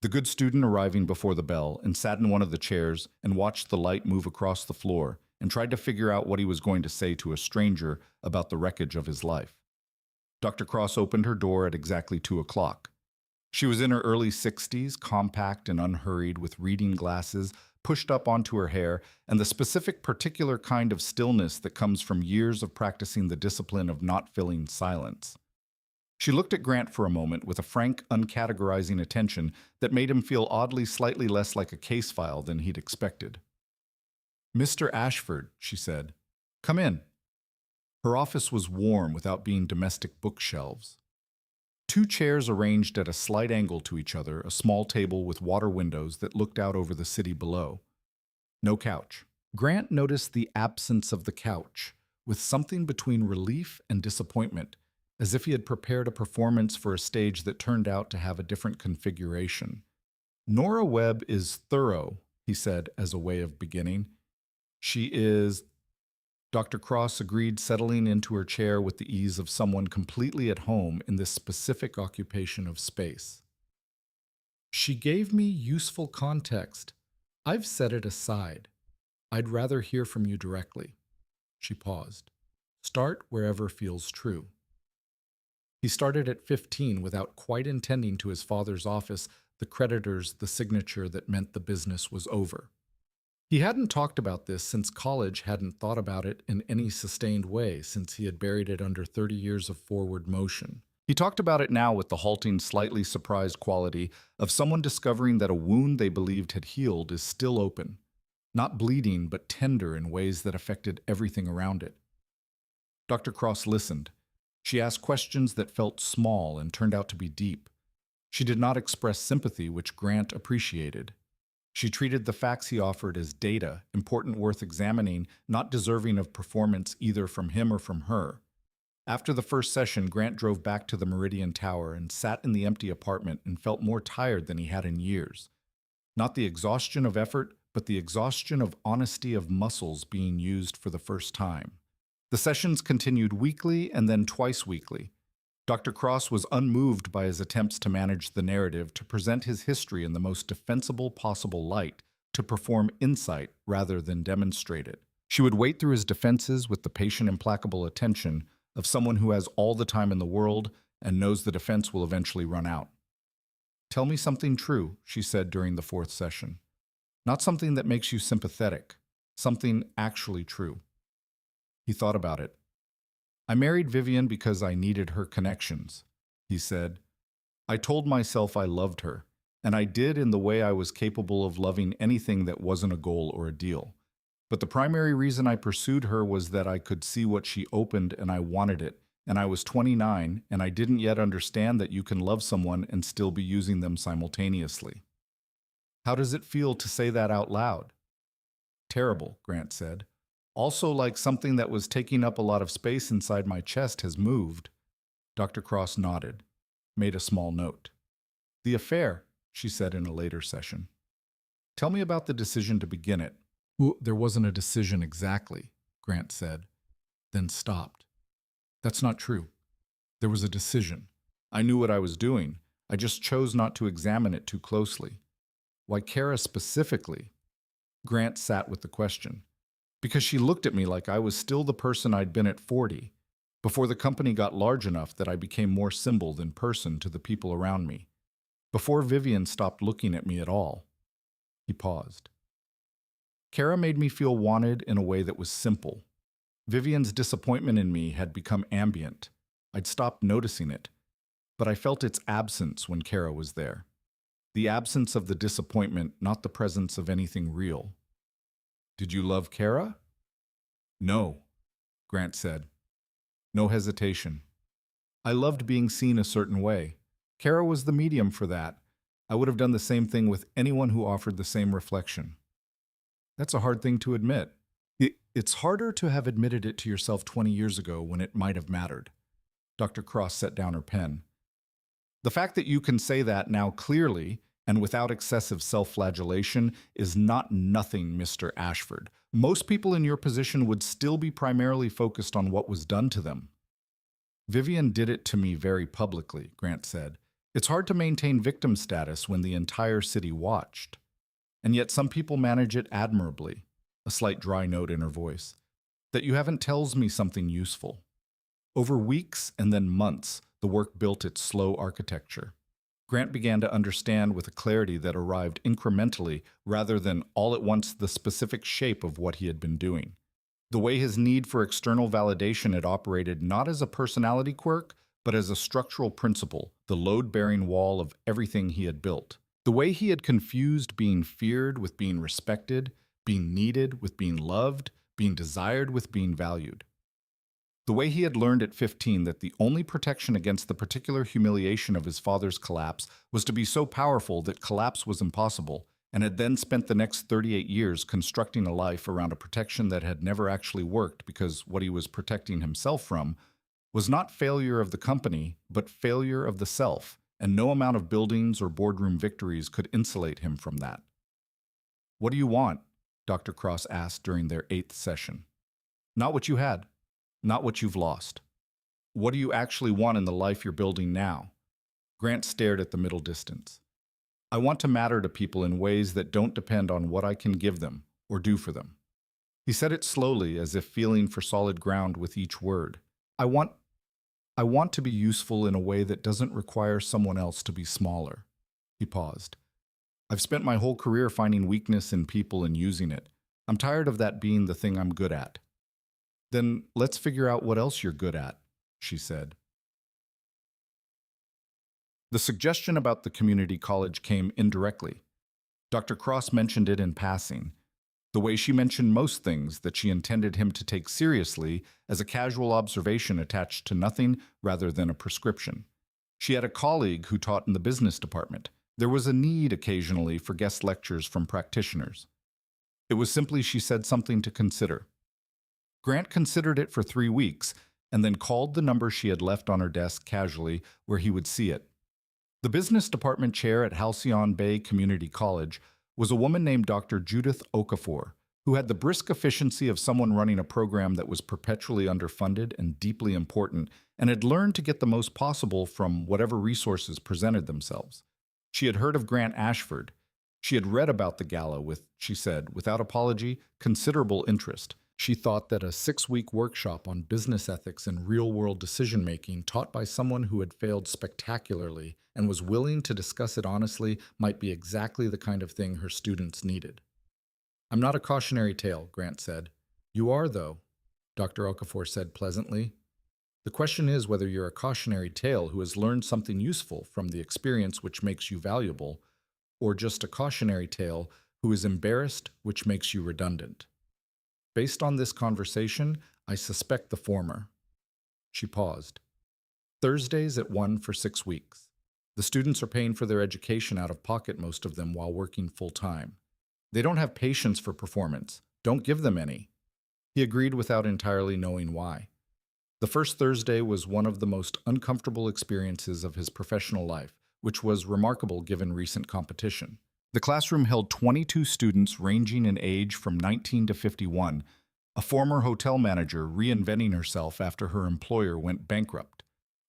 The good student arriving before the bell and sat in one of the chairs and watched the light move across the floor and tried to figure out what he was going to say to a stranger about the wreckage of his life. Dr. Cross opened her door at exactly 2 o'clock. She was in her early 60s, compact and unhurried, with reading glasses pushed up onto her hair and the specific particular kind of stillness that comes from years of practicing the discipline of not filling silence. She looked at Grant for a moment with a frank, uncategorizing attention that made him feel oddly slightly less like a case file than he'd expected. "Mr. Ashford," she said, "come in." Her office was warm without being domestic bookshelves. 2 chairs arranged at a slight angle to each other, a small table with water windows that looked out over the city below. No couch. Grant noticed the absence of the couch, with something between relief and disappointment, as if he had prepared a performance for a stage that turned out to have a different configuration. "Nora Webb is thorough," he said as a way of beginning. "She is—" Dr. Cross agreed, settling into her chair with the ease of someone completely at home in this specific occupation of space. "She gave me useful context. I've set it aside. I'd rather hear from you directly." She paused. "Start wherever feels true." He started at 15 without quite intending to his father's office, the creditors, the signature that meant the business was over. He hadn't talked about this since college, hadn't thought about it in any sustained way since he had buried it under 30 years of forward motion. He talked about it now with the halting, slightly surprised quality of someone discovering that a wound they believed had healed is still open, not bleeding but tender in ways that affected everything around it. Dr. Cross listened. She asked questions that felt small and turned out to be deep. She did not express sympathy, which Grant appreciated. She treated the facts he offered as data, important, worth examining, not deserving of performance either from him or from her. After the first session, Grant drove back to the Meridian Tower and sat in the empty apartment and felt more tired than he had in years. Not the exhaustion of effort, but the exhaustion of honesty of muscles being used for the first time. The sessions continued weekly and then twice weekly. Dr. Cross was unmoved by his attempts to manage the narrative, to present his history in the most defensible possible light, to perform insight rather than demonstrate it. She would wait through his defenses with the patient, implacable attention of someone who has all the time in the world and knows the defense will eventually run out. "Tell me something true," she said during the fourth session. "Not something that makes you sympathetic, something actually true." He thought about it. "I married Vivien because I needed her connections," he said. "I told myself I loved her, and I did in the way I was capable of loving anything that wasn't a goal or a deal. But the primary reason I pursued her was that I could see what she opened and I wanted it, and I was 29, and I didn't yet understand that you can love someone and still be using them simultaneously." "How does it feel to say that out loud?" "Terrible," Grant said. "Also like something that was taking up a lot of space inside my chest has moved." Dr. Cross nodded, made a small note. "The affair," she said in a later session. "Tell me about the decision to begin it." "There wasn't a decision exactly," Grant said, then stopped. "That's not true. There was a decision. I knew what I was doing. I just chose not to examine it too closely." "Why Kara specifically?" Grant sat with the question. "Because she looked at me like I was still the person I'd been at 40, before the company got large enough that I became more symbol than person to the people around me, before Vivien stopped looking at me at all." He paused. "Kara made me feel wanted in a way that was simple. Vivien's disappointment in me had become ambient. I'd stopped noticing it, but I felt its absence when Kara was there. The absence of the disappointment, not the presence of anything real." "Did you love Kara?" "No," Grant said. No hesitation. "I loved being seen a certain way. Kara was the medium for that. I would have done the same thing with anyone who offered the same reflection." "That's a hard thing to admit." It's harder to have admitted it to yourself 20 years ago when it might have mattered." Dr. Cross set down her pen. "The fact that you can say that now clearly and without excessive self-flagellation is not nothing, Mr. Ashford. Most people in your position would still be primarily focused on what was done to them." "Vivien did it to me very publicly," Grant said. "It's hard to maintain victim status when the entire city watched. And yet some people manage it admirably." A slight dry note in her voice. "That you haven't tells me something useful." Over weeks and then months, the work built its slow architecture. Grant began to understand with a clarity that arrived incrementally rather than all at once the specific shape of what he had been doing. The way his need for external validation had operated not as a personality quirk, but as a structural principle, the load-bearing wall of everything he had built. The way he had confused being feared with being respected, being needed with being loved, being desired with being valued. The way he had learned at 15 that the only protection against the particular humiliation of his father's collapse was to be so powerful that collapse was impossible, and had then spent the next 38 years constructing a life around a protection that had never actually worked because what he was protecting himself from was not failure of the company, but failure of the self, and no amount of buildings or boardroom victories could insulate him from that. "What do you want?" Dr. Cross asked during their 8th session. "Not what you had. Not what you've lost. What do you actually want in the life you're building now?" Grant stared at the middle distance. "I want to matter to people in ways that don't depend on what I can give them or do for them." He said it slowly, as if feeling for solid ground with each word. I want to be useful in a way that doesn't require someone else to be smaller." He paused. I've spent my whole career finding weakness in people and using it. I'm tired of that being the thing I'm good at. Then let's figure out what else you're good at, she said. The suggestion about the community college came indirectly. Dr. Cross mentioned it in passing, the way she mentioned most things that she intended him to take seriously as a casual observation attached to nothing rather than a prescription. She had a colleague who taught in the business department. There was a need occasionally for guest lectures from practitioners. It was simply she said something to consider. Grant considered it for 3 weeks and then called the number she had left on her desk casually where he would see it. The business department chair at Halcyon Bay Community College was a woman named Dr. Judith Okafor, who had the brisk efficiency of someone running a program that was perpetually underfunded and deeply important, and had learned to get the most possible from whatever resources presented themselves. She had heard of Grant Ashford. She had read about the gala with, she said, without apology, considerable interest. She thought that a 6-week workshop on business ethics and real-world decision-making taught by someone who had failed spectacularly and was willing to discuss it honestly might be exactly the kind of thing her students needed. I'm not a cautionary tale, Grant said. You are, though, Dr. Okafor said pleasantly. The question is whether you're a cautionary tale who has learned something useful from the experience which makes you valuable, or just a cautionary tale who is embarrassed, which makes you redundant. Based on this conversation, I suspect the former. She paused. Thursdays at 1 for 6 weeks. The students are paying for their education out of pocket, most of them, while working full-time. They don't have patience for performance. Don't give them any. He agreed without entirely knowing why. The first Thursday was one of the most uncomfortable experiences of his professional life, which was remarkable given recent competition. The classroom held 22 students ranging in age from 19 to 51, a former hotel manager reinventing herself after her employer went bankrupt,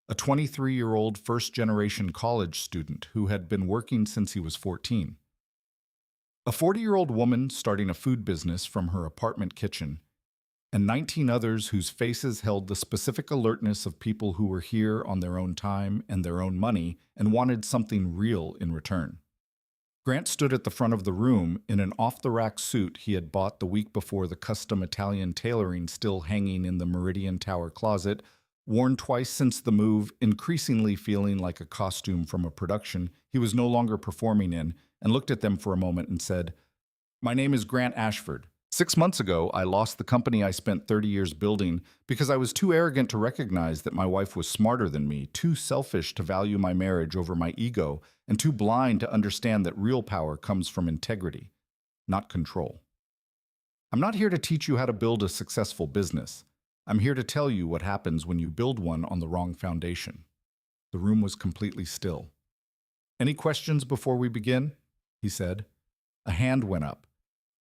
a 23-year-old first-generation college student who had been working since he was 14, a 40-year-old woman starting a food business from her apartment kitchen, and 19 others whose faces held the specific alertness of people who were here on their own time and their own money and wanted something real in return. Grant stood at the front of the room in an off-the-rack suit he had bought the week before, the custom Italian tailoring still hanging in the Meridian Tower closet, worn twice since the move, increasingly feeling like a costume from a production he was no longer performing in, and looked at them for a moment and said, "My name is Grant Ashford. 6 months ago, I lost the company I spent 30 years building because I was too arrogant to recognize that my wife was smarter than me, too selfish to value my marriage over my ego, and too blind to understand that real power comes from integrity, not control. I'm not here to teach you how to build a successful business. I'm here to tell you what happens when you build one on the wrong foundation." The room was completely still. "Any questions before we begin?" he said. A hand went up.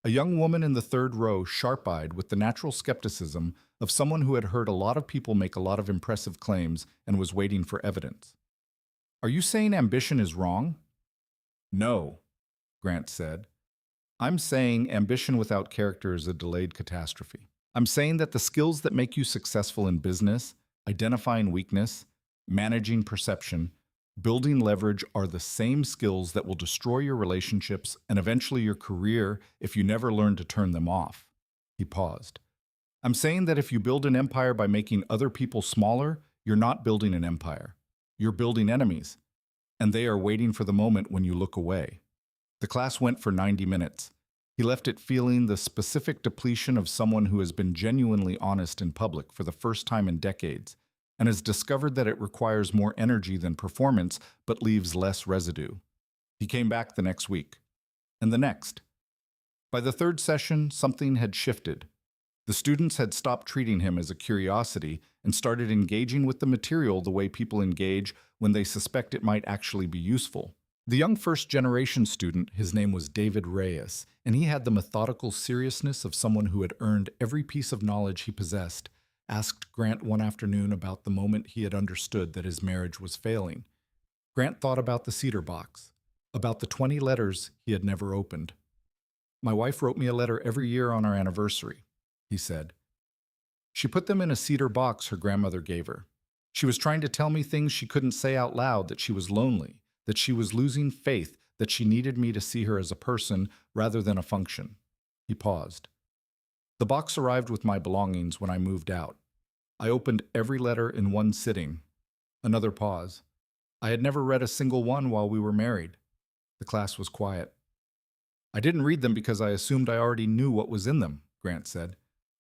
A young woman in the third row, sharp-eyed with the natural skepticism of someone who had heard a lot of people make a lot of impressive claims and was waiting for evidence. "Are you saying ambition is wrong?" "No," Grant said. "I'm saying ambition without character is a delayed catastrophe. I'm saying that the skills that make you successful in business, identifying weakness, managing perception, building leverage, are the same skills that will destroy your relationships and eventually your career if you never learn to turn them off." He paused. "I'm saying that if you build an empire by making other people smaller, you're not building an empire. You're building enemies, and they are waiting for the moment when you look away." The class went for 90 minutes. He left it feeling the specific depletion of someone who has been genuinely honest in public for the first time in decades, and has discovered that it requires more energy than performance but leaves less residue. He came back the next week, and the next. By the third session, something had shifted. The students had stopped treating him as a curiosity and started engaging with the material the way people engage when they suspect it might actually be useful. The young first-generation student, his name was David Reyes, and he had the methodical seriousness of someone who had earned every piece of knowledge he possessed, asked Grant one afternoon about the moment he had understood that his marriage was failing. Grant thought about the cedar box, about the 20 letters he had never opened. "My wife wrote me a letter every year on our anniversary," he said. "She put them in a cedar box her grandmother gave her. She was trying to tell me things she couldn't say out loud, that she was lonely, that she was losing faith, that she needed me to see her as a person rather than a function. He paused. The box arrived with my belongings when I moved out. I opened every letter in one sitting. Another pause. I had never read a single one while we were married. The class was quiet. I didn't read them because I assumed I already knew what was in them, Grant said.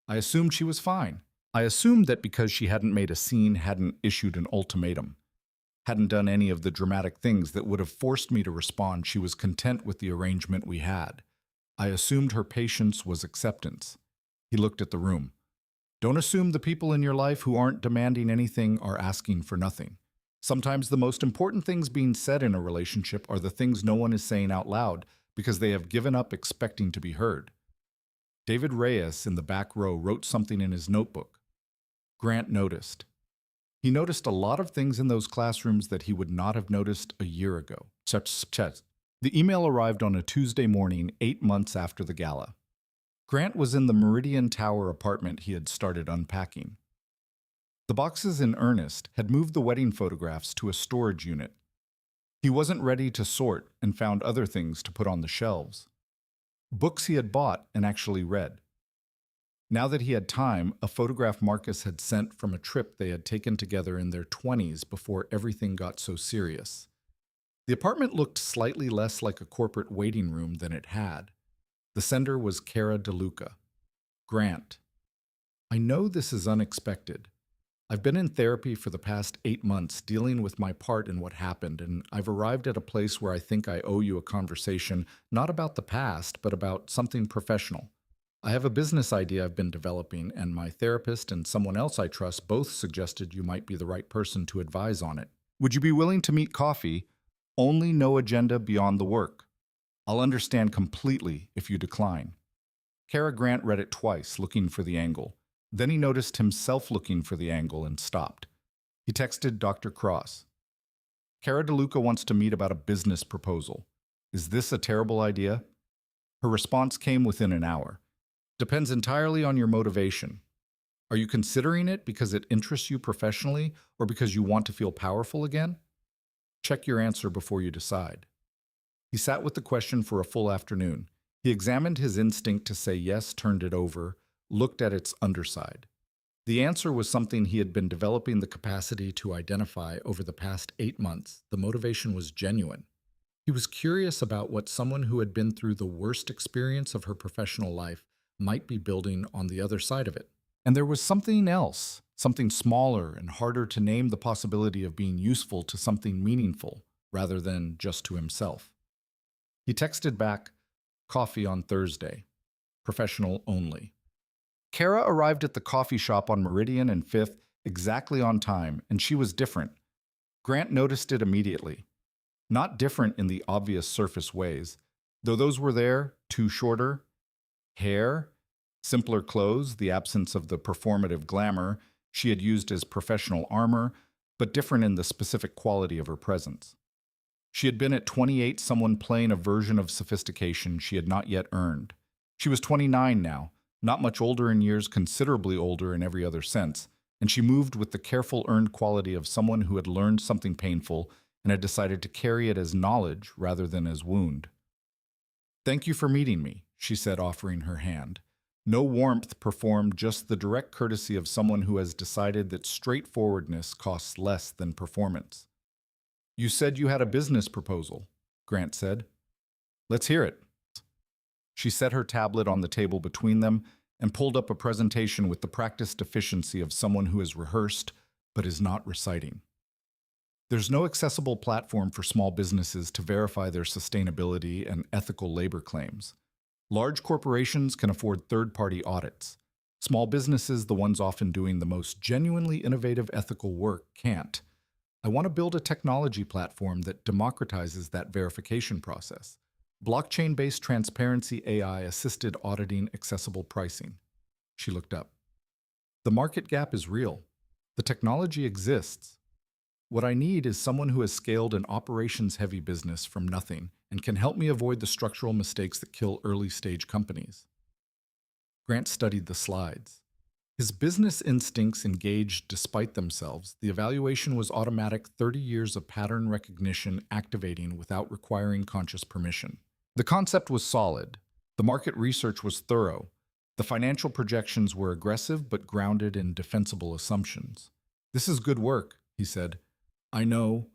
I assumed she was fine. I assumed that because she hadn't made a scene, hadn't issued an ultimatum, hadn't done any of the dramatic things that would have forced me to respond, she was content with the arrangement we had. I assumed her patience was acceptance. He looked at the room. Don't assume the people in your life who aren't demanding anything are asking for nothing. Sometimes the most important things being said in a relationship are the things no one is saying out loud because they have given up expecting to be heard. David Reyes in the back row wrote something in his notebook. Grant noticed. He noticed a lot of things in those classrooms that he would not have noticed a year ago. The email arrived on a Tuesday morning, 8 months after the gala. Grant was in the Meridian Tower apartment he had started unpacking. The boxes in earnest had moved the wedding photographs to a storage unit. He wasn't ready to sort and found other things to put on the shelves. Books he had bought and actually read. Now that he had time, a photograph Marcus had sent from a trip they had taken together in their 20s before everything got so serious. The apartment looked slightly less like a corporate waiting room than it had. The sender was Cara DeLuca. Grant. I know this is unexpected. I've been in therapy for the past 8 months dealing with my part in what happened, and I've arrived at a place where I think I owe you a conversation, not about the past, but about something professional. I have a business idea I've been developing, and my therapist and someone else I trust both suggested you might be the right person to advise on it. Would you be willing to meet coffee? Only no agenda beyond the work. I'll understand completely if you decline. Cara Grant read it twice, looking for the angle. Then he noticed himself looking for the angle and stopped. He texted Dr. Cross. Cara DeLuca wants to meet about a business proposal. Is this a terrible idea? Her response came within an hour. Depends entirely on your motivation. Are you considering it because it interests you professionally or because you want to feel powerful again? Check your answer before you decide. He sat with the question for a full afternoon. He examined his instinct to say yes, turned it over, looked at its underside. The answer was something he had been developing the capacity to identify over the past 8 months. The motivation was genuine. He was curious about what someone who had been through the worst experience of her professional life might be building on the other side of it. And there was something else, something smaller and harder to name, the possibility of being useful to something meaningful rather than just to himself. He texted back, coffee on Thursday, professional only. Cara arrived at the coffee shop on Meridian and 5th exactly on time, and she was different. Grant noticed it immediately. Not different in the obvious surface ways, though those were there, too shorter. Hair, simpler clothes, the absence of the performative glamour she had used as professional armor, but different in the specific quality of her presence. She had been at 28 someone playing a version of sophistication she had not yet earned. She was 29 now, not much older in years, considerably older in every other sense, and she moved with the careful earned quality of someone who had learned something painful and had decided to carry it as knowledge rather than as wound. Thank you for meeting me, she said, offering her hand. No warmth performed, just the direct courtesy of someone who has decided that straightforwardness costs less than performance. You said you had a business proposal, Grant said. Let's hear it. She set her tablet on the table between them and pulled up a presentation with the practiced efficiency of someone who has rehearsed but is not reciting. There's no accessible platform for small businesses to verify their sustainability and ethical labor claims. Large corporations can afford third-party audits. Small businesses, the ones often doing the most genuinely innovative ethical work, can't. I want to build a technology platform that democratizes that verification process. Blockchain-based transparency AI-assisted auditing accessible pricing. She looked up. The market gap is real. The technology exists. What I need is someone who has scaled an operations-heavy business from nothing and can help me avoid the structural mistakes that kill early-stage companies. Grant studied the slides. His business instincts engaged despite themselves. The evaluation was automatic, 30 years of pattern recognition activating without requiring conscious permission. The concept was solid. The market research was thorough. The financial projections were aggressive but grounded in defensible assumptions. "This is good work," he said. "I know,"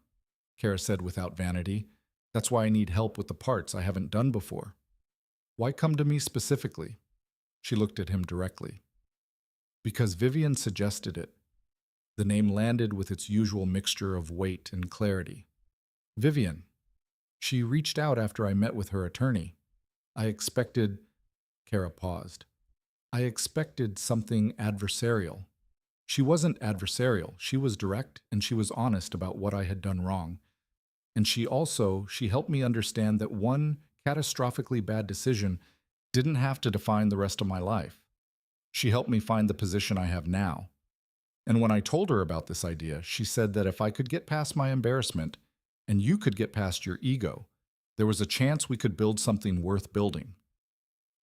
Kara said without vanity. "That's why I need help with the parts I haven't done before." "Why come to me specifically?" She looked at him directly. "Because Vivien suggested it." The name landed with its usual mixture of weight and clarity. "Vivien. She reached out after I met with her attorney. I expected—" Kara paused. "I expected something adversarial." She wasn't adversarial. She was direct and she was honest about what I had done wrong. And she helped me understand that one catastrophically bad decision didn't have to define the rest of my life. She helped me find the position I have now. And when I told her about this idea, she said that if I could get past my embarrassment and you could get past your ego, there was a chance we could build something worth building.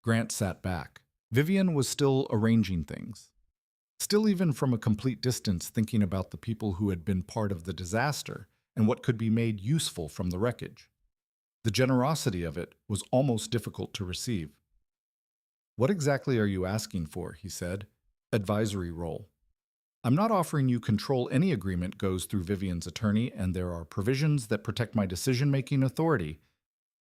Grant sat back. Vivien was still arranging things. Still, even from a complete distance, thinking about the people who had been part of the disaster and what could be made useful from the wreckage. The generosity of it was almost difficult to receive. "What exactly are you asking for?" he said. "Advisory role. I'm not offering you control. Any agreement goes through Vivien's attorney, and there are provisions that protect my decision-making authority.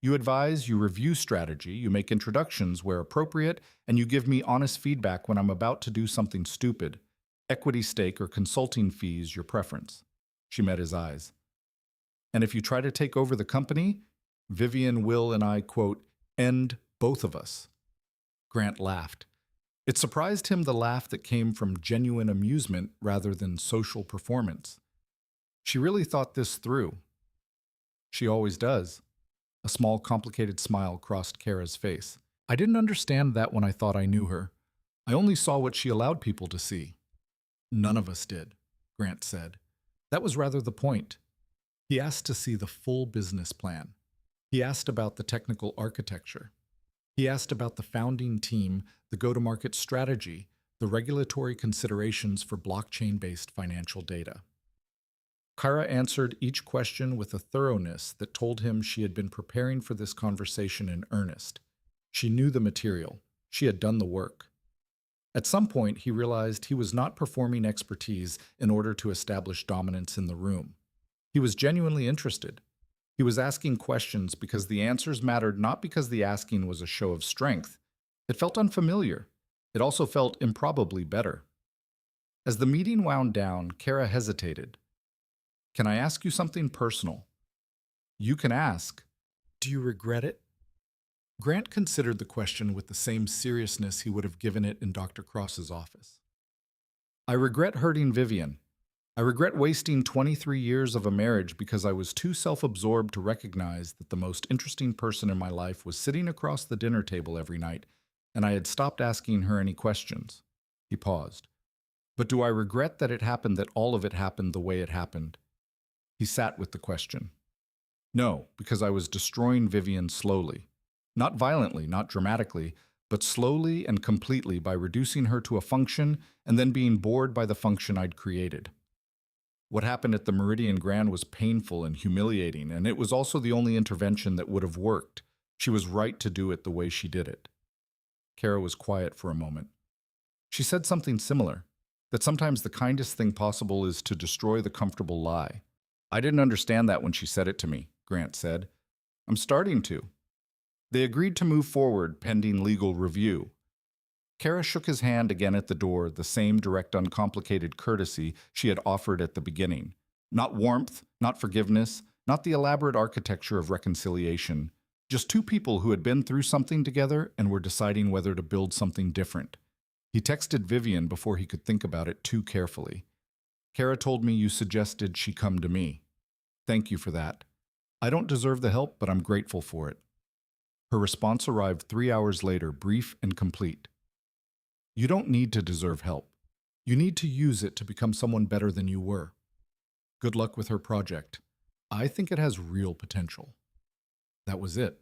You advise, you review strategy, you make introductions where appropriate, and you give me honest feedback when I'm about to do something stupid. Equity stake or consulting fees, your preference." She met his eyes. "And if you try to take over the company, Vivien will, and I quote, end both of us." Grant laughed. It surprised him, the laugh that came from genuine amusement rather than social performance. She really thought this through. She always does. A small, complicated smile crossed Kara's face. "I didn't understand that when I thought I knew her. I only saw what she allowed people to see." "None of us did," Grant said. "That was rather the point. He asked to see the full business plan. He asked about the technical architecture. He asked about the founding team, the go-to-market strategy, the regulatory considerations for blockchain-based financial data." Kara answered each question with a thoroughness that told him she had been preparing for this conversation in earnest. She knew the material. She had done the work. At some point, he realized he was not performing expertise in order to establish dominance in the room. He was genuinely interested. He was asking questions because the answers mattered, not because the asking was a show of strength. It felt unfamiliar. It also felt improbably better. As the meeting wound down, Kara hesitated. "Can I ask you something personal?" "You can ask." "Do you regret it?" Grant considered the question with the same seriousness he would have given it in Dr. Cross's office. "I regret hurting Vivien. I regret wasting 23 years of a marriage because I was too self-absorbed to recognize that the most interesting person in my life was sitting across the dinner table every night, and I had stopped asking her any questions." He paused. "But do I regret that it happened, that all of it happened the way it happened?" He sat with the question. "No, because I was destroying Vivien slowly. Not violently, not dramatically, but slowly and completely by reducing her to a function and then being bored by the function I'd created. What happened at the Meridian Grand was painful and humiliating, and it was also the only intervention that would have worked. She was right to do it the way she did it." Kara was quiet for a moment. She said something similar, that sometimes the kindest thing possible is to destroy the comfortable lie. "I didn't understand that when she said it to me," Grant said. "I'm starting to." They agreed to move forward pending legal review. Kara shook his hand again at the door, the same direct, uncomplicated courtesy she had offered at the beginning. Not warmth, not forgiveness, not the elaborate architecture of reconciliation. Just two people who had been through something together and were deciding whether to build something different. He texted Vivien before he could think about it too carefully. "Kara told me you suggested she come to me. Thank you for that. I don't deserve the help, but I'm grateful for it." Her response arrived 3 hours later, brief and complete. "You don't need to deserve help. You need to use it to become someone better than you were. Good luck with her project. I think it has real potential." That was it.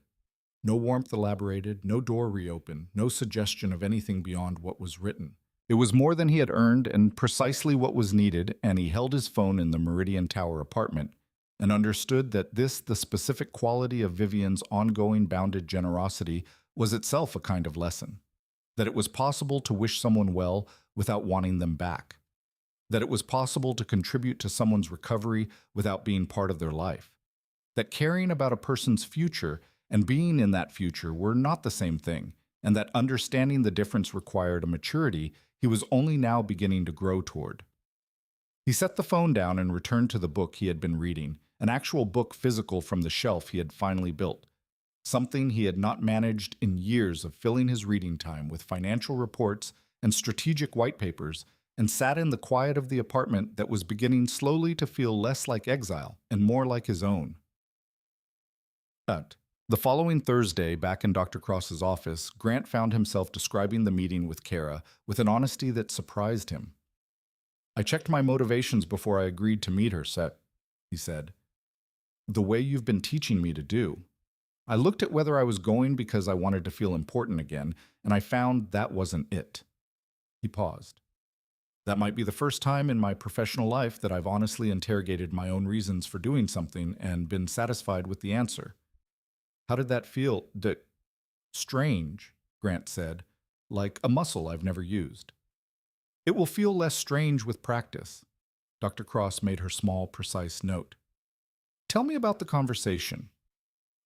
No warmth elaborated, no door reopened, no suggestion of anything beyond what was written. It was more than he had earned and precisely what was needed, and he held his phone in the Meridian Tower apartment and understood that this, the specific quality of Vivien's ongoing bounded generosity, was itself a kind of lesson. That it was possible to wish someone well without wanting them back. That it was possible to contribute to someone's recovery without being part of their life. That caring about a person's future and being in that future were not the same thing, and that understanding the difference required a maturity he was only now beginning to grow toward. He set the phone down and returned to the book he had been reading, an actual book physical from the shelf he had finally built, something he had not managed in years of filling his reading time with financial reports and strategic white papers, and sat in the quiet of the apartment that was beginning slowly to feel less like exile and more like his own. The following Thursday, back in Dr. Cross's office, Grant found himself describing the meeting with Kara with an honesty that surprised him. "I checked my motivations before I agreed to meet her, Set," he said. "The way you've been teaching me to do. I looked at whether I was going because I wanted to feel important again, and I found that wasn't it." He paused. "That might be the first time in my professional life that I've honestly interrogated my own reasons for doing something and been satisfied with the answer." "How did that feel?" "Strange," Grant said, "like a muscle I've never used." "It will feel less strange with practice." Dr. Cross made her small, precise note. "Tell me about the conversation."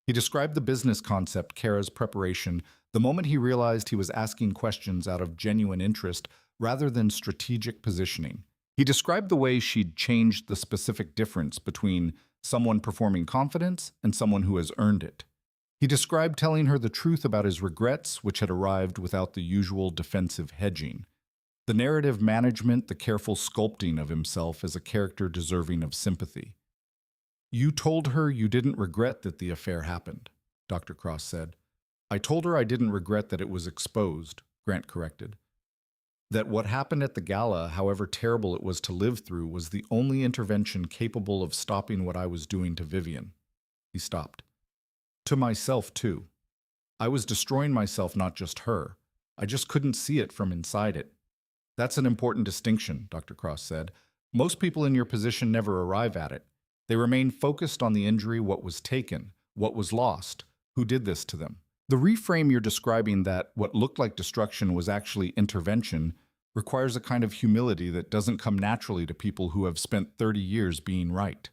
He described the business concept, Kara's preparation, the moment he realized he was asking questions out of genuine interest rather than strategic positioning. He described the way she'd changed the specific difference between someone performing confidence and someone who has earned it. He described telling her the truth about his regrets, which had arrived without the usual defensive hedging. The narrative management, the careful sculpting of himself as a character deserving of sympathy. "You told her you didn't regret that the affair happened," Dr. Cross said. "I told her I didn't regret that it was exposed," Grant corrected. "That what happened at the gala, however terrible it was to live through, was the only intervention capable of stopping what I was doing to Vivien." He stopped. "To myself, too. I was destroying myself, not just her. I just couldn't see it from inside it." "That's an important distinction," Dr. Cross said. "Most people in your position never arrive at it. They remain focused on the injury, what was taken, what was lost, who did this to them. The reframe you're describing, that what looked like destruction was actually intervention, requires a kind of humility that doesn't come naturally to people who have spent 30 years being right."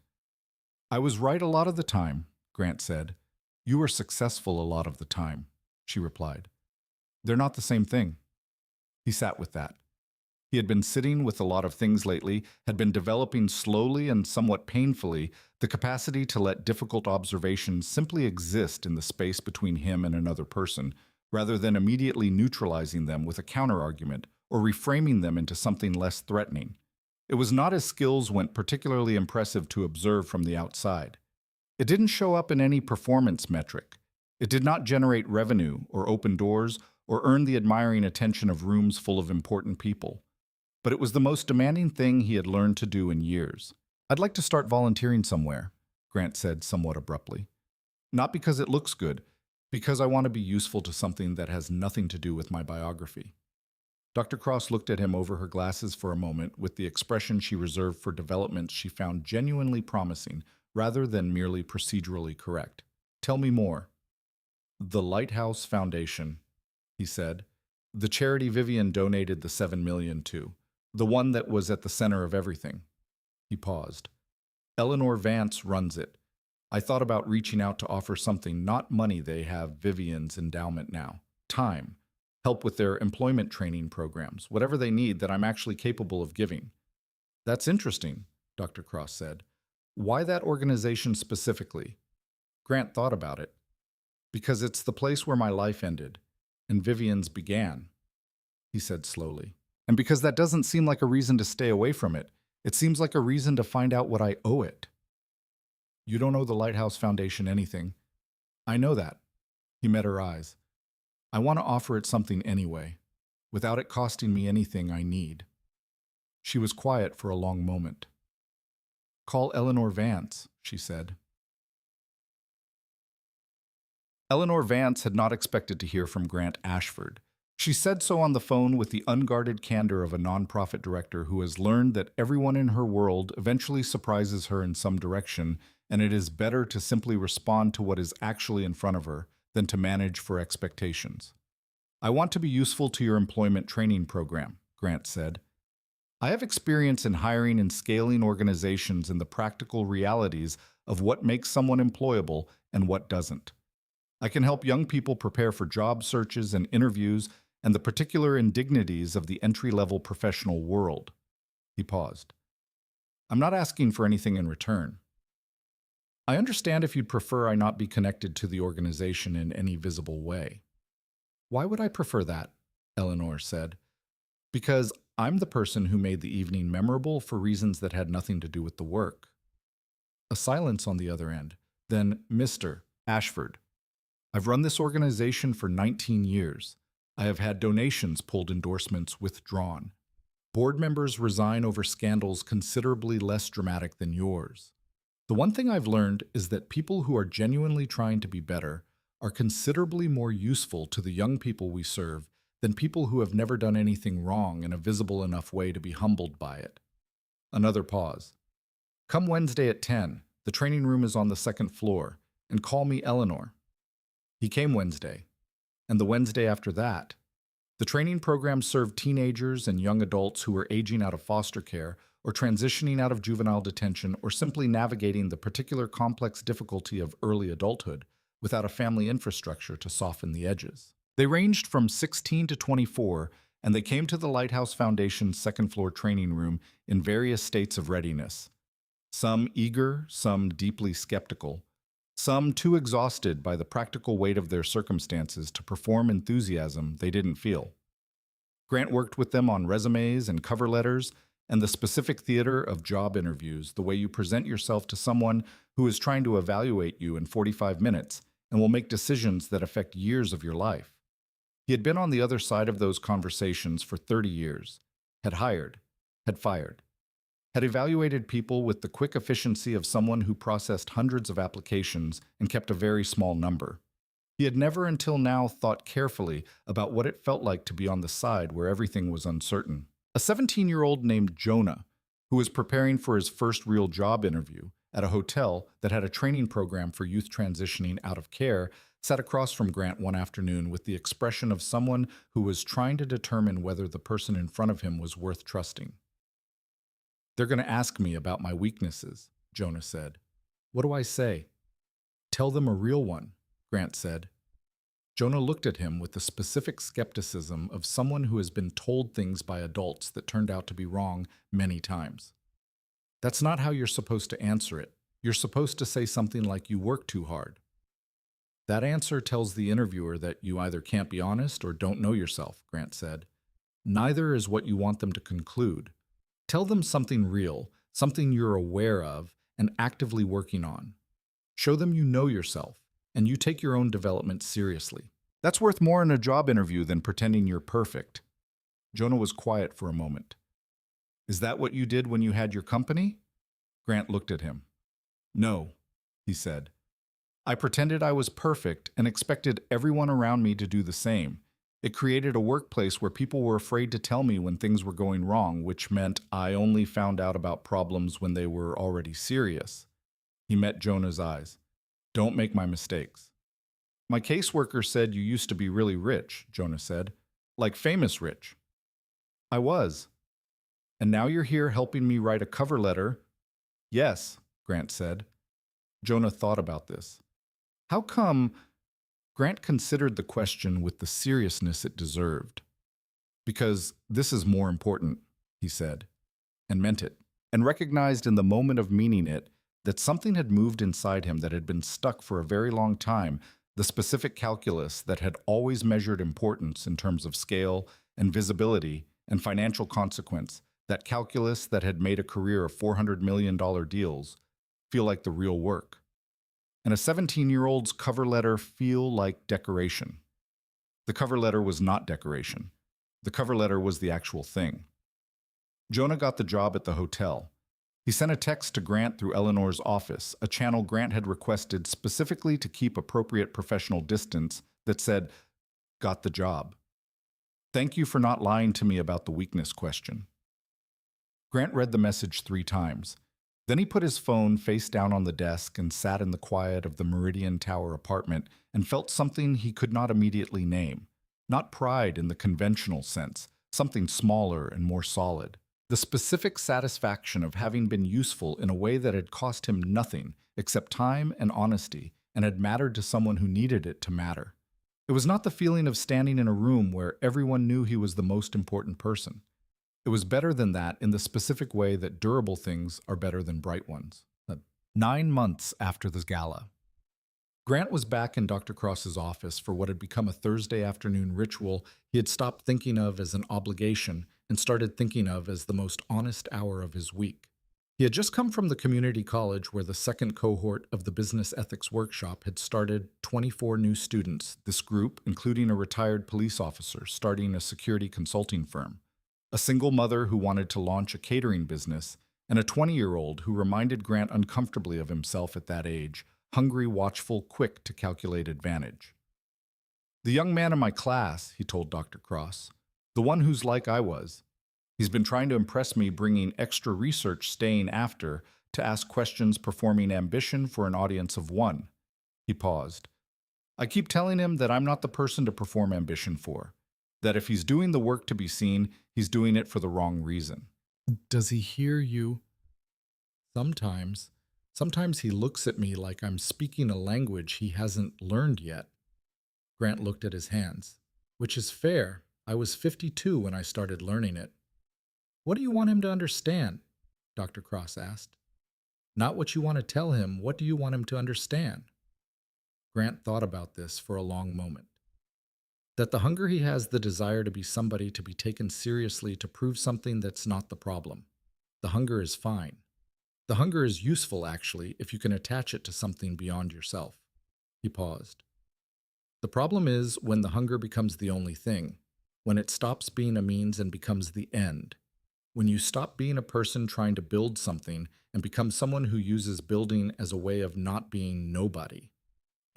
"I was right a lot of the time," Grant said. "You were successful a lot of the time," she replied. "They're not the same thing." He sat with that. He had been sitting with a lot of things lately, had been developing slowly and somewhat painfully the capacity to let difficult observations simply exist in the space between him and another person, rather than immediately neutralizing them with a counterargument or reframing them into something less threatening. It was not his skills went particularly impressive to observe from the outside. It didn't show up in any performance metric. It did not generate revenue or open doors or earn the admiring attention of rooms full of important people. But it was the most demanding thing he had learned to do in years. "I'd like to start volunteering somewhere," Grant said somewhat abruptly. "Not because it looks good, because I want to be useful to something that has nothing to do with my biography." Dr. Cross looked at him over her glasses for a moment with the expression she reserved for developments she found genuinely promising, rather than merely procedurally correct. "Tell me more." "The Lighthouse Foundation," he said. "The charity Vivien donated the $7 million to. The one that was at the center of everything." He paused. "Eleanor Vance runs it. I thought about reaching out to offer something, not money. They have Vivien's endowment now. Time. Help with their employment training programs, whatever they need that I'm actually capable of giving." "That's interesting," Dr. Cross said. "Why that organization specifically?" Grant thought about it. "Because it's the place where my life ended, and Vivien's began," he said slowly. "And because that doesn't seem like a reason to stay away from it. It seems like a reason to find out what I owe it." "You don't owe the Lighthouse Foundation anything." "I know that." He met her eyes. "I want to offer it something anyway, without it costing me anything I need." She was quiet for a long moment. "Call Eleanor Vance," she said. Eleanor Vance had not expected to hear from Grant Ashford. She said so on the phone with the unguarded candor of a nonprofit director who has learned that everyone in her world eventually surprises her in some direction, and it is better to simply respond to what is actually in front of her than to manage for expectations. I want to be useful to your employment training program, Grant said. I have experience in hiring and scaling organizations and the practical realities of what makes someone employable and what doesn't. I can help young people prepare for job searches and interviews and the particular indignities of the entry-level professional world. He paused. I'm not asking for anything in return. I understand if you'd prefer I not be connected to the organization in any visible way. Why would I prefer that? Eleanor said. Because I'm the person who made the evening memorable for reasons that had nothing to do with the work. A silence on the other end. Then, Mr. Ashford. I've run this organization for 19 years. I have had donations pulled, endorsements withdrawn. Board members resign over scandals considerably less dramatic than yours. The one thing I've learned is that people who are genuinely trying to be better are considerably more useful to the young people we serve than people who have never done anything wrong in a visible enough way to be humbled by it. Another pause. Come Wednesday at 10. The training room is on the second floor, and call me Eleanor. He came Wednesday, and the Wednesday after that. The training program served teenagers and young adults who were aging out of foster care or transitioning out of juvenile detention or simply navigating the particular complex difficulty of early adulthood without a family infrastructure to soften the edges. They ranged from 16 to 24, and they came to the Lighthouse Foundation's second-floor training room in various states of readiness. Some eager, some deeply skeptical, some too exhausted by the practical weight of their circumstances to perform enthusiasm they didn't feel. Grant worked with them on resumes and cover letters and the specific theater of job interviews, the way you present yourself to someone who is trying to evaluate you in 45 minutes and will make decisions that affect years of your life. He had been on the other side of those conversations for 30 years, had hired, had fired, had evaluated people with the quick efficiency of someone who processed hundreds of applications and kept a very small number. He had never until now thought carefully about what it felt like to be on the side where everything was uncertain. A 17-year-old named Jonah, who was preparing for his first real job interview at a hotel that had a training program for youth transitioning out of care, sat across from Grant one afternoon with the expression of someone who was trying to determine whether the person in front of him was worth trusting. They're going to ask me about my weaknesses, Jonah said. What do I say? Tell them a real one, Grant said. Jonah looked at him with the specific skepticism of someone who has been told things by adults that turned out to be wrong many times. That's not how you're supposed to answer it. You're supposed to say something like you work too hard. That answer tells the interviewer that you either can't be honest or don't know yourself, Grant said. Neither is what you want them to conclude. Tell them something real, something you're aware of and actively working on. Show them you know yourself and you take your own development seriously. That's worth more in a job interview than pretending you're perfect. Jonah was quiet for a moment. Is that what you did when you had your company? Grant looked at him. No, he said. I pretended I was perfect and expected everyone around me to do the same. It created a workplace where people were afraid to tell me when things were going wrong, which meant I only found out about problems when they were already serious. He met Jonah's eyes. Don't make my mistakes. My caseworker said you used to be really rich, Jonah said. Like famous rich. I was. And now you're here helping me write a cover letter? Yes, Grant said. Jonah thought about this. How come? Grant considered the question with the seriousness it deserved. Because this is more important, he said, and meant it, and recognized in the moment of meaning it that something had moved inside him that had been stuck for a very long time, the specific calculus that had always measured importance in terms of scale and visibility and financial consequence, that calculus that had made a career of $400 million deals feel like the real work. And a 17-year-old's cover letter feel like decoration. The cover letter was not decoration. The cover letter was the actual thing. Jonah got the job at the hotel. He sent a text to Grant through Eleanor's office, a channel Grant had requested specifically to keep appropriate professional distance, that said, "Got the job." Thank you for not lying to me about the weakness question. Grant read the message 3 times. Then he put his phone face down on the desk and sat in the quiet of the Meridian Tower apartment and felt something he could not immediately name. Not pride in the conventional sense, something smaller and more solid. The specific satisfaction of having been useful in a way that had cost him nothing except time and honesty and had mattered to someone who needed it to matter. It was not the feeling of standing in a room where everyone knew he was the most important person. It was better than that in the specific way that durable things are better than bright ones. 9 months after the gala. Grant was back in Dr. Cross's office for what had become a Thursday afternoon ritual he had stopped thinking of as an obligation and started thinking of as the most honest hour of his week. He had just come from the community college where the second cohort of the business ethics workshop had started 24 new students, this group including a retired police officer starting a security consulting firm, a single mother who wanted to launch a catering business, and a 20-year-old who reminded Grant uncomfortably of himself at that age, hungry, watchful, quick to calculate advantage. The young man in my class, he told Dr. Cross, the one who's like I was. He's been trying to impress me, bringing extra research staying after to ask questions, performing ambition for an audience of 1. He paused. I keep telling him that I'm not the person to perform ambition for, that if he's doing the work to be seen, he's doing it for the wrong reason. Does he hear you? Sometimes. Sometimes he looks at me like I'm speaking a language he hasn't learned yet. Grant looked at his hands. Which is fair. I was 52 when I started learning it. What do you want him to understand? Dr. Cross asked. Not what you want to tell him. What do you want him to understand? Grant thought about this for a long moment. That the hunger he has the desire to be somebody to be taken seriously to prove something that's not the problem. The hunger is fine. The hunger is useful, actually, if you can attach it to something beyond yourself. He paused. The problem is when the hunger becomes the only thing, when it stops being a means and becomes the end, when you stop being a person trying to build something and become someone who uses building as a way of not being nobody.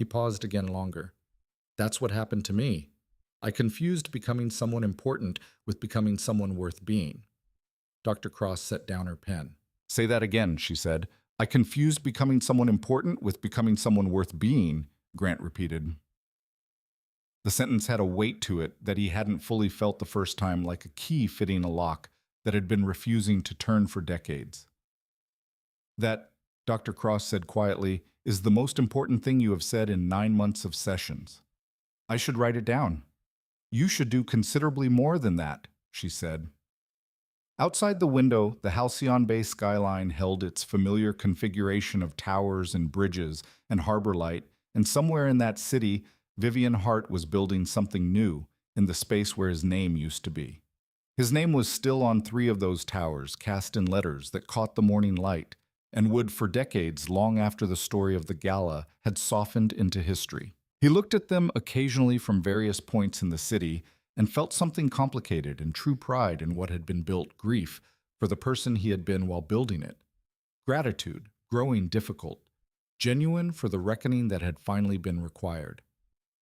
He paused again longer. That's what happened to me. I confused becoming someone important with becoming someone worth being. Dr. Cross set down her pen. Say that again, she said. I confused becoming someone important with becoming someone worth being, Grant repeated. The sentence had a weight to it that he hadn't fully felt the first time, like a key fitting a lock that had been refusing to turn for decades. That, Dr. Cross said quietly, is the most important thing you have said in 9 months of sessions. I should write it down. You should do considerably more than that, she said. Outside the window, the Halcyon Bay skyline held its familiar configuration of towers and bridges and harbor light, and somewhere in that city, Vivien Hart was building something new in the space where his name used to be. His name was still on 3 of those towers, cast in letters that caught the morning light, and would for decades, long after the story of the gala had softened into history. He looked at them occasionally from various points in the city and felt something complicated and true pride in what had been built, grief for the person he had been while building it, gratitude, growing difficult, genuine for the reckoning that had finally been required.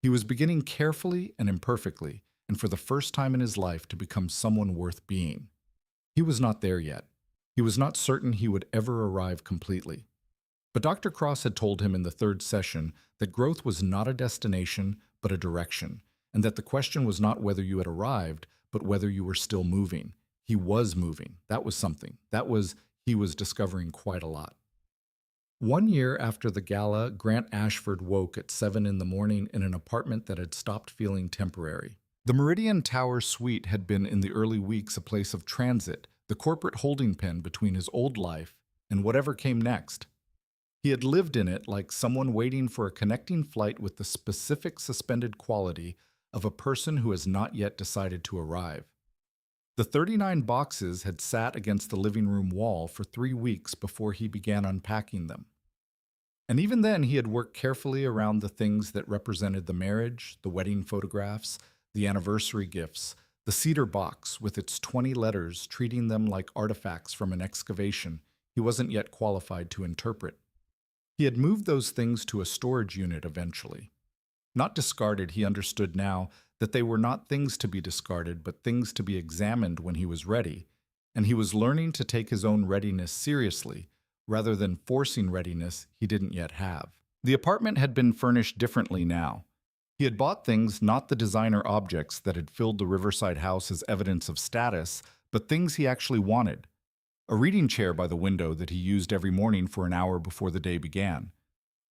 He was beginning carefully and imperfectly, and for the first time in his life to become someone worth being. He was not there yet. He was not certain he would ever arrive completely. But Dr. Cross had told him in the 3rd session that growth was not a destination, but a direction, and that the question was not whether you had arrived, but whether you were still moving. He was moving. That was something. He was discovering quite a lot. 1 year after the gala, Grant Ashford woke at 7 in the morning in an apartment that had stopped feeling temporary. The Meridian Tower suite had been in the early weeks a place of transit, the corporate holding pen between his old life and whatever came next. He had lived in it like someone waiting for a connecting flight with the specific suspended quality of a person who has not yet decided to arrive. The 39 boxes had sat against the living room wall for 3 weeks before he began unpacking them. And even then he had worked carefully around the things that represented the marriage, the wedding photographs, the anniversary gifts, the cedar box with its 20 letters, treating them like artifacts from an excavation he wasn't yet qualified to interpret. He had moved those things to a storage unit eventually. Not discarded, he understood now that they were not things to be discarded, but things to be examined when he was ready, and he was learning to take his own readiness seriously, rather than forcing readiness he didn't yet have. The apartment had been furnished differently now. He had bought things, not the designer objects that had filled the Riverside house as evidence of status, but things he actually wanted. A reading chair by the window that he used every morning for an hour before the day began.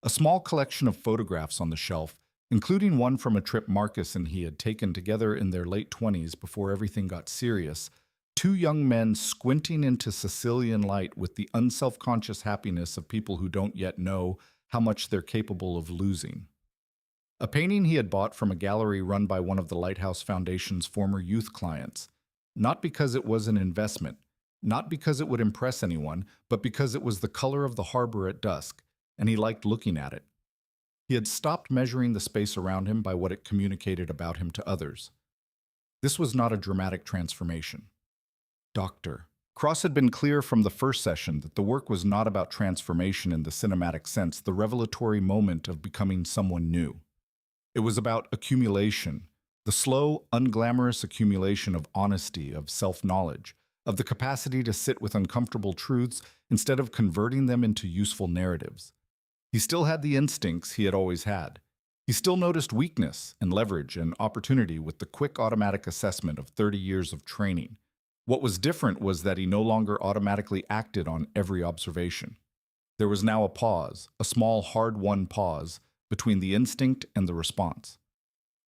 A small collection of photographs on the shelf, including one from a trip Marcus and he had taken together in their late 20s before everything got serious. Two young men squinting into Sicilian light with the unselfconscious happiness of people who don't yet know how much they're capable of losing. A painting he had bought from a gallery run by one of the Lighthouse Foundation's former youth clients, not because it was an investment, not because it would impress anyone, but because it was the color of the harbor at dusk, and he liked looking at it. He had stopped measuring the space around him by what it communicated about him to others. This was not a dramatic transformation. Dr. Cross had been clear from the first session that the work was not about transformation in the cinematic sense, the revelatory moment of becoming someone new. It was about accumulation, the slow, unglamorous accumulation of honesty, of self-knowledge, of the capacity to sit with uncomfortable truths instead of converting them into useful narratives. He still had the instincts he had always had. He still noticed weakness and leverage and opportunity with the quick automatic assessment of 30 years of training. What was different was that he no longer automatically acted on every observation. There was now a pause, a small, hard-won pause, between the instinct and the response.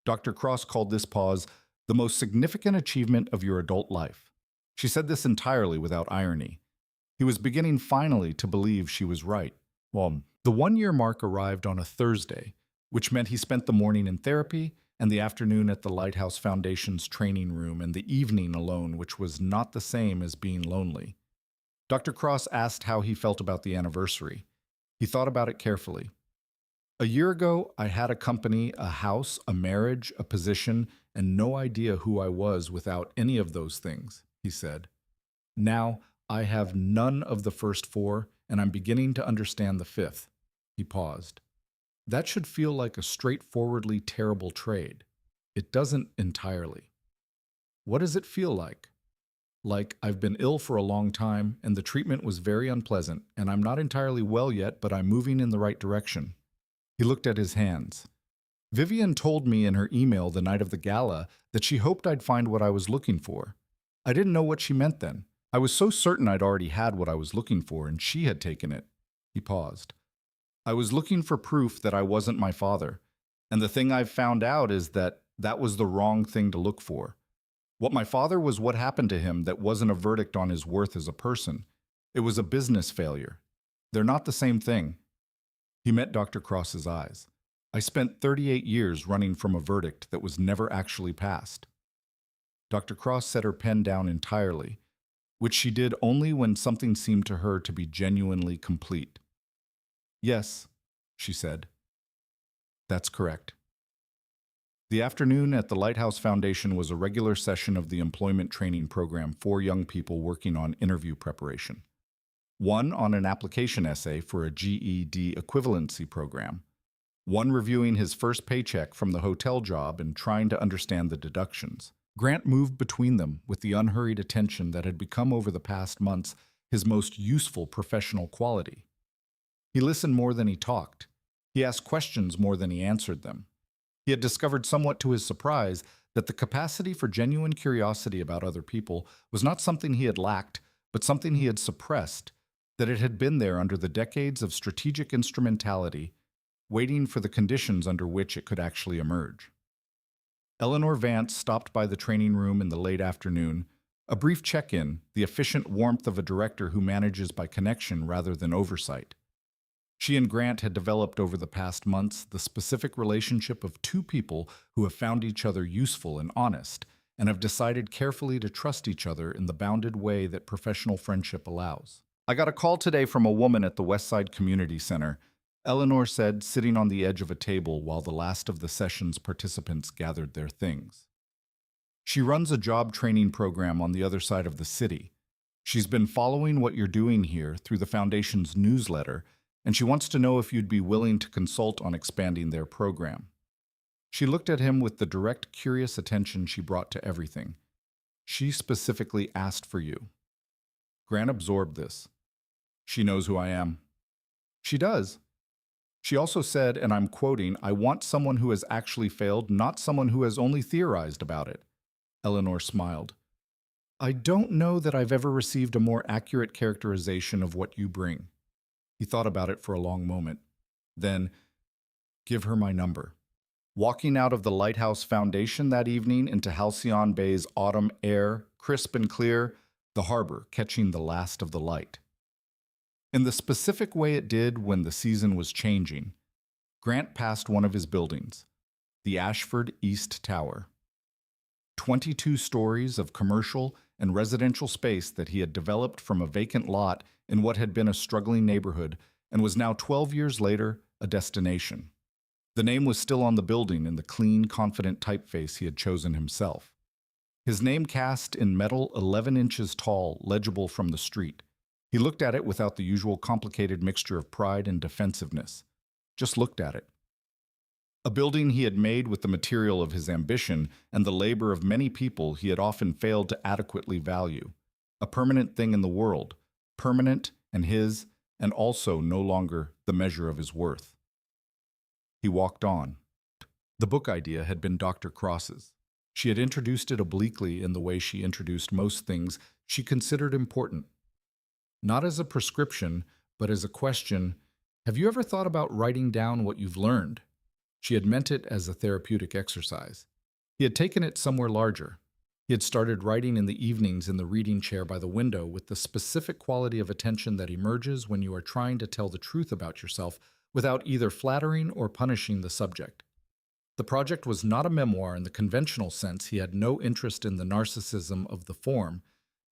Dr. Cross called this pause the most significant achievement of your adult life. She said this entirely without irony. He was beginning finally to believe she was right. Well, the one-year mark arrived on a Thursday, which meant he spent the morning in therapy and the afternoon at the Lighthouse Foundation's training room and the evening alone, which was not the same as being lonely. Dr. Cross asked how he felt about the anniversary. He thought about it carefully. A year ago, I had a company, a house, a marriage, a position, and no idea who I was without any of those things, he said. Now, I have none of the first four, and I'm beginning to understand the fifth. He paused. That should feel like a straightforwardly terrible trade. It doesn't entirely. What does it feel like? Like I've been ill for a long time, and the treatment was very unpleasant, and I'm not entirely well yet, but I'm moving in the right direction. He looked at his hands. Vivien told me in her email the night of the gala that she hoped I'd find what I was looking for. I didn't know what she meant then. I was so certain I'd already had what I was looking for, and she had taken it. He paused. I was looking for proof that I wasn't my father, and the thing I've found out is that that was the wrong thing to look for. What my father was what happened to him that wasn't a verdict on his worth as a person. It was a business failure. They're not the same thing. He met Dr. Cross's eyes. I spent 38 years running from a verdict that was never actually passed. Dr. Cross set her pen down entirely, which she did only when something seemed to her to be genuinely complete. Yes, she said. That's correct. The afternoon at the Lighthouse Foundation was a regular session of the employment training program for young people working on interview preparation. One on an application essay for a GED equivalency program. One reviewing his first paycheck from the hotel job and trying to understand the deductions. Grant moved between them with the unhurried attention that had become over the past months his most useful professional quality. He listened more than he talked. He asked questions more than he answered them. He had discovered, somewhat to his surprise, that the capacity for genuine curiosity about other people was not something he had lacked, but something he had suppressed, that it had been there under the decades of strategic instrumentality, waiting for the conditions under which it could actually emerge. Eleanor Vance stopped by the training room in the late afternoon, a brief check-in, the efficient warmth of a director who manages by connection rather than oversight. She and Grant had developed over the past months the specific relationship of two people who have found each other useful and honest, and have decided carefully to trust each other in the bounded way that professional friendship allows. I got a call today from a woman at the Westside Community Center, Eleanor said, sitting on the edge of a table while the last of the session's participants gathered their things. She runs a job training program on the other side of the city. She's been following what you're doing here through the Foundation's newsletter, and she wants to know if you'd be willing to consult on expanding their program. She looked at him with the direct, curious attention she brought to everything. She specifically asked for you. Grant absorbed this. She knows who I am. She does. She also said, and I'm quoting, "I want someone who has actually failed, not someone who has only theorized about it." Eleanor smiled. I don't know that I've ever received a more accurate characterization of what you bring. He thought about it for a long moment. Then, give her my number. Walking out of the lighthouse foundation that evening into Halcyon Bay's autumn air, crisp and clear, the harbor catching the last of the light. In the specific way it did when the season was changing, Grant passed one of his buildings, the Ashford East Tower. 22 stories of commercial and residential space that he had developed from a vacant lot in what had been a struggling neighborhood and was now 12 years later a destination. The name was still on the building in the clean, confident typeface he had chosen himself. His name cast in metal 11 inches tall, legible from the street. He looked at it without the usual complicated mixture of pride and defensiveness. Just looked at it. A building he had made with the material of his ambition and the labor of many people he had often failed to adequately value. A permanent thing in the world, permanent and his, and also no longer the measure of his worth. He walked on. The book idea had been Dr. Cross's. She had introduced it obliquely in the way she introduced most things she considered important. Not as a prescription, but as a question, have you ever thought about writing down what you've learned? She had meant it as a therapeutic exercise. He had taken it somewhere larger. He had started writing in the evenings in the reading chair by the window with the specific quality of attention that emerges when you are trying to tell the truth about yourself without either flattering or punishing the subject. The project was not a memoir in the conventional sense. He had no interest in the narcissism of the form,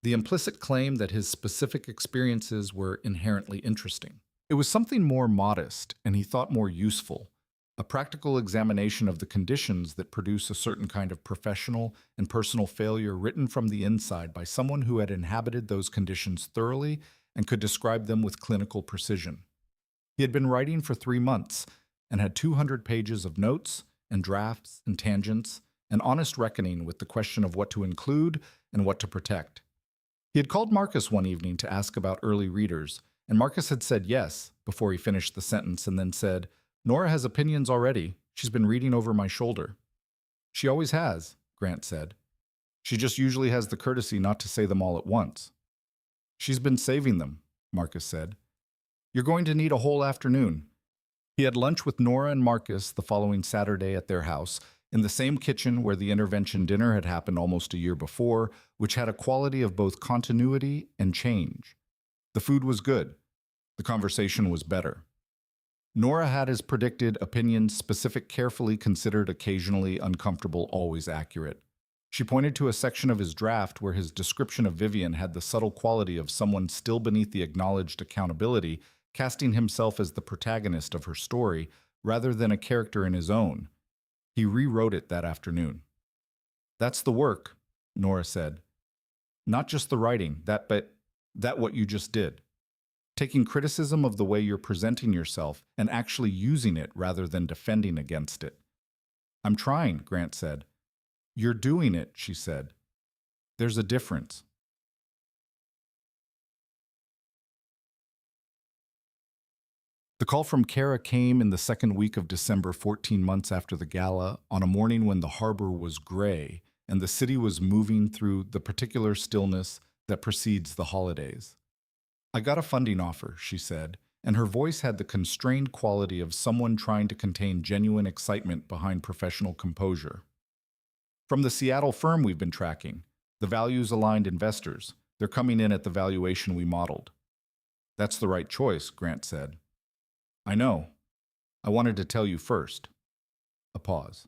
the implicit claim that his specific experiences were inherently interesting. It was something more modest, and he thought more useful, a practical examination of the conditions that produce a certain kind of professional and personal failure written from the inside by someone who had inhabited those conditions thoroughly and could describe them with clinical precision. He had been writing for 3 months and had 200 pages of notes and drafts and tangents, an honest reckoning with the question of what to include and what to protect. He had called Marcus one evening to ask about early readers, and Marcus had said yes before he finished the sentence and then said, "Nora has opinions already. She's been reading over my shoulder." "She always has," Grant said. "She just usually has the courtesy not to say them all at once." "She's been saving them," Marcus said. "You're going to need a whole afternoon." He had lunch with Nora and Marcus the following Saturday at their house, in the same kitchen where the intervention dinner had happened almost a year before, which had a quality of both continuity and change. The food was good. The conversation was better. Nora had his predicted opinions, specific, carefully considered, occasionally uncomfortable, always accurate. She pointed to a section of his draft where his description of Vivien had the subtle quality of someone still beneath the acknowledged accountability, casting himself as the protagonist of her story rather than a character in his own. He rewrote it that afternoon. "That's the work," Nora said. "Not just the writing, that what you just did. Taking criticism of the way you're presenting yourself and actually using it rather than defending against it." "I'm trying," Grant said. "You're doing it," she said. "There's a difference." The call from Kara came in the second week of December, 14 months after the gala, on a morning when the harbor was gray and the city was moving through the particular stillness that precedes the holidays. "I got a funding offer," she said, and her voice had the constrained quality of someone trying to contain genuine excitement behind professional composure. "From the Seattle firm we've been tracking, the values-aligned investors. They're coming in at the valuation we modeled." "That's the right choice," Grant said. "I know. I wanted to tell you first." A pause.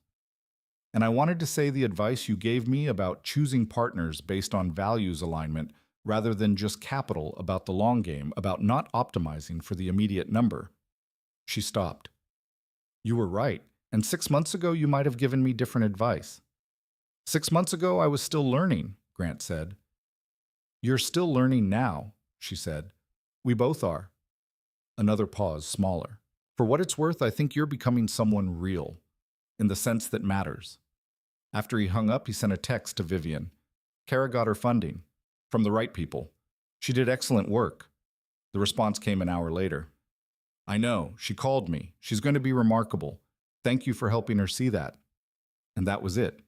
"And I wanted to say the advice you gave me about choosing partners based on values alignment rather than just capital, about the long game, about not optimizing for the immediate number." She stopped. "You were right, and 6 months ago you might have given me different advice." "6 months ago I was still learning," Grant said. "You're still learning now," she said. "We both are." Another pause, smaller. "For what it's worth, I think you're becoming someone real. in the sense that matters. After he hung up, he sent a text to Vivien. Kara got her funding. From the right people. She did excellent work. The response came an hour later. I know. She called me. She's going to be remarkable. Thank you for helping her see that. And that was it.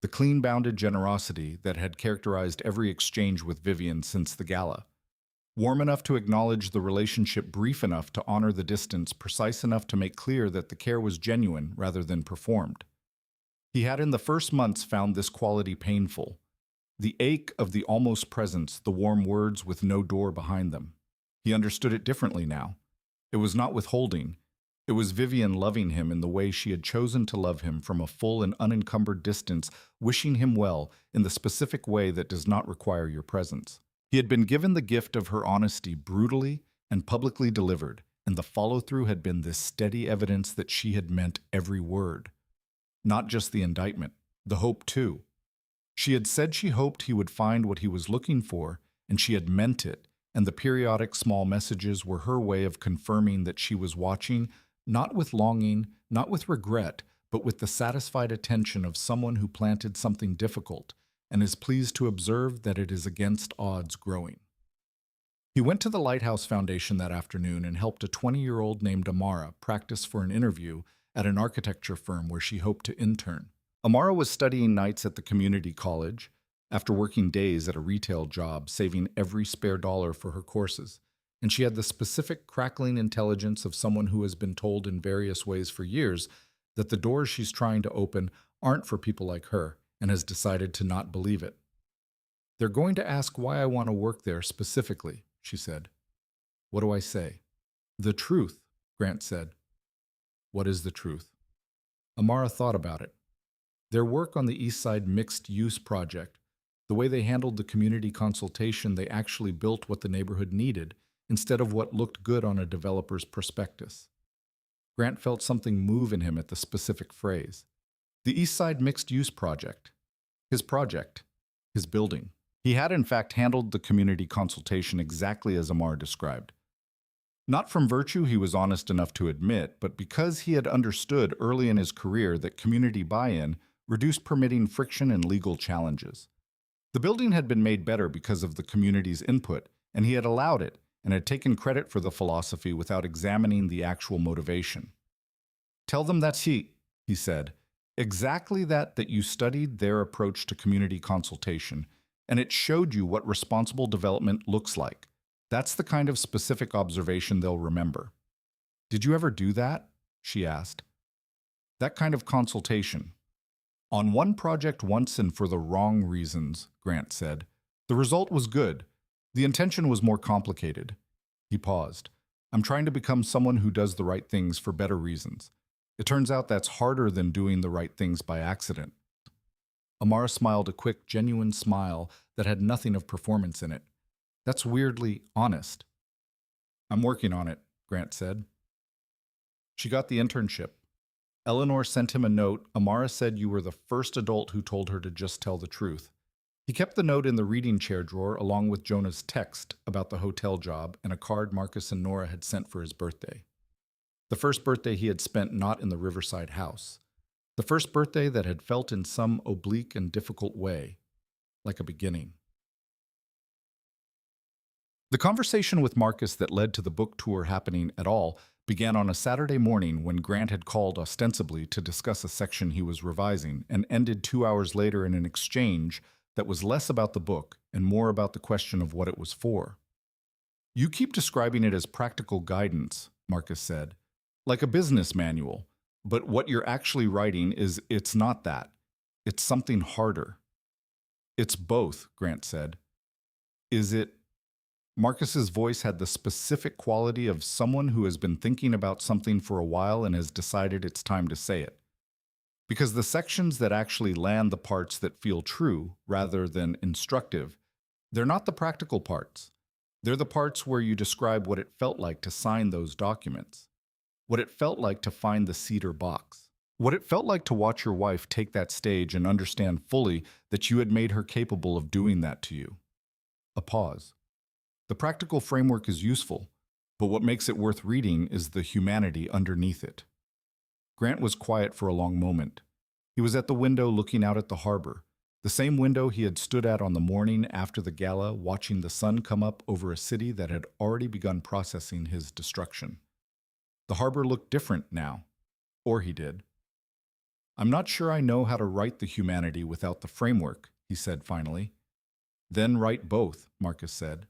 The clean-bounded generosity that had characterized every exchange with Vivien since the gala. Warm enough to acknowledge the relationship, brief enough to honor the distance, precise enough to make clear that the care was genuine rather than performed. He had in the first months found this quality painful. The ache of the almost presence, the warm words with no door behind them. He understood it differently now. It was not withholding. It was Vivien loving him in the way she had chosen to love him from a full and unencumbered distance, wishing him well in the specific way that does not require your presence. He had been given the gift of her honesty brutally and publicly delivered, and the follow-through had been this steady evidence that she had meant every word. Not just the indictment, the hope too. She had said she hoped he would find what he was looking for, and she had meant it, and the periodic small messages were her way of confirming that she was watching, not with longing, not with regret, but with the satisfied attention of someone who planted something difficult, and is pleased to observe that it is against odds growing. He went to the Lighthouse Foundation that afternoon and helped a 20-year-old named Amara practice for an interview at an architecture firm where she hoped to intern. Amara was studying nights at the community college, after working days at a retail job, saving every spare dollar for her courses, and she had the specific crackling intelligence of someone who has been told in various ways for years that the doors she's trying to open aren't for people like her, and has decided to not believe it. They're going to ask why I want to work there specifically, she said. What do I say? The truth, Grant said. What is the truth? Amara thought about it. Their work on the East Side mixed-use project, the way they handled the community consultation, they actually built what the neighborhood needed instead of what looked good on a developer's prospectus. Grant felt something move in him at the specific phrase. The East Side mixed-use project. His building. He had in fact handled the community consultation exactly as Amar described. Not from virtue, he was honest enough to admit, but because he had understood early in his career that community buy-in reduced permitting friction and legal challenges. The building had been made better because of the community's input, and he had allowed it and had taken credit for the philosophy without examining the actual motivation. Tell them that's he said. Exactly that you studied their approach to community consultation, and it showed you what responsible development looks like. That's the kind of specific observation they'll remember. Did you ever do that? She asked. That kind of consultation. On one project once and for the wrong reasons, Grant said. The result was good. The intention was more complicated. He paused. I'm trying to become someone who does the right things for better reasons. It turns out that's harder than doing the right things by accident. Amara smiled a quick, genuine smile that had nothing of performance in it. That's weirdly honest. I'm working on it, Grant said. She got the internship. Eleanor sent him a note. Amara said you were the first adult who told her to just tell the truth. He kept the note in the reading chair drawer along with Jonah's text about the hotel job and a card Marcus and Nora had sent for his birthday. The first birthday he had spent not in the Riverside house. The first birthday that had felt in some oblique and difficult way, like a beginning. The conversation with Marcus that led to the book tour happening at all began on a Saturday morning when Grant had called ostensibly to discuss a section he was revising and ended 2 hours later in an exchange that was less about the book and more about the question of what it was for. You keep describing it as practical guidance, Marcus said, like a business manual, but what you're actually writing it's not that. It's something harder. It's both, Grant said. Is it? Marcus's voice had the specific quality of someone who has been thinking about something for a while and has decided it's time to say it. Because the sections that actually land the parts that feel true rather than instructive, they're not the practical parts. They're the parts where you describe what it felt like to sign those documents, what it felt like to find the cedar box, what it felt like to watch your wife take that stage and understand fully that you had made her capable of doing that to you. A pause. The practical framework is useful, but what makes it worth reading is the humanity underneath it. Grant was quiet for a long moment. He was at the window looking out at the harbor, the same window he had stood at on the morning after the gala, watching the sun come up over a city that had already begun processing his destruction. The harbor looked different now, or he did. "I'm not sure I know how to write the humanity without the framework," he said finally. "Then write both," Marcus said.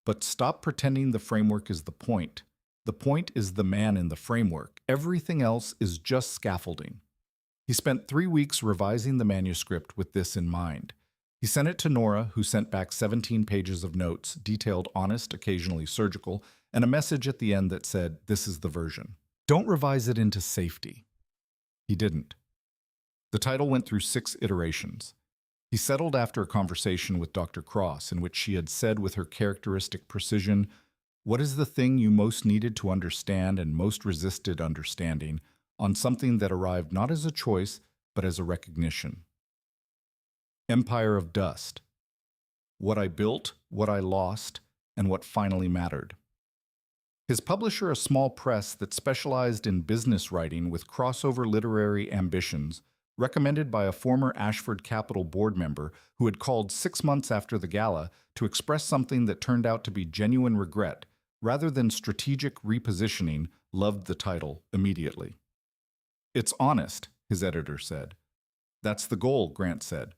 "But stop pretending the framework is the point. The point is the man in the framework. Everything else is just scaffolding." He spent 3 weeks revising the manuscript with this in mind. He sent it to Nora, who sent back 17 pages of notes, detailed, honest, occasionally surgical, and a message at the end that said, "This is the version. Don't revise it into safety." He didn't. The title went through 6 iterations. He settled after a conversation with Dr. Cross, in which she had said with her characteristic precision, "What is the thing you most needed to understand and most resisted understanding?" on something that arrived not as a choice, but as a recognition. Empire of Dust. What I built, what I lost, and what finally mattered. His publisher, a small press that specialized in business writing with crossover literary ambitions, recommended by a former Ashford Capital board member who had called 6 months after the gala to express something that turned out to be genuine regret, rather than strategic repositioning, loved the title immediately. "It's honest," his editor said. "That's the goal," Grant said.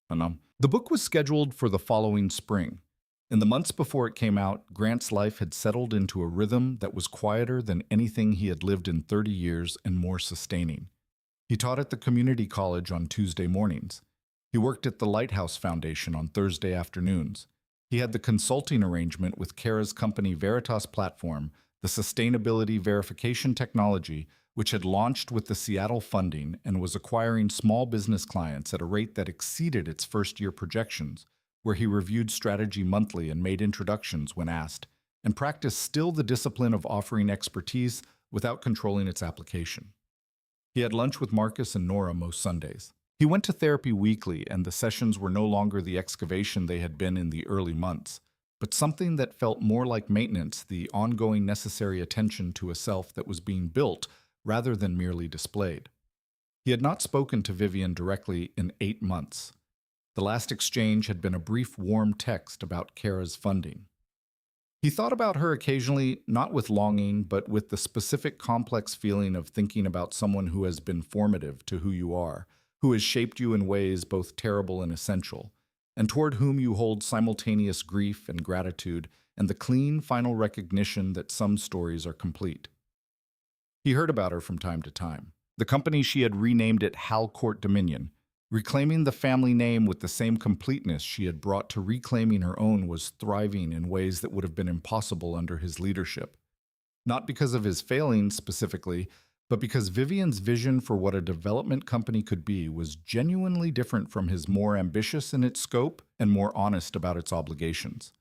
The book was scheduled for the following spring. In the months before it came out, Grant's life had settled into a rhythm that was quieter than anything he had lived in 30 years and more sustaining. He taught at the community college on Tuesday mornings. He worked at the Lighthouse Foundation on Thursday afternoons. He had the consulting arrangement with Kara's company Veritas Platform, the sustainability verification technology, which had launched with the Seattle funding and was acquiring small business clients at a rate that exceeded its first-year projections, where he reviewed strategy monthly and made introductions when asked, and practiced still the discipline of offering expertise without controlling its application. He had lunch with Marcus and Nora most Sundays. He went to therapy weekly, and the sessions were no longer the excavation they had been in the early months, but something that felt more like maintenance, the ongoing necessary attention to a self that was being built rather than merely displayed. He had not spoken to Vivien directly in 8 months. The last exchange had been a brief warm text about Kara's funding. He thought about her occasionally, not with longing, but with the specific complex feeling of thinking about someone who has been formative to who you are, who has shaped you in ways both terrible and essential, and toward whom you hold simultaneous grief and gratitude and the clean final recognition that some stories are complete. He heard about her from time to time. The company she had renamed it Halcourt Dominion, reclaiming the family name with the same completeness she had brought to reclaiming her own, was thriving in ways that would have been impossible under his leadership. Not because of his failings specifically, but because Vivien's vision for what a development company could be was genuinely different from his, more ambitious in its scope and more honest about its obligations.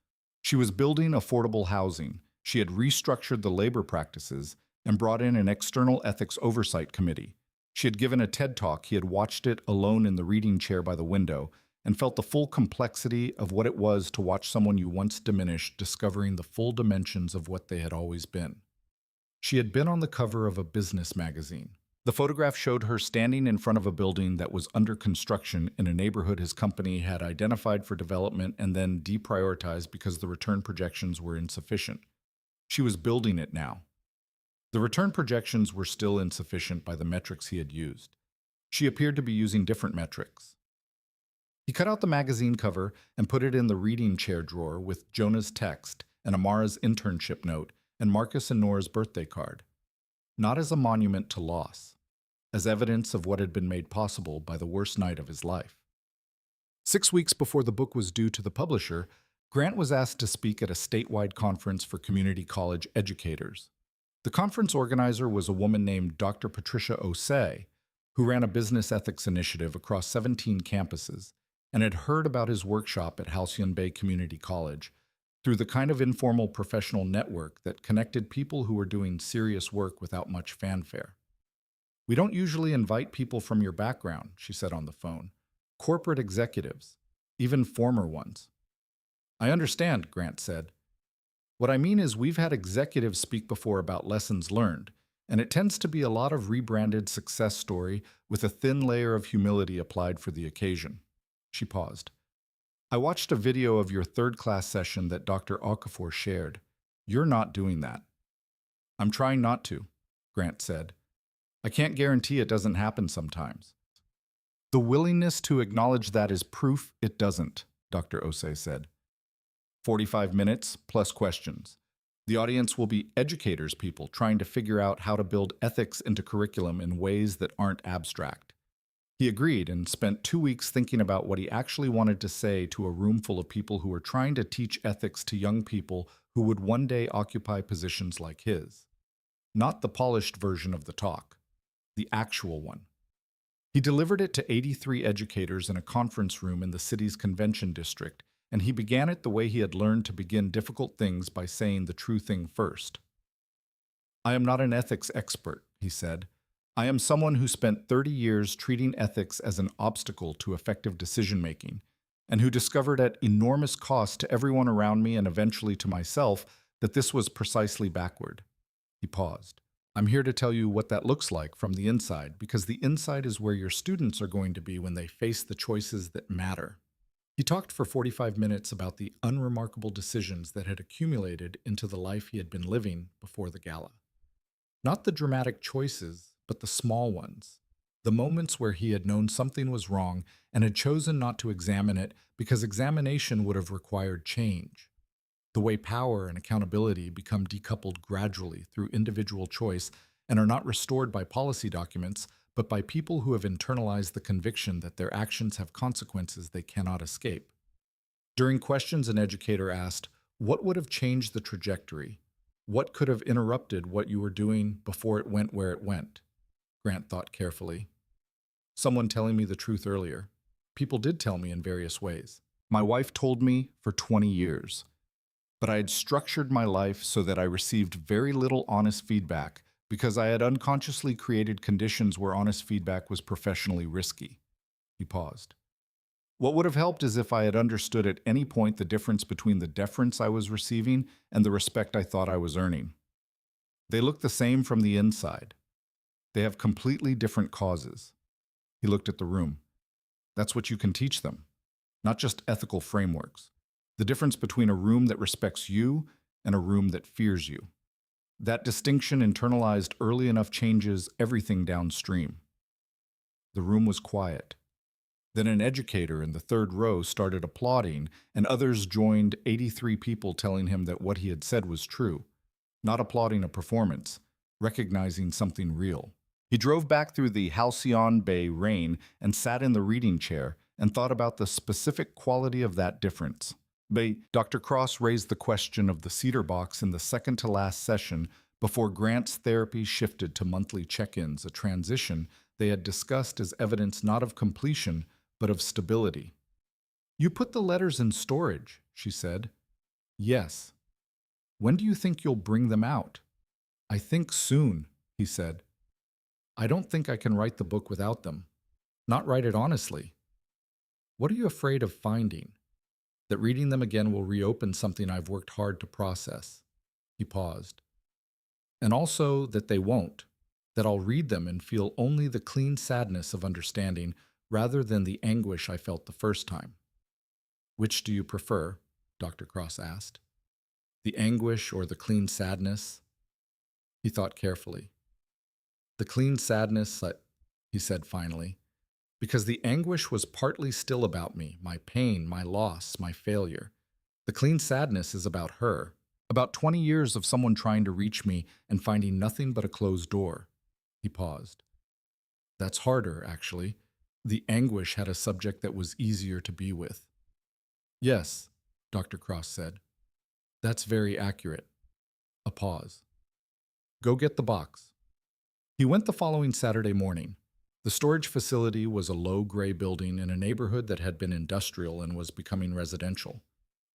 She was building affordable housing. She had restructured the labor practices and brought in an external ethics oversight committee. She had given a TED Talk. He had watched it alone in the reading chair by the window and felt the full complexity of what it was to watch someone you once diminished discovering the full dimensions of what they had always been. She had been on the cover of a business magazine. The photograph showed her standing in front of a building that was under construction in a neighborhood his company had identified for development and then deprioritized because the return projections were insufficient. She was building it now. The return projections were still insufficient by the metrics he had used. She appeared to be using different metrics. He cut out the magazine cover and put it in the reading chair drawer with Jonah's text and Amara's internship note and Marcus and Nora's birthday card. Not as a monument to loss, as evidence of what had been made possible by the worst night of his life. 6 weeks before the book was due to the publisher, Grant was asked to speak at a statewide conference for community college educators. The conference organizer was a woman named Dr. Patricia Osei, who ran a business ethics initiative across 17 campuses and had heard about his workshop at Halcyon Bay Community College through the kind of informal professional network that connected people who were doing serious work without much fanfare. "We don't usually invite people from your background," she said on the phone. "Corporate executives, even former ones." "I understand," Grant said. "What I mean is we've had executives speak before about lessons learned, and it tends to be a lot of rebranded success story with a thin layer of humility applied for the occasion. She paused. I watched a video of your third-class session that Dr. Okafor shared. You're not doing that. I'm trying not to, Grant said. I can't guarantee it doesn't happen sometimes. The willingness to acknowledge that is proof it doesn't, Dr. Osei said. 45 minutes plus questions. The audience will be educators people trying to figure out how to build ethics into curriculum in ways that aren't abstract. He agreed and spent 2 weeks thinking about what he actually wanted to say to a room full of people who were trying to teach ethics to young people who would one day occupy positions like his. Not the polished version of the talk, the actual one. He delivered it to 83 educators in a conference room in the city's convention district, and he began it the way he had learned to begin difficult things by saying the true thing first. I am not an ethics expert, he said. I am someone who spent 30 years treating ethics as an obstacle to effective decision-making, and who discovered at enormous cost to everyone around me and eventually to myself that this was precisely backward. He paused. I'm here to tell you what that looks like from the inside, because the inside is where your students are going to be when they face the choices that matter. He talked for 45 minutes about the unremarkable decisions that had accumulated into the life he had been living before the gala. Not the dramatic choices, but the small ones. The moments where he had known something was wrong and had chosen not to examine it because examination would have required change. The way power and accountability become decoupled gradually through individual choice and are not restored by policy documents, but by people who have internalized the conviction that their actions have consequences they cannot escape. During questions, an educator asked, "What would have changed the trajectory? What could have interrupted what you were doing before it went where it went?" Grant thought carefully. Someone telling me the truth earlier. People did tell me in various ways. My wife told me for 20 years. But I had structured my life so that I received very little honest feedback because I had unconsciously created conditions where honest feedback was professionally risky. He paused. What would have helped is if I had understood at any point the difference between the deference I was receiving and the respect I thought I was earning. They look the same from the inside. They have completely different causes. He looked at the room. That's what you can teach them, not just ethical frameworks. The difference between a room that respects you and a room that fears you. That distinction internalized early enough changes everything downstream. The room was quiet. Then an educator in the third row started applauding, and others joined 83 people telling him that what he had said was true, not applauding a performance, recognizing something real. He drove back through the Halcyon Bay rain and sat in the reading chair and thought about the specific quality of that difference. Dr. Cross raised the question of the cedar box in the second-to-last session before Grant's therapy shifted to monthly check-ins, a transition they had discussed as evidence not of completion, but of stability. You put the letters in storage, she said. Yes. When do you think you'll bring them out? I think soon, he said. I don't think I can write the book without them. Not write it honestly. What are you afraid of finding? That reading them again will reopen something I've worked hard to process. He paused. And also that they won't, that I'll read them and feel only the clean sadness of understanding rather than the anguish I felt the first time. Which do you prefer? Dr. Cross asked. The anguish or the clean sadness? He thought carefully. The clean sadness, he said finally. Because the anguish was partly still about me, my pain, my loss, my failure. The clean sadness is about her, about 20 years of someone trying to reach me and finding nothing but a closed door. He paused. That's harder, actually. The anguish had a subject that was easier to be with. Yes, Dr. Cross said. That's very accurate. A pause. Go get the box. He went the following Saturday morning. The storage facility was a low gray building in a neighborhood that had been industrial and was becoming residential.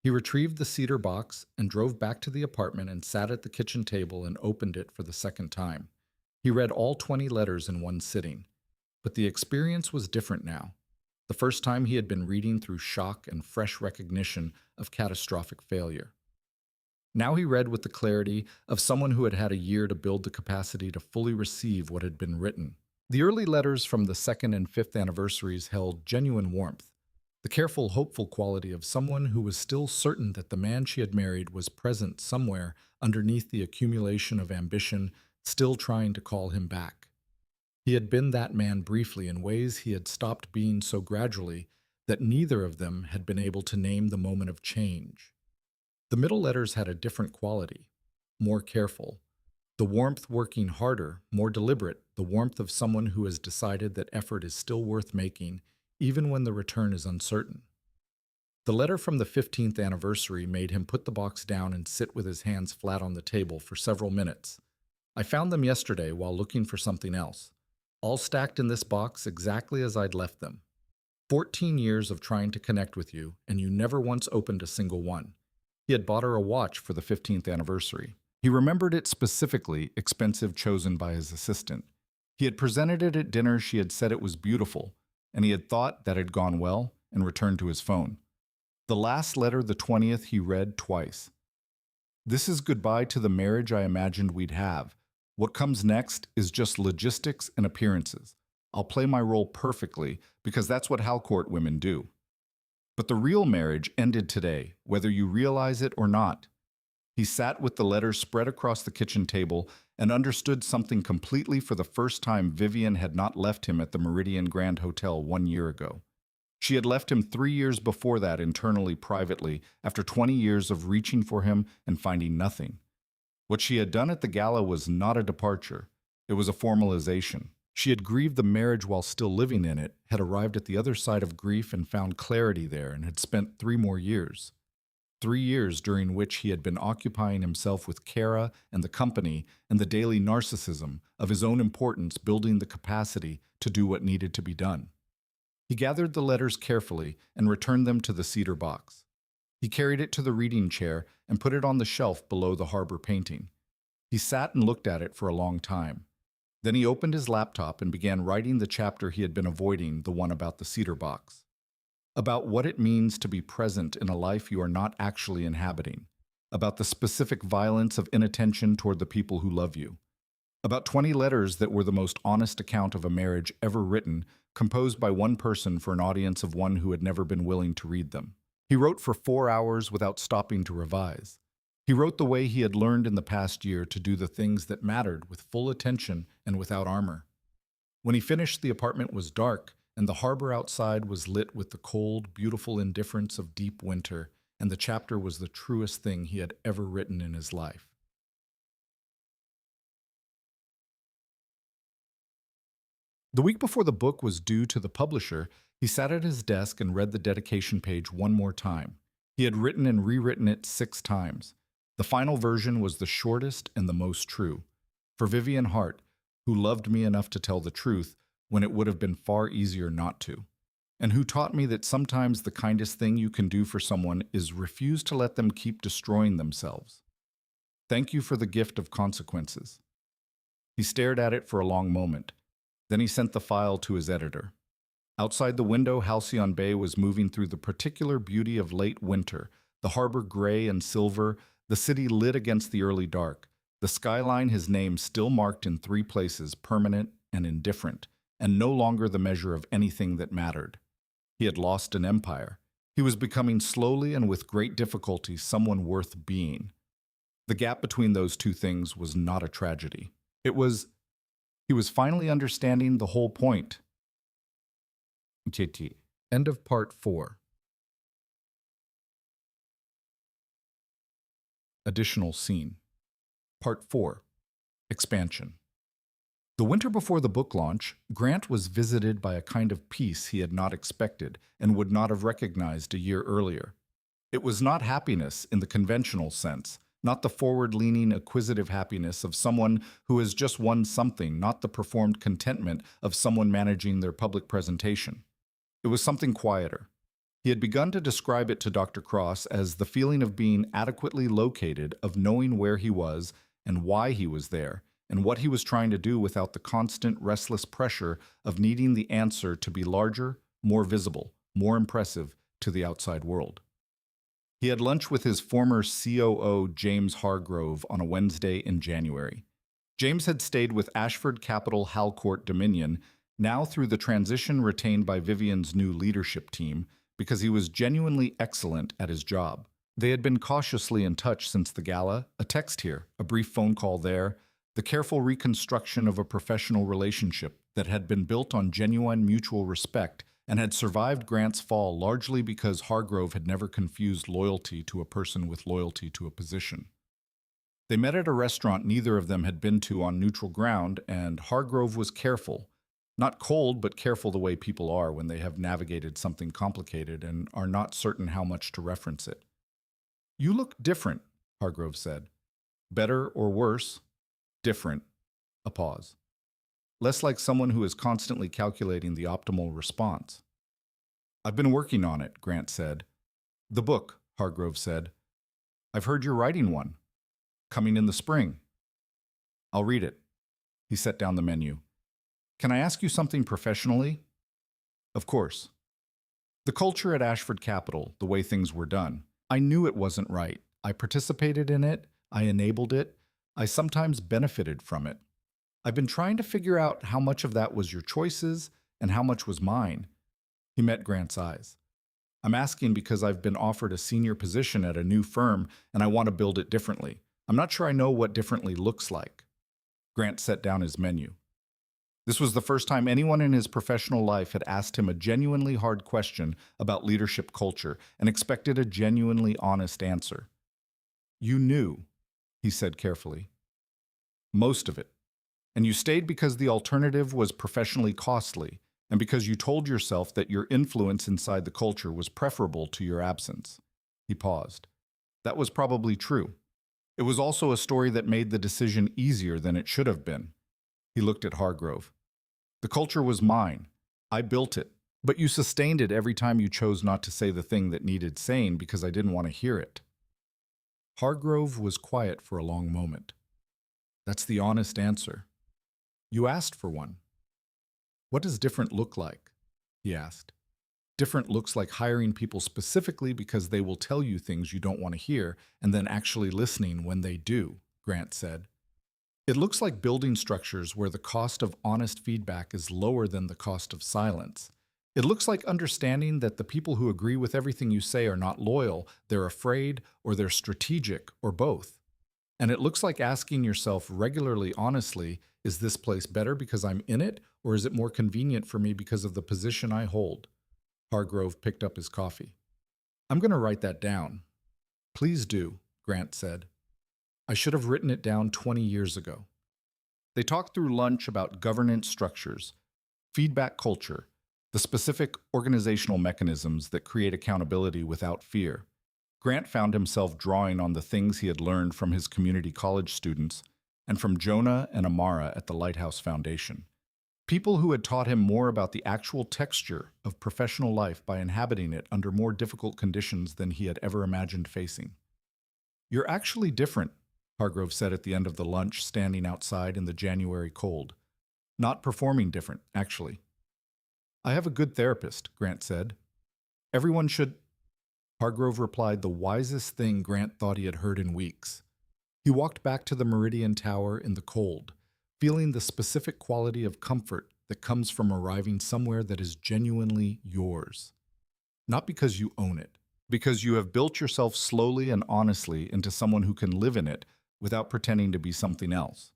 He retrieved the cedar box and drove back to the apartment and sat at the kitchen table and opened it for the second time. He read all 20 letters in one sitting. But the experience was different now. The first time he had been reading through shock and fresh recognition of catastrophic failure. Now he read with the clarity of someone who had had a year to build the capacity to fully receive what had been written. The early letters from the second and fifth anniversaries held genuine warmth, the careful, hopeful quality of someone who was still certain that the man she had married was present somewhere underneath the accumulation of ambition, still trying to call him back. He had been that man briefly in ways he had stopped being so gradually that neither of them had been able to name the moment of change. The middle letters had a different quality, more careful. The warmth working harder, more deliberate, the warmth of someone who has decided that effort is still worth making, even when the return is uncertain. The letter from the 15th anniversary made him put the box down and sit with his hands flat on the table for several minutes. I found them yesterday while looking for something else, all stacked in this box exactly as I'd left them. 14 years of trying to connect with you, and you never once opened a single one. He had bought her a watch for the 15th anniversary. He remembered it specifically, expensive, chosen by his assistant. He had presented it at dinner, she had said it was beautiful, and he had thought that had gone well and returned to his phone. The last letter, the 20th, he read twice. This is goodbye to the marriage I imagined we'd have. What comes next is just logistics and appearances. I'll play my role perfectly because that's what Halcourt women do. But the real marriage ended today, whether you realize it or not. He sat with the letters spread across the kitchen table and understood something completely for the first time. Vivien had not left him at the Meridian Grand Hotel 1 year ago. She had left him 3 years before that internally, privately, after 20 years of reaching for him and finding nothing. What she had done at the gala was not a departure. It was a formalization. She had grieved the marriage while still living in it, had arrived at the other side of grief and found clarity there, and had spent 3 more years. 3 years during which he had been occupying himself with Kara and the company and the daily narcissism of his own importance, building the capacity to do what needed to be done. He gathered the letters carefully and returned them to the cedar box. He carried it to the reading chair and put it on the shelf below the harbor painting. He sat and looked at it for a long time. Then he opened his laptop and began writing the chapter he had been avoiding, the one about the cedar box. About what it means to be present in a life you are not actually inhabiting. About the specific violence of inattention toward the people who love you. About 20 letters that were the most honest account of a marriage ever written, composed by one person for an audience of one who had never been willing to read them. He wrote for 4 hours without stopping to revise. He wrote the way he had learned in the past year to do the things that mattered with full attention and without armor. When he finished, the apartment was dark, and the harbor outside was lit with the cold, beautiful indifference of deep winter, and the chapter was the truest thing he had ever written in his life. The week before the book was due to the publisher, he sat at his desk and read the dedication page one more time. He had written and rewritten it 6 times. The final version was the shortest and the most true. For Vivien Hart, who loved me enough to tell the truth when it would have been far easier not to, and who taught me that sometimes the kindest thing you can do for someone is refuse to let them keep destroying themselves. Thank you for the gift of consequences. He stared at it for a long moment. Then he sent the file to his editor. Outside the window, Halcyon Bay was moving through the particular beauty of late winter, the harbor gray and silver, the city lit against the early dark, the skyline, his name still marked in 3 places, permanent and indifferent, and no longer the measure of anything that mattered. He had lost an empire. He was becoming slowly and with great difficulty someone worth being. The gap between those 2 things was not a tragedy. He was finally understanding the whole point. End of part 4. Additional scene. Part 4. Expansion. The winter before the book launch, Grant was visited by a kind of peace he had not expected and would not have recognized a year earlier. It was not happiness in the conventional sense, not the forward-leaning, acquisitive happiness of someone who has just won something, not the performed contentment of someone managing their public presentation. It was something quieter. He had begun to describe it to Dr. Cross as the feeling of being adequately located, of knowing where he was and why he was there, and what he was trying to do without the constant, restless pressure of needing the answer to be larger, more visible, more impressive to the outside world. He He had lunch with his former COO, James Hargrove, on a Wednesday in January. James had stayed with Ashford Capital Halcourt Dominion, now through the transition retained by Vivien's new leadership team, because he was genuinely excellent at his job. They had been cautiously in touch since the gala, a text here, a brief phone call there, the careful reconstruction of a professional relationship that had been built on genuine mutual respect and had survived Grant's fall largely because Hargrove had never confused loyalty to a person with loyalty to a position. They met at a restaurant neither of them had been to on neutral ground, and Hargrove was careful. Not cold, but careful the way people are when they have navigated something complicated and are not certain how much to reference it. "You look different," Hargrove said. "Better or worse? Different." A pause. "Less like someone who is constantly calculating the optimal response." "I've been working on it," Grant said. "The book," Hargrove said. "I've heard you're writing one. Coming in the spring." "I'll read it." He set down the menu. "Can I ask you something professionally?" "Of course." "The culture at Ashford Capital, the way things were done. I knew it wasn't right. I participated in it. I enabled it. I sometimes benefited from it. I've been trying to figure out how much of that was your choices and how much was mine." He met Grant's eyes. "I'm asking because I've been offered a senior position at a new firm and I want to build it differently. I'm not sure I know what differently looks like." Grant set down his menu. This was the first time anyone in his professional life had asked him a genuinely hard question about leadership culture and expected a genuinely honest answer. "You knew," he said carefully. "Most of it. And you stayed because the alternative was professionally costly, and because you told yourself that your influence inside the culture was preferable to your absence." He paused. "That was probably true. It was also a story that made the decision easier than it should have been." He looked at Hargrove. "The culture was mine. I built it. But you sustained it every time you chose not to say the thing that needed saying because I didn't want to hear it." Hargrove was quiet for a long moment. "That's the honest answer. You asked for one." "What does different look like?" he asked. "Different looks like hiring people specifically because they will tell you things you don't want to hear and then actually listening when they do," Grant said. "It looks like building structures where the cost of honest feedback is lower than the cost of silence. It looks like understanding that the people who agree with everything you say are not loyal, they're afraid, or they're strategic, or both. And it looks like asking yourself regularly, honestly, is this place better because I'm in it, or is it more convenient for me because of the position I hold?" Hargrove picked up his coffee. "I'm going to write that down." "Please do," Grant said. "I should have written it down 20 years ago." They talked through lunch about governance structures, feedback culture, the specific organizational mechanisms that create accountability without fear. Grant found himself drawing on the things he had learned from his community college students and from Jonah and Amara at the Lighthouse Foundation. People who had taught him more about the actual texture of professional life by inhabiting it under more difficult conditions than he had ever imagined facing. "You're actually different," Hargrove said at the end of the lunch, standing outside in the January cold. "Not performing different, actually." "I have a good therapist," Grant said. "Everyone should—" Hargrove replied the wisest thing Grant thought he had heard in weeks. He walked back to the Meridian Tower in the cold, feeling the specific quality of comfort that comes from arriving somewhere that is genuinely yours. Not because you own it, because you have built yourself slowly and honestly into someone who can live in it without pretending to be something else.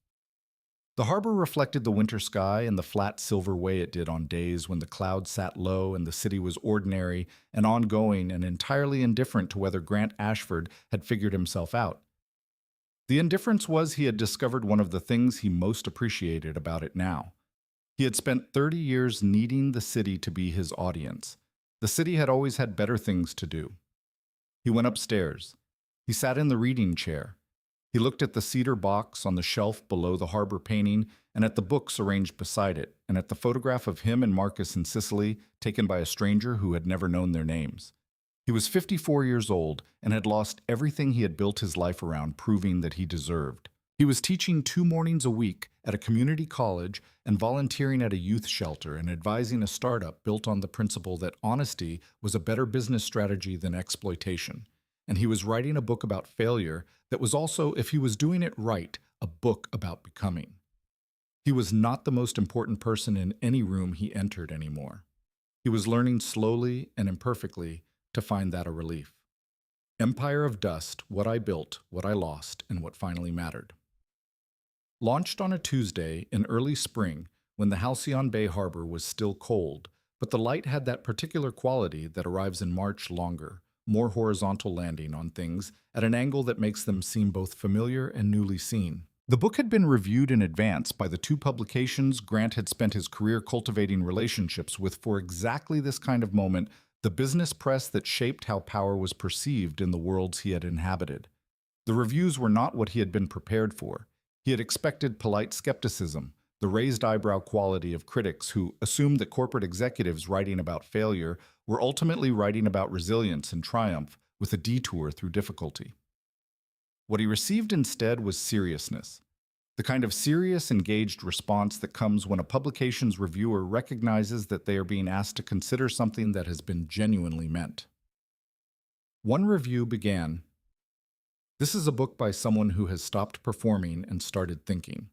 The harbor reflected the winter sky in the flat silver way it did on days when the clouds sat low and the city was ordinary and ongoing and entirely indifferent to whether Grant Ashford had figured himself out. The indifference was he had discovered one of the things he most appreciated about it now. He had spent 30 years needing the city to be his audience. The city had always had better things to do. He went upstairs. He sat in the reading chair. He looked at the cedar box on the shelf below the harbor painting and at the books arranged beside it and at the photograph of him and Marcus in Sicily taken by a stranger who had never known their names. He was 54 years old and had lost everything he had built his life around, proving that he deserved. He was teaching 2 mornings a week at a community college and volunteering at a youth shelter and advising a startup built on the principle that honesty was a better business strategy than exploitation. and he was writing a book about failure that was also, if he was doing it right, a book about becoming. He was not the most important person in any room he entered anymore. He was learning slowly and imperfectly to find that a relief. Empire of Dust, What I Built, What I Lost, and What Finally Mattered. Launched on a Tuesday in early spring when the Halcyon Bay harbor was still cold, but the light had that particular quality that arrives in March longer, more horizontal landing on things at an angle that makes them seem both familiar and newly seen. The book had been reviewed in advance by the two publications Grant had spent his career cultivating relationships with for exactly this kind of moment, the business press that shaped how power was perceived in the worlds he had inhabited. The reviews were not what he had been prepared for. He had expected polite skepticism, the raised eyebrow quality of critics who assumed that corporate executives writing about failure were ultimately writing about resilience and triumph with a detour through difficulty. What he received instead was seriousness, the kind of serious, engaged response that comes when a publication's reviewer recognizes that they are being asked to consider something that has been genuinely meant. One review began, "This is a book by someone who has stopped performing and started thinking.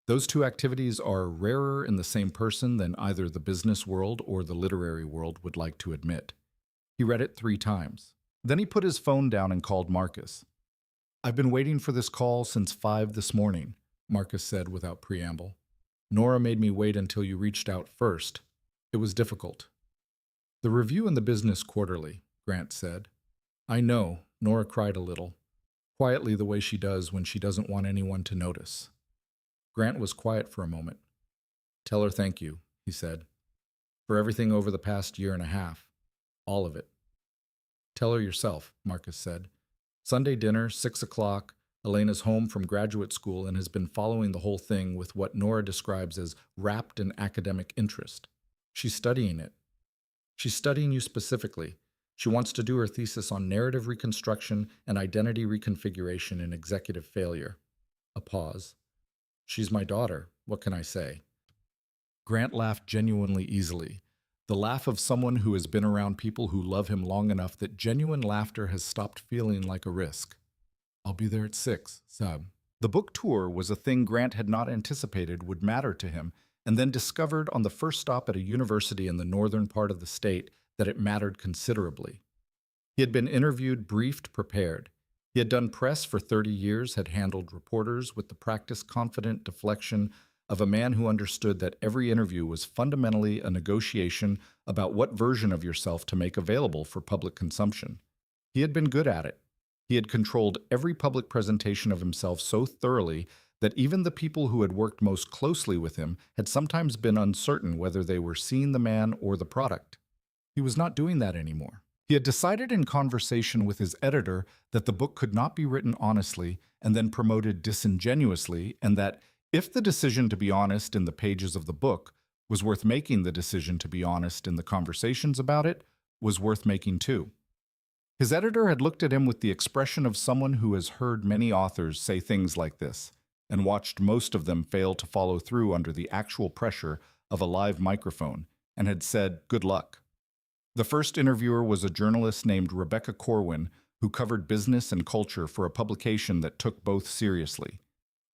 Those two activities are rarer in the same person than either the business world or the literary world would like to admit." He read it 3 times. Then he put his phone down and called Marcus. "I've been waiting for this call since 5 this morning," Marcus said without preamble. "Nora made me wait until you reached out first. It was difficult." "The review in the Business Quarterly," Grant said. "I know," Nora cried a little, quietly the way she does when she doesn't want anyone to notice. Grant was quiet for a moment. "Tell her thank you," he said, "for everything over the past year and a half. All of it." "Tell her yourself," Marcus said. "Sunday dinner, 6 o'clock. Elena's home from graduate school and has been following the whole thing with what Nora describes as wrapped in academic interest. She's studying it. She's studying you specifically. She wants to do her thesis on narrative reconstruction and identity reconfiguration in executive failure." A pause. "She's my daughter. What can I say?" Grant laughed genuinely easily, the laugh of someone who has been around people who love him long enough that genuine laughter has stopped feeling like a risk. "I'll be there at 6, Sab." The book tour was a thing Grant had not anticipated would matter to him, and then discovered on the first stop at a university in the northern part of the state that it mattered considerably. He had been interviewed, briefed, prepared. He had done press for 30 years, had handled reporters with the practiced, confident deflection of a man who understood that every interview was fundamentally a negotiation about what version of yourself to make available for public consumption. He had been good at it. He had controlled every public presentation of himself so thoroughly that even the people who had worked most closely with him had sometimes been uncertain whether they were seeing the man or the product. He was not doing that anymore. He had decided in conversation with his editor that the book could not be written honestly and then promoted disingenuously, and that if the decision to be honest in the pages of the book was worth making, the decision to be honest in the conversations about it was worth making too. His editor had looked at him with the expression of someone who has heard many authors say things like this, and watched most of them fail to follow through under the actual pressure of a live microphone, and had said, "Good luck." The first interviewer was a journalist named Rebecca Corwin, who covered business and culture for a publication that took both seriously.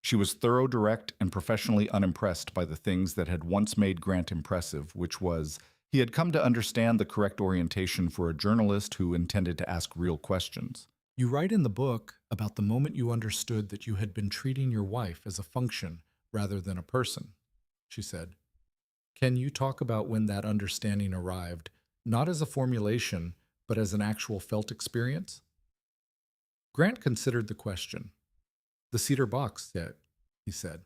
She was thorough, direct, and professionally unimpressed by the things that had once made Grant impressive, which was, he had come to understand the correct orientation for a journalist who intended to ask real questions. "You write in the book about the moment you understood that you had been treating your wife as a function rather than a person," she said. "Can you talk about when that understanding arrived, not as a formulation, but as an actual felt experience?" Grant considered the question. "The cedar box, he said.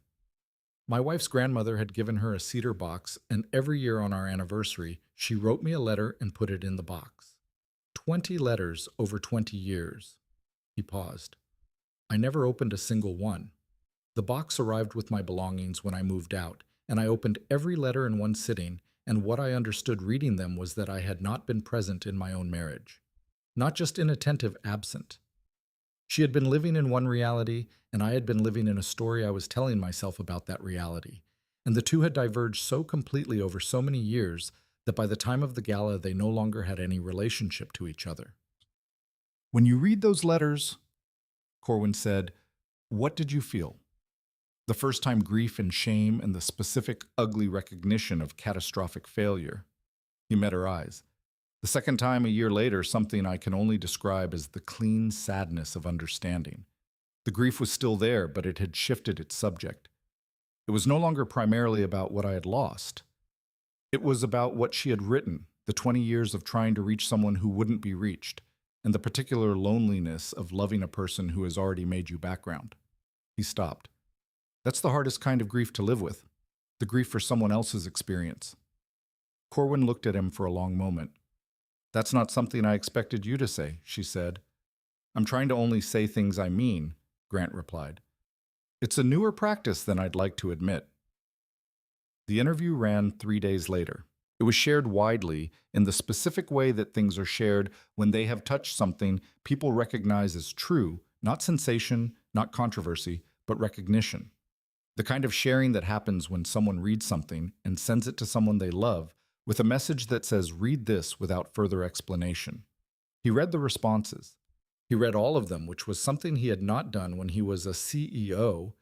My wife's grandmother had given her a cedar box, and every year on our anniversary, she wrote me a letter and put it in the box. 20 letters over 20 years. He paused. I never opened a single one. The box arrived with my belongings when I moved out, and I opened every letter in one sitting, and what I understood reading them was that I had not been present in my own marriage. Not just inattentive, absent. She had been living in one reality, and I had been living in a story I was telling myself about that reality, and the two had diverged so completely over so many years that by the time of the gala they no longer had any relationship to each other. When you read those letters, Corwin said, what did you feel? The first time grief and shame and the specific ugly recognition of catastrophic failure. He met her eyes. The second time, a year later, something I can only describe as the clean sadness of understanding. The grief was still there, but it had shifted its subject. It was no longer primarily about what I had lost. It was about what she had written, the 20 years of trying to reach someone who wouldn't be reached, and the particular loneliness of loving a person who has already made you background. He stopped. That's the hardest kind of grief to live with, the grief for someone else's experience. Corwin looked at him for a long moment. That's not something I expected you to say, she said. I'm trying to only say things I mean, Grant replied. It's a newer practice than I'd like to admit. The interview ran 3 days later. It was shared widely in the specific way that things are shared when they have touched something people recognize as true, not sensation, not controversy, but recognition. The kind of sharing that happens when someone reads something and sends it to someone they love with a message that says, read this without further explanation. He read the responses. He read all of them, which was something he had not done when he was a CEO,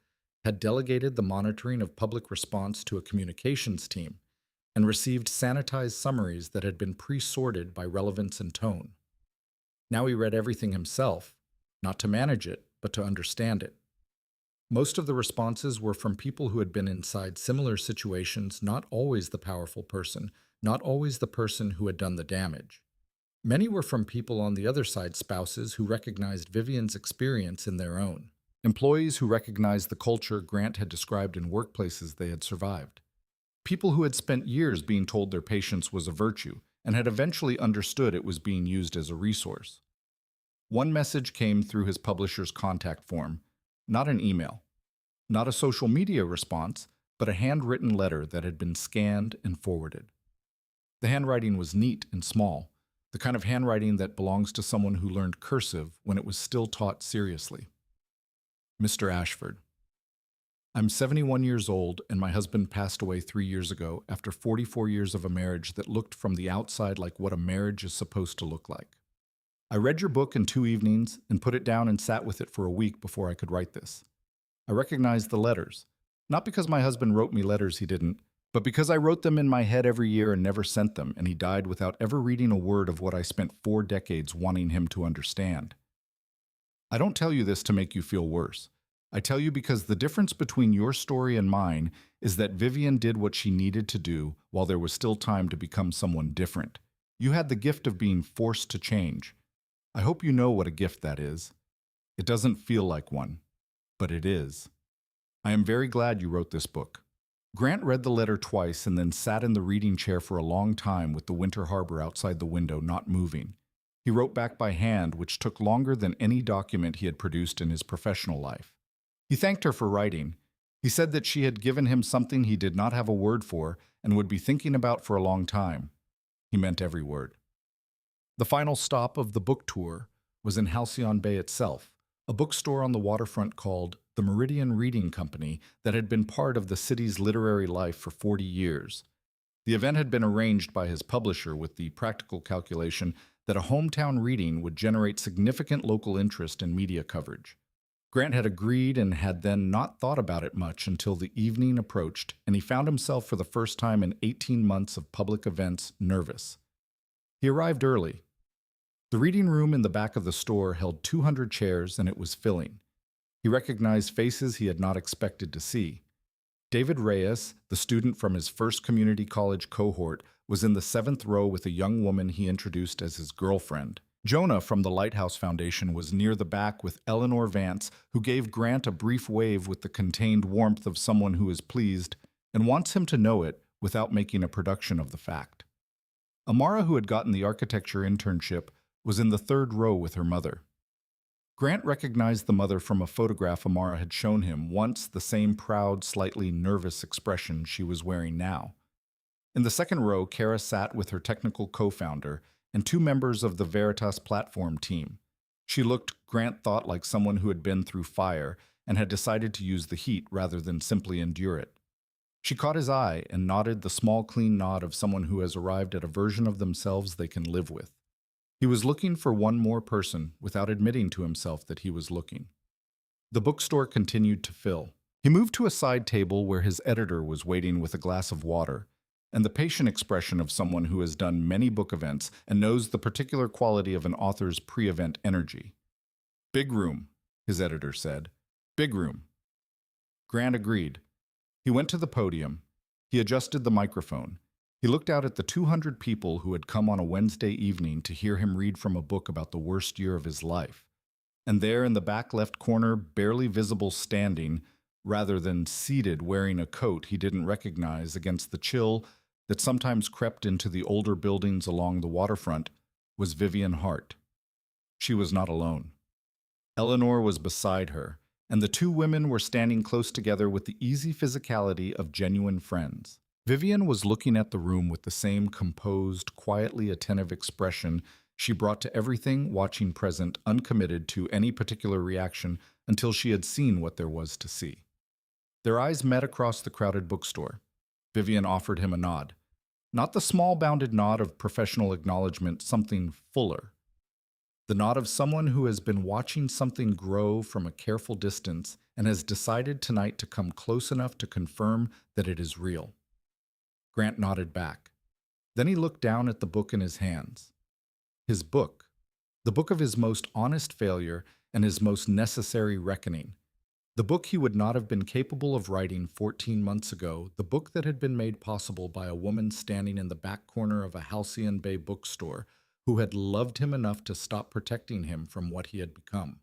had delegated the monitoring of public response to a communications team, and received sanitized summaries that had been pre-sorted by relevance and tone. Now he read everything himself, not to manage it, but to understand it. Most of the responses were from people who had been inside similar situations, not always the powerful person, not always the person who had done the damage. Many were from people on the other side, spouses who recognized Vivien's experience in their own. Employees who recognized the culture Grant had described in workplaces they had survived. People who had spent years being told their patience was a virtue and had eventually understood it was being used as a resource. One message came through his publisher's contact form, not an email, not a social media response, but a handwritten letter that had been scanned and forwarded. The handwriting was neat and small, the kind of handwriting that belongs to someone who learned cursive when it was still taught seriously. Mr. Ashford. I'm 71 years old, and my husband passed away 3 years ago after 44 years of a marriage that looked from the outside like what a marriage is supposed to look like. I read your book in 2 evenings and put it down and sat with it for a week before I could write this. I recognized the letters, not because my husband wrote me letters he didn't, but because I wrote them in my head every year and never sent them, and he died without ever reading a word of what I spent 4 decades wanting him to understand. I don't tell you this to make you feel worse. I tell you because the difference between your story and mine is that Vivien did what she needed to do while there was still time to become someone different. You had the gift of being forced to change. I hope you know what a gift that is. It doesn't feel like one, but it is. I am very glad you wrote this book. Grant read the letter twice and then sat in the reading chair for a long time with the winter harbor outside the window, not moving. He wrote back by hand, which took longer than any document he had produced in his professional life. He thanked her for writing. He said that she had given him something he did not have a word for and would be thinking about for a long time. He meant every word. The final stop of the book tour was in Halcyon Bay itself, a bookstore on the waterfront called the Meridian Reading Company that had been part of the city's literary life for 40 years. The event had been arranged by his publisher with the practical calculation that a hometown reading would generate significant local interest and media coverage. Grant had agreed and had then not thought about it much until the evening approached, and he found himself for the first time in 18 months of public events nervous. He arrived early. The reading room in the back of the store held 200 chairs, and it was filling. He recognized faces he had not expected to see. David Reyes, the student from his first community college cohort, was in the 7th row with a young woman he introduced as his girlfriend. Jonah from the Lighthouse Foundation was near the back with Eleanor Vance, who gave Grant a brief wave with the contained warmth of someone who is pleased and wants him to know it without making a production of the fact. Amara, who had gotten the architecture internship, was in the 3rd row with her mother. Grant recognized the mother from a photograph Amara had shown him, once the same proud, slightly nervous expression she was wearing now. In the 2nd row, Kara sat with her technical co-founder and 2 members of the Veritas platform team. She looked, Grant thought, like someone who had been through fire and had decided to use the heat rather than simply endure it. She caught his eye and nodded the small, clean nod of someone who has arrived at a version of themselves they can live with. He was looking for one more person without admitting to himself that he was looking. The bookstore continued to fill. He moved to a side table where his editor was waiting with a glass of water, and the patient expression of someone who has done many book events and knows the particular quality of an author's pre-event energy. "Big room," his editor said. "Big room." Grant agreed. He went to the podium. He adjusted the microphone. He looked out at the 200 people who had come on a Wednesday evening to hear him read from a book about the worst year of his life. And there in the back left corner, barely visible standing, rather than seated wearing a coat he didn't recognize against the chill that sometimes crept into the older buildings along the waterfront, was Vivien Hart. She was not alone. Eleanor was beside her, and the two women were standing close together with the easy physicality of genuine friends. Vivien was looking at the room with the same composed, quietly attentive expression she brought to everything, watching present, uncommitted to any particular reaction until she had seen what there was to see. Their eyes met across the crowded bookstore. Vivien offered him a nod. Not the small bounded nod of professional acknowledgement, something fuller. The nod of someone who has been watching something grow from a careful distance and has decided tonight to come close enough to confirm that it is real. Grant nodded back. Then he looked down at the book in his hands. His book, the book of his most honest failure and his most necessary reckoning. The book he would not have been capable of writing 14 months ago, the book that had been made possible by a woman standing in the back corner of a Halcyon Bay bookstore who had loved him enough to stop protecting him from what he had become.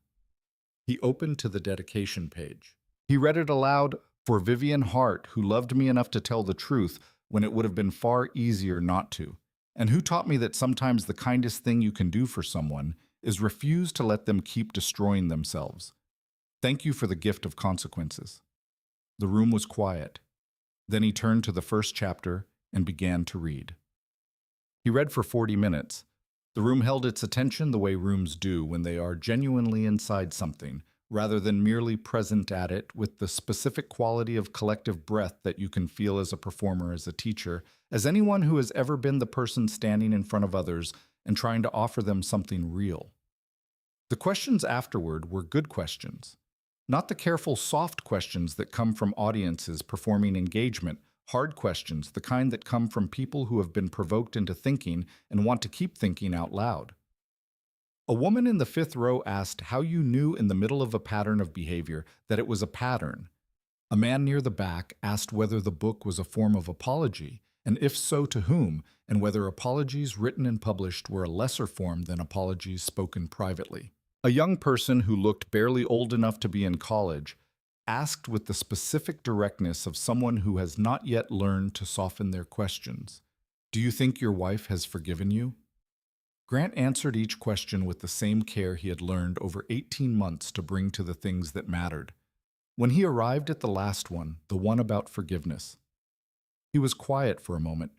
He opened to the dedication page. He read it aloud, "For Vivien Hart, who loved me enough to tell the truth when it would have been far easier not to, and who taught me that sometimes the kindest thing you can do for someone is refuse to let them keep destroying themselves. Thank you for the gift of consequences." The room was quiet. Then he turned to the first chapter and began to read. He read for 40 minutes. The room held its attention the way rooms do when they are genuinely inside something, rather than merely present at it with the specific quality of collective breath that you can feel as a performer, as a teacher, as anyone who has ever been the person standing in front of others and trying to offer them something real. The questions afterward were good questions. Not the careful, soft questions that come from audiences performing engagement, hard questions, the kind that come from people who have been provoked into thinking and want to keep thinking out loud. A woman in the fifth row asked how you knew in the middle of a pattern of behavior that it was a pattern. A man near the back asked whether the book was a form of apology, and if so, to whom, and whether apologies written and published were a lesser form than apologies spoken privately. A young person who looked barely old enough to be in college asked with the specific directness of someone who has not yet learned to soften their questions, "Do you think your wife has forgiven you?" Grant answered each question with the same care he had learned over 18 months to bring to the things that mattered. When he arrived at the last one, the one about forgiveness, he was quiet for a moment.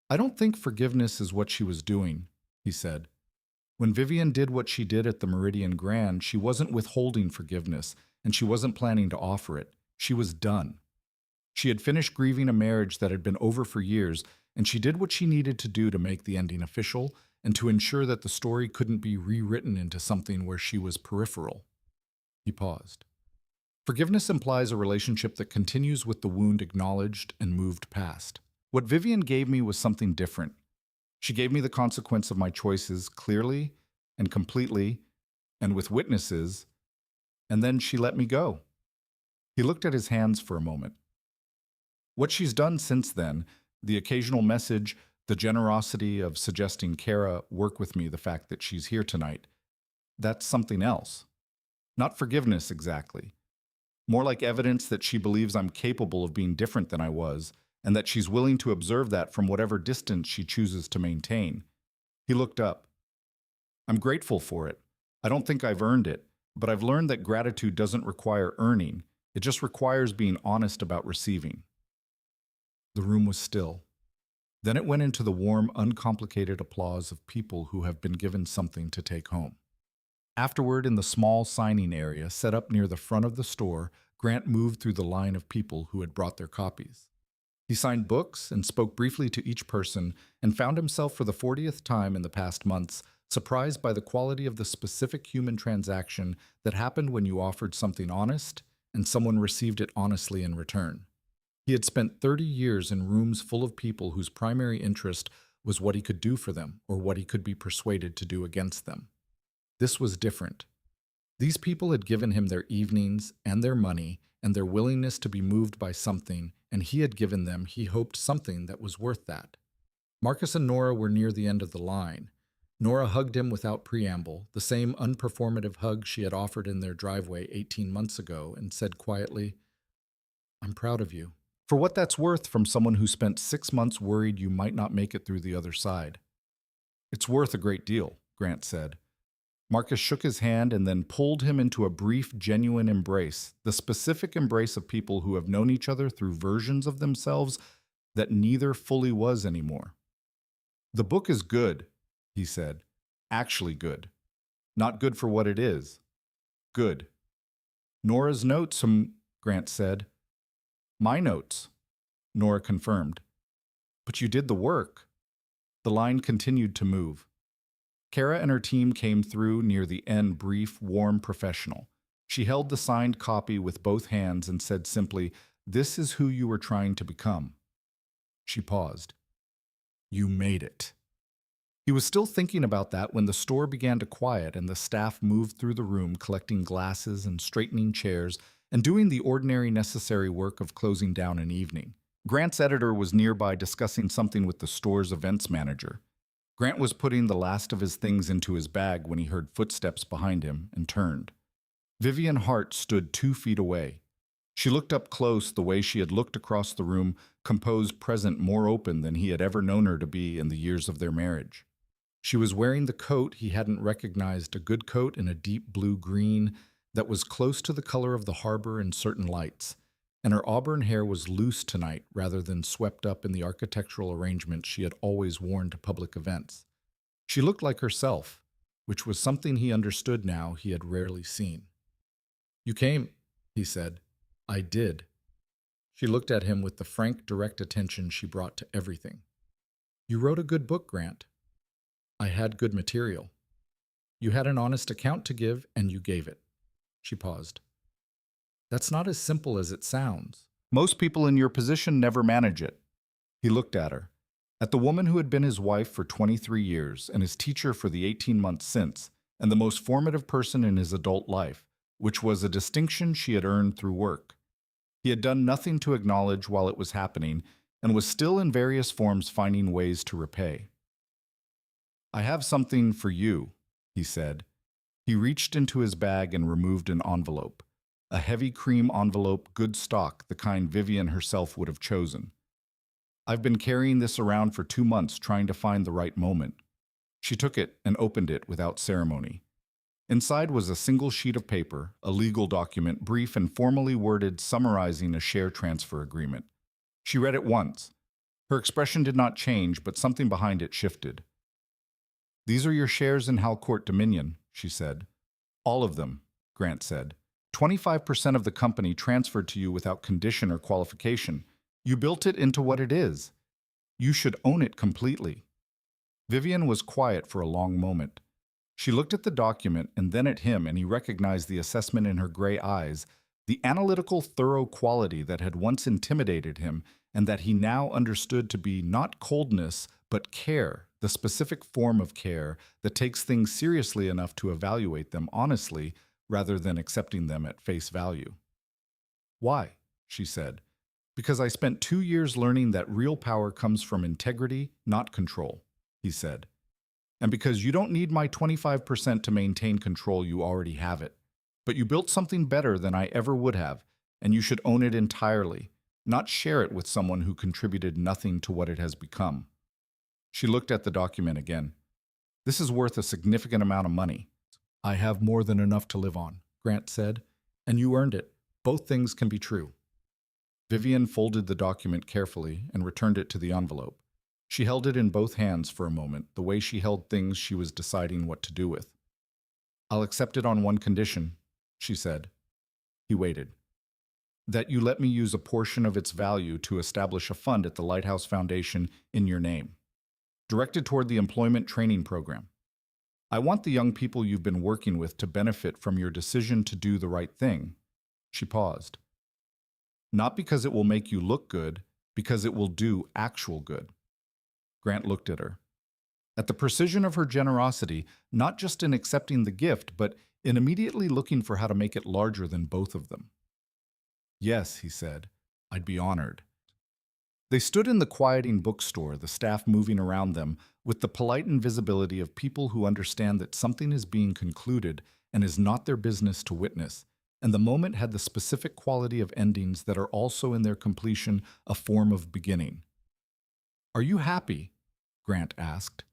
"I don't think forgiveness is what she was doing," he said. "When Vivien did what she did at the Meridian Grand, she wasn't withholding forgiveness, and she wasn't planning to offer it. She was done. She had finished grieving a marriage that had been over for years, and she did what she needed to do to make the ending official and to ensure that the story couldn't be rewritten into something where she was peripheral." He paused. Forgiveness implies a relationship that continues with the wound acknowledged and moved past. What Vivien gave me was something different. She gave me the consequence of my choices clearly and completely and with witnesses, and then she let me go. He looked at his hands for a moment. What she's done since then, the occasional message, the generosity of suggesting Kara work with me, the fact that she's here tonight, that's something else. Not forgiveness exactly. More like evidence that she believes I'm capable of being different than I was, and that she's willing to observe that from whatever distance she chooses to maintain. He looked up. "I'm grateful for it. I don't think I've earned it, but I've learned that gratitude doesn't require earning. It just requires being honest about receiving." The room was still. Then it went into the warm, uncomplicated applause of people who have been given something to take home. Afterward, in the small signing area set up near the front of the store, Grant moved through the line of people who had brought their copies. He signed books and spoke briefly to each person and found himself for the 40th time in the past months surprised by the quality of the specific human transaction that happened when you offered something honest and someone received it honestly in return. He had spent 30 years in rooms full of people whose primary interest was what he could do for them or what he could be persuaded to do against them. This was different. These people had given him their evenings and their money and their willingness to be moved by something, and he had given them, he hoped, something that was worth that. Marcus and Nora were near the end of the line. Nora hugged him without preamble, the same unperformative hug she had offered in their driveway 18 months ago, and said quietly, "I'm proud of you. For what that's worth from someone who spent 6 months worried you might not make it through the other side." "It's worth a great deal," Grant said. Marcus shook his hand and then pulled him into a brief, genuine embrace, the specific embrace of people who have known each other through versions of themselves that neither fully was anymore. "The book is good," he said. "Actually good. Not good for what it is. Good." "Nora's notes," Grant said. "My notes," Nora confirmed. "But you did the work." The line continued to move. Kara and her team came through near the end, brief, warm, professional. She held the signed copy with both hands and said simply, "This is who you were trying to become." She paused. "You made it." He was still thinking about that when the store began to quiet and the staff moved through the room collecting glasses and straightening chairs and doing the ordinary necessary work of closing down an evening. Grant's editor was nearby discussing something with the store's events manager. Grant was putting the last of his things into his bag when he heard footsteps behind him and turned. Vivien Hart stood 2 feet away. She looked up close the way she had looked across the room, composed, present, more open than he had ever known her to be in the years of their marriage. She was wearing the coat he hadn't recognized, a good coat in a deep blue-green that was close to the color of the harbor in certain lights, and her auburn hair was loose tonight rather than swept up in the architectural arrangement she had always worn to public events. She looked like herself, which was something he understood now he had rarely seen. "You came," he said. "I did." She looked at him with the frank, direct attention she brought to everything. "You wrote a good book, Grant." "I had good material." "You had an honest account to give, and you gave it." She paused. "That's not as simple as it sounds. Most people in your position never manage it." He looked at her, at the woman who had been his wife for 23 years and his teacher for the 18 months since, and the most formative person in his adult life, which was a distinction she had earned through work. He had done nothing to acknowledge while it was happening and was still in various forms finding ways to repay. "I have something for you," he said. He reached into his bag and removed an envelope. A heavy cream envelope, good stock, the kind Vivien herself would have chosen. "I've been carrying this around for 2 months trying to find the right moment." She took it and opened it without ceremony. Inside was a single sheet of paper, a legal document, brief and formally worded, summarizing a share transfer agreement. She read it once. Her expression did not change, but something behind it shifted. "These are your shares in Halcourt Dominion," she said. "All of them," Grant said. 25% of the company transferred to you without condition or qualification. You built it into what it is. You should own it completely." Vivien was quiet for a long moment. She looked at the document and then at him, and he recognized the assessment in her gray eyes, the analytical, thorough quality that had once intimidated him and that he now understood to be not coldness, but care, the specific form of care that takes things seriously enough to evaluate them honestly rather than accepting them at face value. "Why?" she said. "Because I spent 2 years learning that real power comes from integrity, not control," he said. "And because you don't need my 25% to maintain control, you already have it. But you built something better than I ever would have, and you should own it entirely, not share it with someone who contributed nothing to what it has become." She looked at the document again. "This is worth a significant amount of money." "I have more than enough to live on," Grant said, "and you earned it. Both things can be true." Vivien folded the document carefully and returned it to the envelope. She held it in both hands for a moment, the way she held things she was deciding what to do with. "I'll accept it on one condition," she said. He waited. "That you let me use a portion of its value to establish a fund at the Lighthouse Foundation in your name, directed toward the employment training program." I want the young people you've been working with to benefit from your decision to do the right thing. She paused. Not because it will make you look good, because it will do actual good. Grant looked at her. At the precision of her generosity, not just in accepting the gift, but in immediately looking for how to make it larger than both of them. Yes, he said, I'd be honored. They stood in the quieting bookstore, the staff moving around them, with the polite invisibility of people who understand that something is being concluded and is not their business to witness, and the moment had the specific quality of endings that are also in their completion a form of beginning. Are you happy? Grant asked.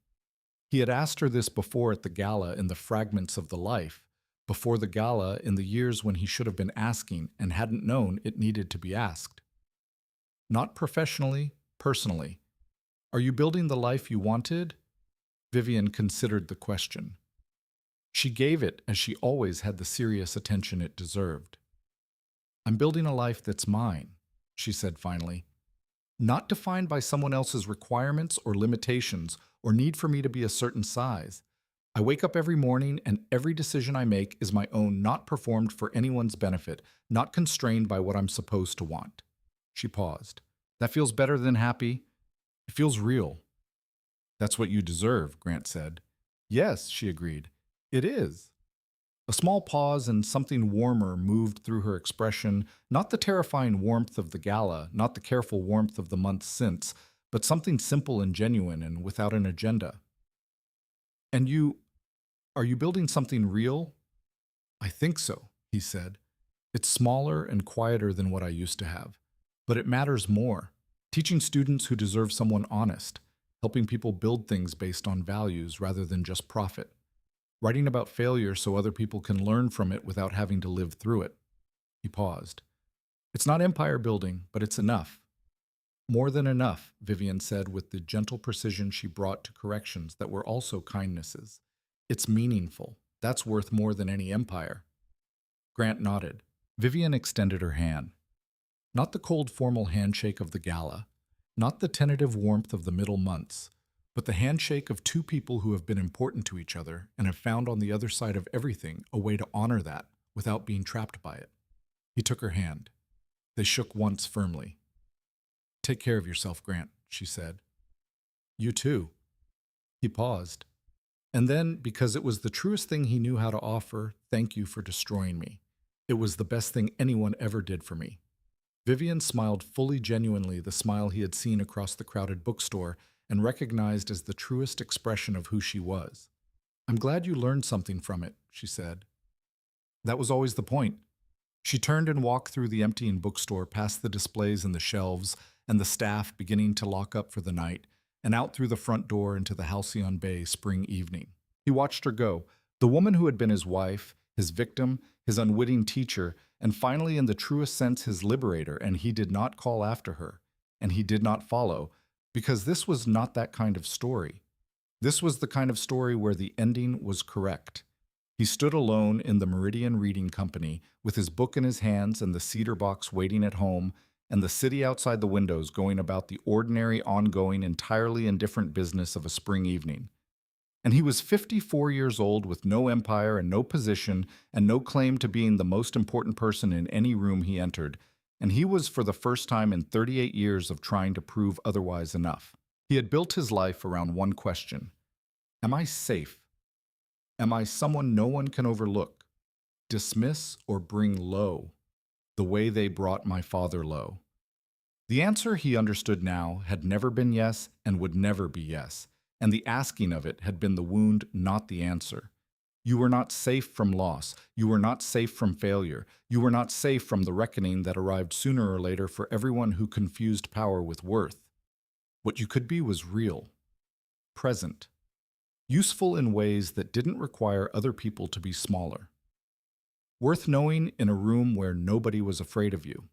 He had asked her this before at the gala in the Fragments of the Life, before the gala in the years when he should have been asking and hadn't known it needed to be asked. Not professionally, personally. Are you building the life you wanted? Vivien considered the question. She gave it as she always had the serious attention it deserved. I'm building a life that's mine, she said finally. Not defined by someone else's requirements or limitations or need for me to be a certain size. I wake up every morning and every decision I make is my own, not performed for anyone's benefit, not constrained by what I'm supposed to want. She paused. That feels better than happy. It feels real. That's what you deserve, Grant said. Yes, she agreed. It is. A small pause and something warmer moved through her expression, not the terrifying warmth of the gala, not the careful warmth of the months since, but something simple and genuine and without an agenda. And are you building something real? I think so, he said. It's smaller and quieter than what I used to have. But it matters more. Teaching students who deserve someone honest, helping people build things based on values rather than just profit. Writing about failure so other people can learn from it without having to live through it. He paused. It's not empire building, but it's enough. More than enough, Vivien said with the gentle precision she brought to corrections that were also kindnesses. It's meaningful. That's worth more than any empire. Grant nodded. Vivien extended her hand. Not the cold formal handshake of the gala, not the tentative warmth of the middle months, but the handshake of two people who have been important to each other and have found on the other side of everything a way to honor that without being trapped by it. He took her hand. They shook once firmly. Take care of yourself, Grant, she said. You too. He paused. And then, because it was the truest thing he knew how to offer, thank you for destroying me. It was the best thing anyone ever did for me. Vivien smiled fully genuinely, the smile he had seen across the crowded bookstore and recognized as the truest expression of who she was. I'm glad you learned something from it, she said. That was always the point. She turned and walked through the emptying bookstore, past the displays and the shelves, and the staff beginning to lock up for the night, and out through the front door into the Halcyon Bay spring evening. He watched her go, the woman who had been his wife, his victim, his unwitting teacher, and finally in the truest sense his liberator, and he did not call after her, and he did not follow, because this was not that kind of story. This was the kind of story where the ending was correct. He stood alone in the Meridian Reading Company, with his book in his hands and the cedar box waiting at home, and the city outside the windows going about the ordinary, ongoing, entirely indifferent business of a spring evening. And he was 54 years old with no empire and no position and no claim to being the most important person in any room he entered, and he was for the first time in 38 years of trying to prove otherwise enough. He had built his life around one question. Am I safe? Am I someone no one can overlook, dismiss, or bring low, the way they brought my father low? The answer, he understood now, had never been yes and would never be yes, and the asking of it had been the wound, not the answer. You were not safe from loss. You were not safe from failure. You were not safe from the reckoning that arrived sooner or later for everyone who confused power with worth. What you could be was real, present, useful in ways that didn't require other people to be smaller. Worth knowing in a room where nobody was afraid of you.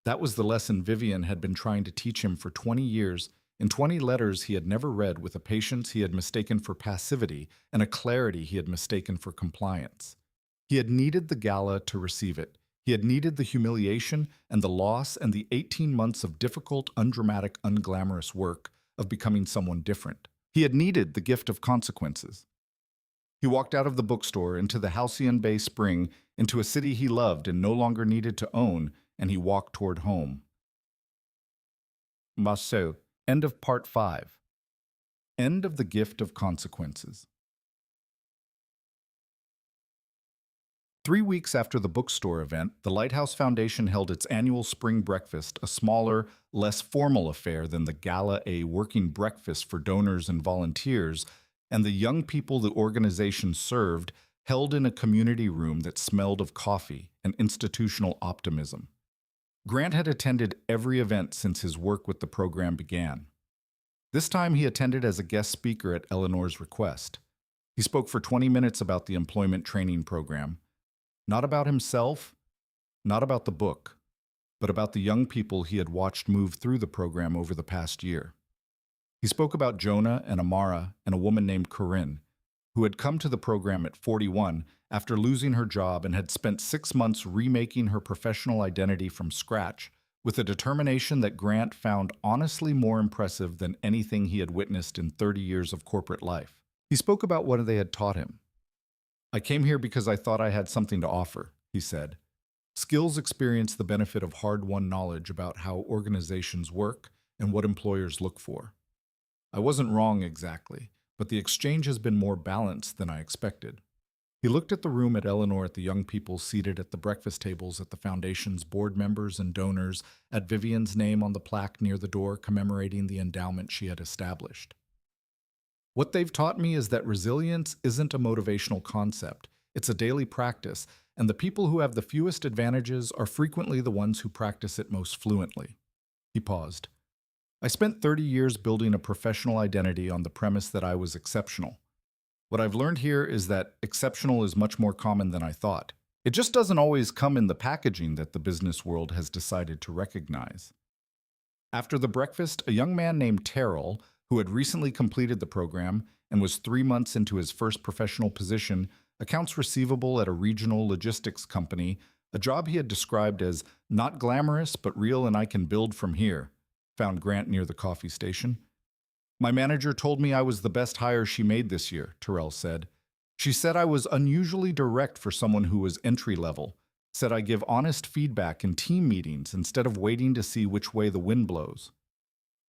That was the lesson Vivien had been trying to teach him for 20 years, in 20 letters he had never read, with a patience he had mistaken for passivity and a clarity he had mistaken for compliance. He had needed the gala to receive it. He had needed the humiliation and the loss and the 18 months of difficult, undramatic, unglamorous work of becoming someone different. He had needed the gift of consequences. He walked out of the bookstore into the Halcyon Bay Spring, into a city he loved and no longer needed to own, and he walked toward home. Maso. End of Part 5. End of the Gift of Consequences. 3 weeks after the bookstore event, the Lighthouse Foundation held its annual spring breakfast, a smaller, less formal affair than the gala, a working breakfast for donors and volunteers, and the young people the organization served, held in a community room that smelled of coffee and institutional optimism. Grant had attended every event since his work with the program began. This time he attended as a guest speaker at Eleanor's request. He spoke for 20 minutes about the employment training program. Not about himself, not about the book, but about the young people he had watched move through the program over the past year. He spoke about Jonah and Amara and a woman named Corinne, who had come to the program at 41 after losing her job and had spent 6 months remaking her professional identity from scratch with a determination that Grant found honestly more impressive than anything he had witnessed in 30 years of corporate life. He spoke about what they had taught him. "I came here because I thought I had something to offer," he said. "Skills experience the benefit of hard-won knowledge about how organizations work and what employers look for. I wasn't wrong exactly, but the exchange has been more balanced than I expected." He looked at the room at Eleanor, at the young people seated at the breakfast tables, at the foundation's board members and donors, at Vivien's name on the plaque near the door commemorating the endowment she had established. "What they've taught me is that resilience isn't a motivational concept. It's a daily practice, and the people who have the fewest advantages are frequently the ones who practice it most fluently." He paused. "I spent 30 years building a professional identity on the premise that I was exceptional. What I've learned here is that exceptional is much more common than I thought. It just doesn't always come in the packaging that the business world has decided to recognize." After the breakfast, a young man named Terrell, who had recently completed the program and was 3 months into his first professional position, accounts receivable at a regional logistics company, a job he had described as not glamorous but real and I can build from here, found Grant near the coffee station. "My manager told me I was the best hire she made this year," Terrell said. "She said I was unusually direct for someone who was entry-level, said I give honest feedback in team meetings instead of waiting to see which way the wind blows."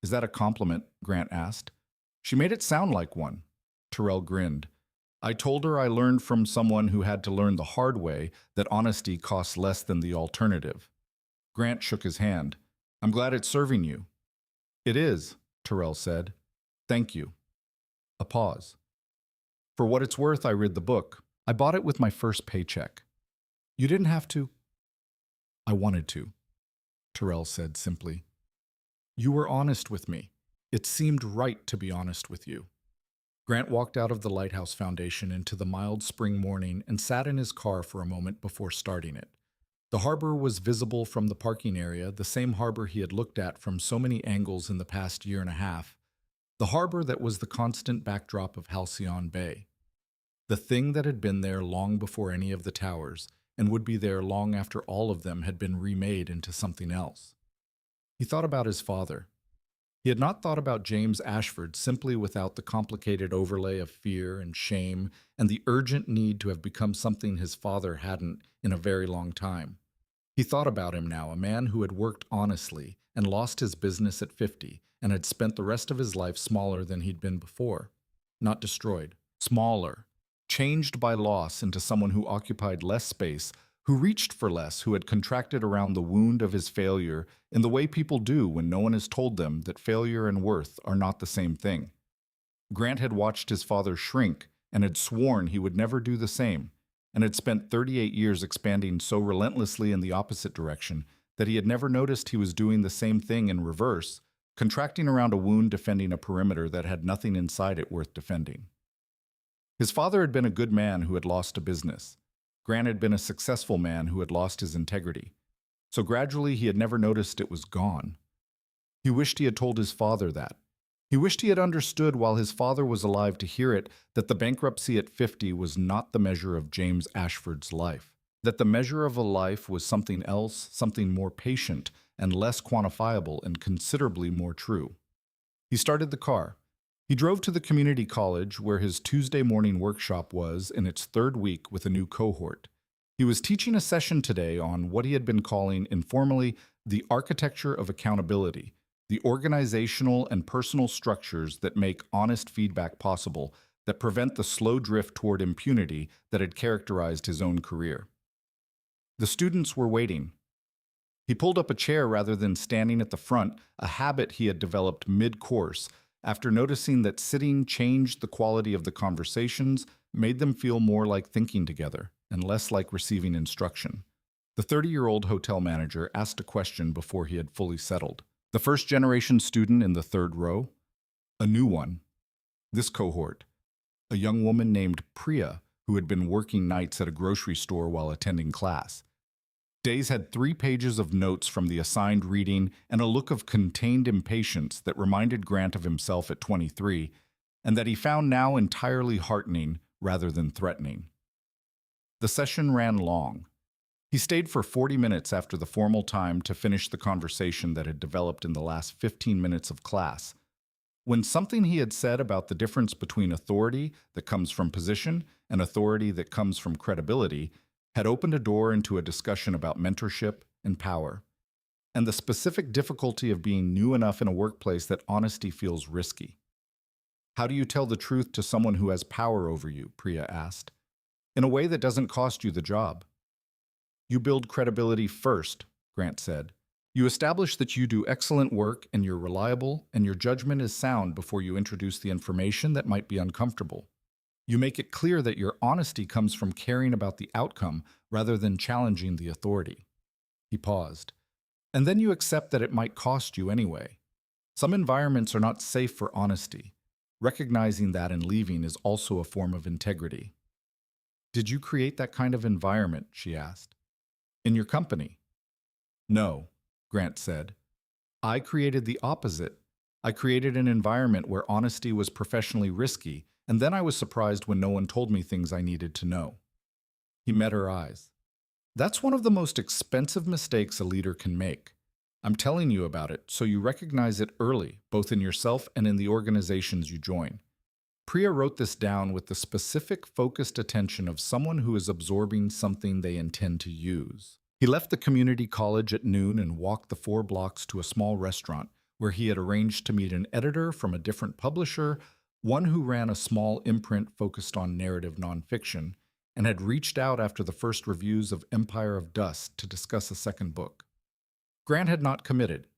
"Is that a compliment?" Grant asked. "She made it sound like one." Terrell grinned. "I told her I learned from someone who had to learn the hard way that honesty costs less than the alternative." Grant shook his hand. "I'm glad it's serving you." "It is," Terrell said. "Thank you." A pause. "For what it's worth, I read the book. I bought it with my first paycheck." "You didn't have to." "I wanted to," Terrell said simply. "You were honest with me. It seemed right to be honest with you." Grant walked out of the Lighthouse Foundation into the mild spring morning and sat in his car for a moment before starting it. The harbor was visible from the parking area, the same harbor he had looked at from so many angles in the past year and a half. The harbor that was the constant backdrop of Halcyon Bay. The thing that had been there long before any of the towers, and would be there long after all of them had been remade into something else. He thought about his father. He had not thought about James Ashford simply without the complicated overlay of fear and shame and the urgent need to have become something his father hadn't in a very long time. He thought about him now, a man who had worked honestly and lost his business at 50 and had spent the rest of his life smaller than he'd been before. Not destroyed, smaller, changed by loss into someone who occupied less space, who reached for less, who had contracted around the wound of his failure in the way people do when no one has told them that failure and worth are not the same thing. Grant had watched his father shrink and had sworn he would never do the same, and had spent 38 years expanding so relentlessly in the opposite direction that he had never noticed he was doing the same thing in reverse, contracting around a wound defending a perimeter that had nothing inside it worth defending. His father had been a good man who had lost a business. Grant had been a successful man who had lost his integrity. So gradually he had never noticed it was gone. He wished he had told his father that. He wished he had understood while his father was alive to hear it, that the bankruptcy at 50 was not the measure of James Ashford's life, that the measure of a life was something else, something more patient and less quantifiable and considerably more true. He started the car. He drove to the community college where his Tuesday morning workshop was in its third week with a new cohort. He was teaching a session today on what he had been calling informally the architecture of accountability, the organizational and personal structures that make honest feedback possible, that prevent the slow drift toward impunity that had characterized his own career. The students were waiting. He pulled up a chair rather than standing at the front, a habit he had developed mid-course, after noticing that sitting changed the quality of the conversations, made them feel more like thinking together and less like receiving instruction. The 30-year-old hotel manager asked a question before he had fully settled. The first-generation student in the third row? A new one. This cohort. A young woman named Priya, who had been working nights at a grocery store while attending class. Days had 3 pages of notes from the assigned reading and a look of contained impatience that reminded Grant of himself at 23, and that he found now entirely heartening rather than threatening. The session ran long. He stayed for 40 minutes after the formal time to finish the conversation that had developed in the last 15 minutes of class. When something he had said about the difference between authority that comes from position and authority that comes from credibility had opened a door into a discussion about mentorship and power, and the specific difficulty of being new enough in a workplace that honesty feels risky. How do you tell the truth to someone who has power over you? Priya asked. In a way that doesn't cost you the job. You build credibility first, Grant said. You establish that you do excellent work and you're reliable and your judgment is sound before you introduce the information that might be uncomfortable. You make it clear that your honesty comes from caring about the outcome rather than challenging the authority. He paused. And then you accept that it might cost you anyway. Some environments are not safe for honesty. Recognizing that and leaving is also a form of integrity. Did you create that kind of environment? She asked. In your company? No, Grant said. I created the opposite. I created an environment where honesty was professionally risky, and then I was surprised when no one told me things I needed to know. He met her eyes. That's one of the most expensive mistakes a leader can make. I'm telling you about it so you recognize it early, both in yourself and in the organizations you join. Priya wrote this down with the specific, focused attention of someone who is absorbing something they intend to use. He left the community college at noon and walked the 4 blocks to a small restaurant where he had arranged to meet an editor from a different publisher, one who ran a small imprint focused on narrative nonfiction, and had reached out after the first reviews of Empire of Dust to discuss a second book. Grant had not committed.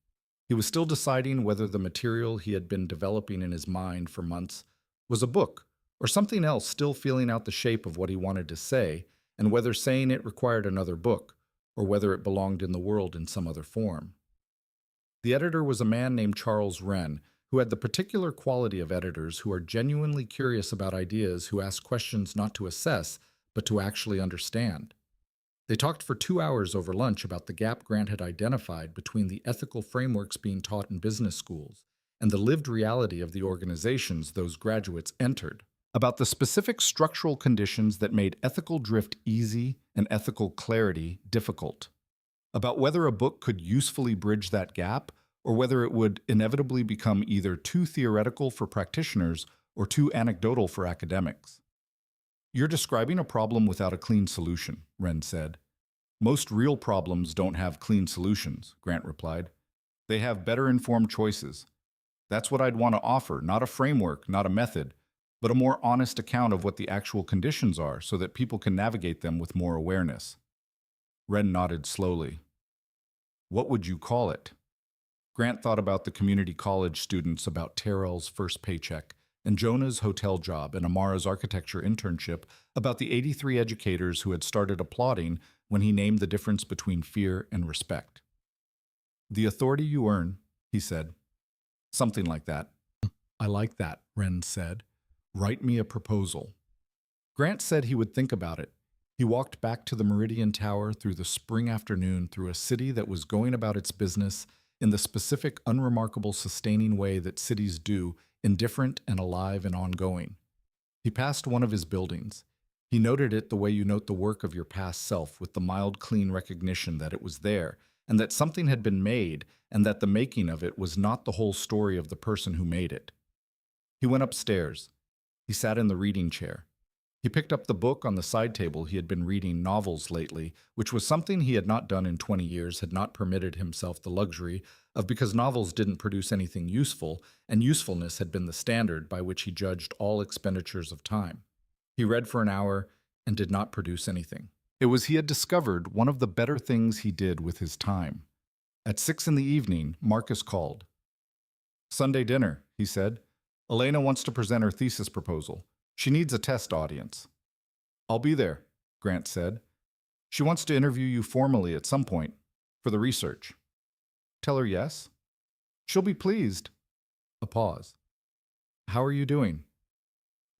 He was still deciding whether the material he had been developing in his mind for months was a book or something else, still feeling out the shape of what he wanted to say, and whether saying it required another book, or whether it belonged in the world in some other form. The editor was a man named Charles Wren, who had the particular quality of editors who are genuinely curious about ideas, who ask questions not to assess, but to actually understand. They talked for 2 hours over lunch about the gap Grant had identified between the ethical frameworks being taught in business schools and the lived reality of the organizations those graduates entered, about the specific structural conditions that made ethical drift easy and ethical clarity difficult, about whether a book could usefully bridge that gap or whether it would inevitably become either too theoretical for practitioners or too anecdotal for academics. You're describing a problem without a clean solution, Wren said. Most real problems don't have clean solutions, Grant replied. They have better informed choices. That's what I'd want to offer, not a framework, not a method, but a more honest account of what the actual conditions are so that people can navigate them with more awareness. Wren nodded slowly. What would you call it? Grant thought about the community college students, about Terrell's first paycheck, and Jonah's hotel job and Amara's architecture internship, about the 83 educators who had started applauding when he named the difference between fear and respect. The authority you earn, he said. Something like that. I like that, Wren said. Write me a proposal. Grant said he would think about it. He walked back to the Meridian Tower through the spring afternoon, through a city that was going about its business in the specific, unremarkable, sustaining way that cities do, indifferent and alive and ongoing. He passed one of his buildings. He noted it the way you note the work of your past self, with the mild, clean recognition that it was there, and that something had been made, and that the making of it was not the whole story of the person who made it. He went upstairs. He sat in the reading chair. He picked up the book on the side table. He had been reading novels lately, which was something he had not done in 20 years, had not permitted himself the luxury of, because novels didn't produce anything useful, and usefulness had been the standard by which he judged all expenditures of time. He read for an hour and did not produce anything. It was, he had discovered, one of the better things he did with his time. At 6 in the evening, Marcus called. "Sunday dinner," he said. "Elena wants to present her thesis proposal. She needs a test audience." "I'll be there," Grant said. "She wants to interview you formally at some point, for the research." "Tell her yes." "She'll be pleased." A pause. "How are you doing?"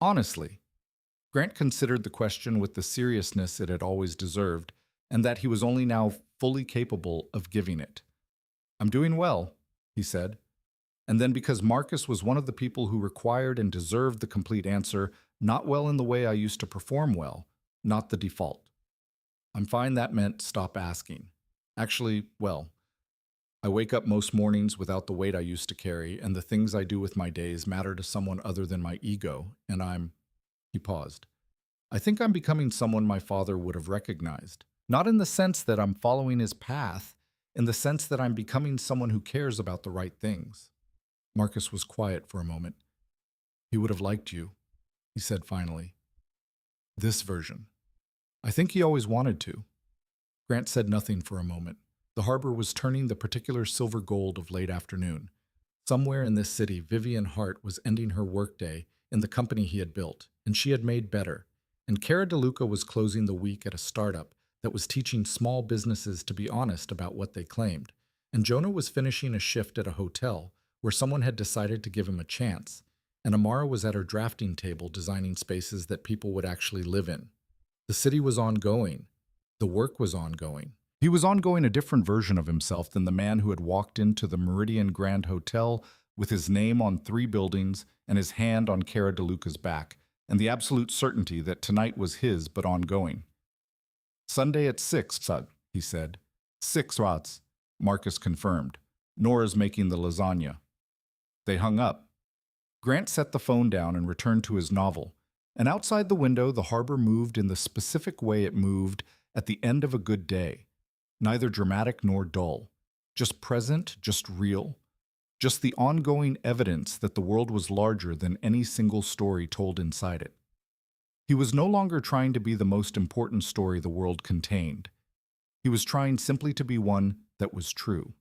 Honestly. Grant considered the question with the seriousness it had always deserved, and that he was only now fully capable of giving it. "I'm doing well," he said. And then, because Marcus was one of the people who required and deserved the complete answer, not well in the way I used to perform well, not the default. "I'm fine," that meant stop asking. Actually, well, I wake up most mornings without the weight I used to carry, and the things I do with my days matter to someone other than my ego, and He paused. "I think I'm becoming someone my father would have recognized. Not in the sense that I'm following his path, in the sense that I'm becoming someone who cares about the right things." Marcus was quiet for a moment. "He would have liked you," he said finally. "This version. I think he always wanted to." Grant said nothing for a moment. The harbor was turning the particular silver gold of late afternoon. Somewhere in this city, Vivien Hart was ending her workday in the company he had built, and she had made better. And Cara DeLuca was closing the week at a startup that was teaching small businesses to be honest about what they claimed. And Jonah was finishing a shift at a hotel where someone had decided to give him a chance. And Amara was at her drafting table designing spaces that people would actually live in. The city was ongoing. The work was ongoing. He was ongoing a different version of himself than the man who had walked into the Meridian Grand Hotel with his name on 3 buildings and his hand on Cara DeLuca's back, and the absolute certainty that tonight was his but ongoing. "Sunday at 6, Sud," he said. "6 rots," Marcus confirmed. "Nora's making the lasagna." They hung up. Grant set the phone down and returned to his novel. And outside the window, the harbor moved in the specific way it moved at the end of a good day. Neither dramatic nor dull. Just present, just real. Just the ongoing evidence that the world was larger than any single story told inside it. He was no longer trying to be the most important story the world contained. He was trying simply to be one that was true.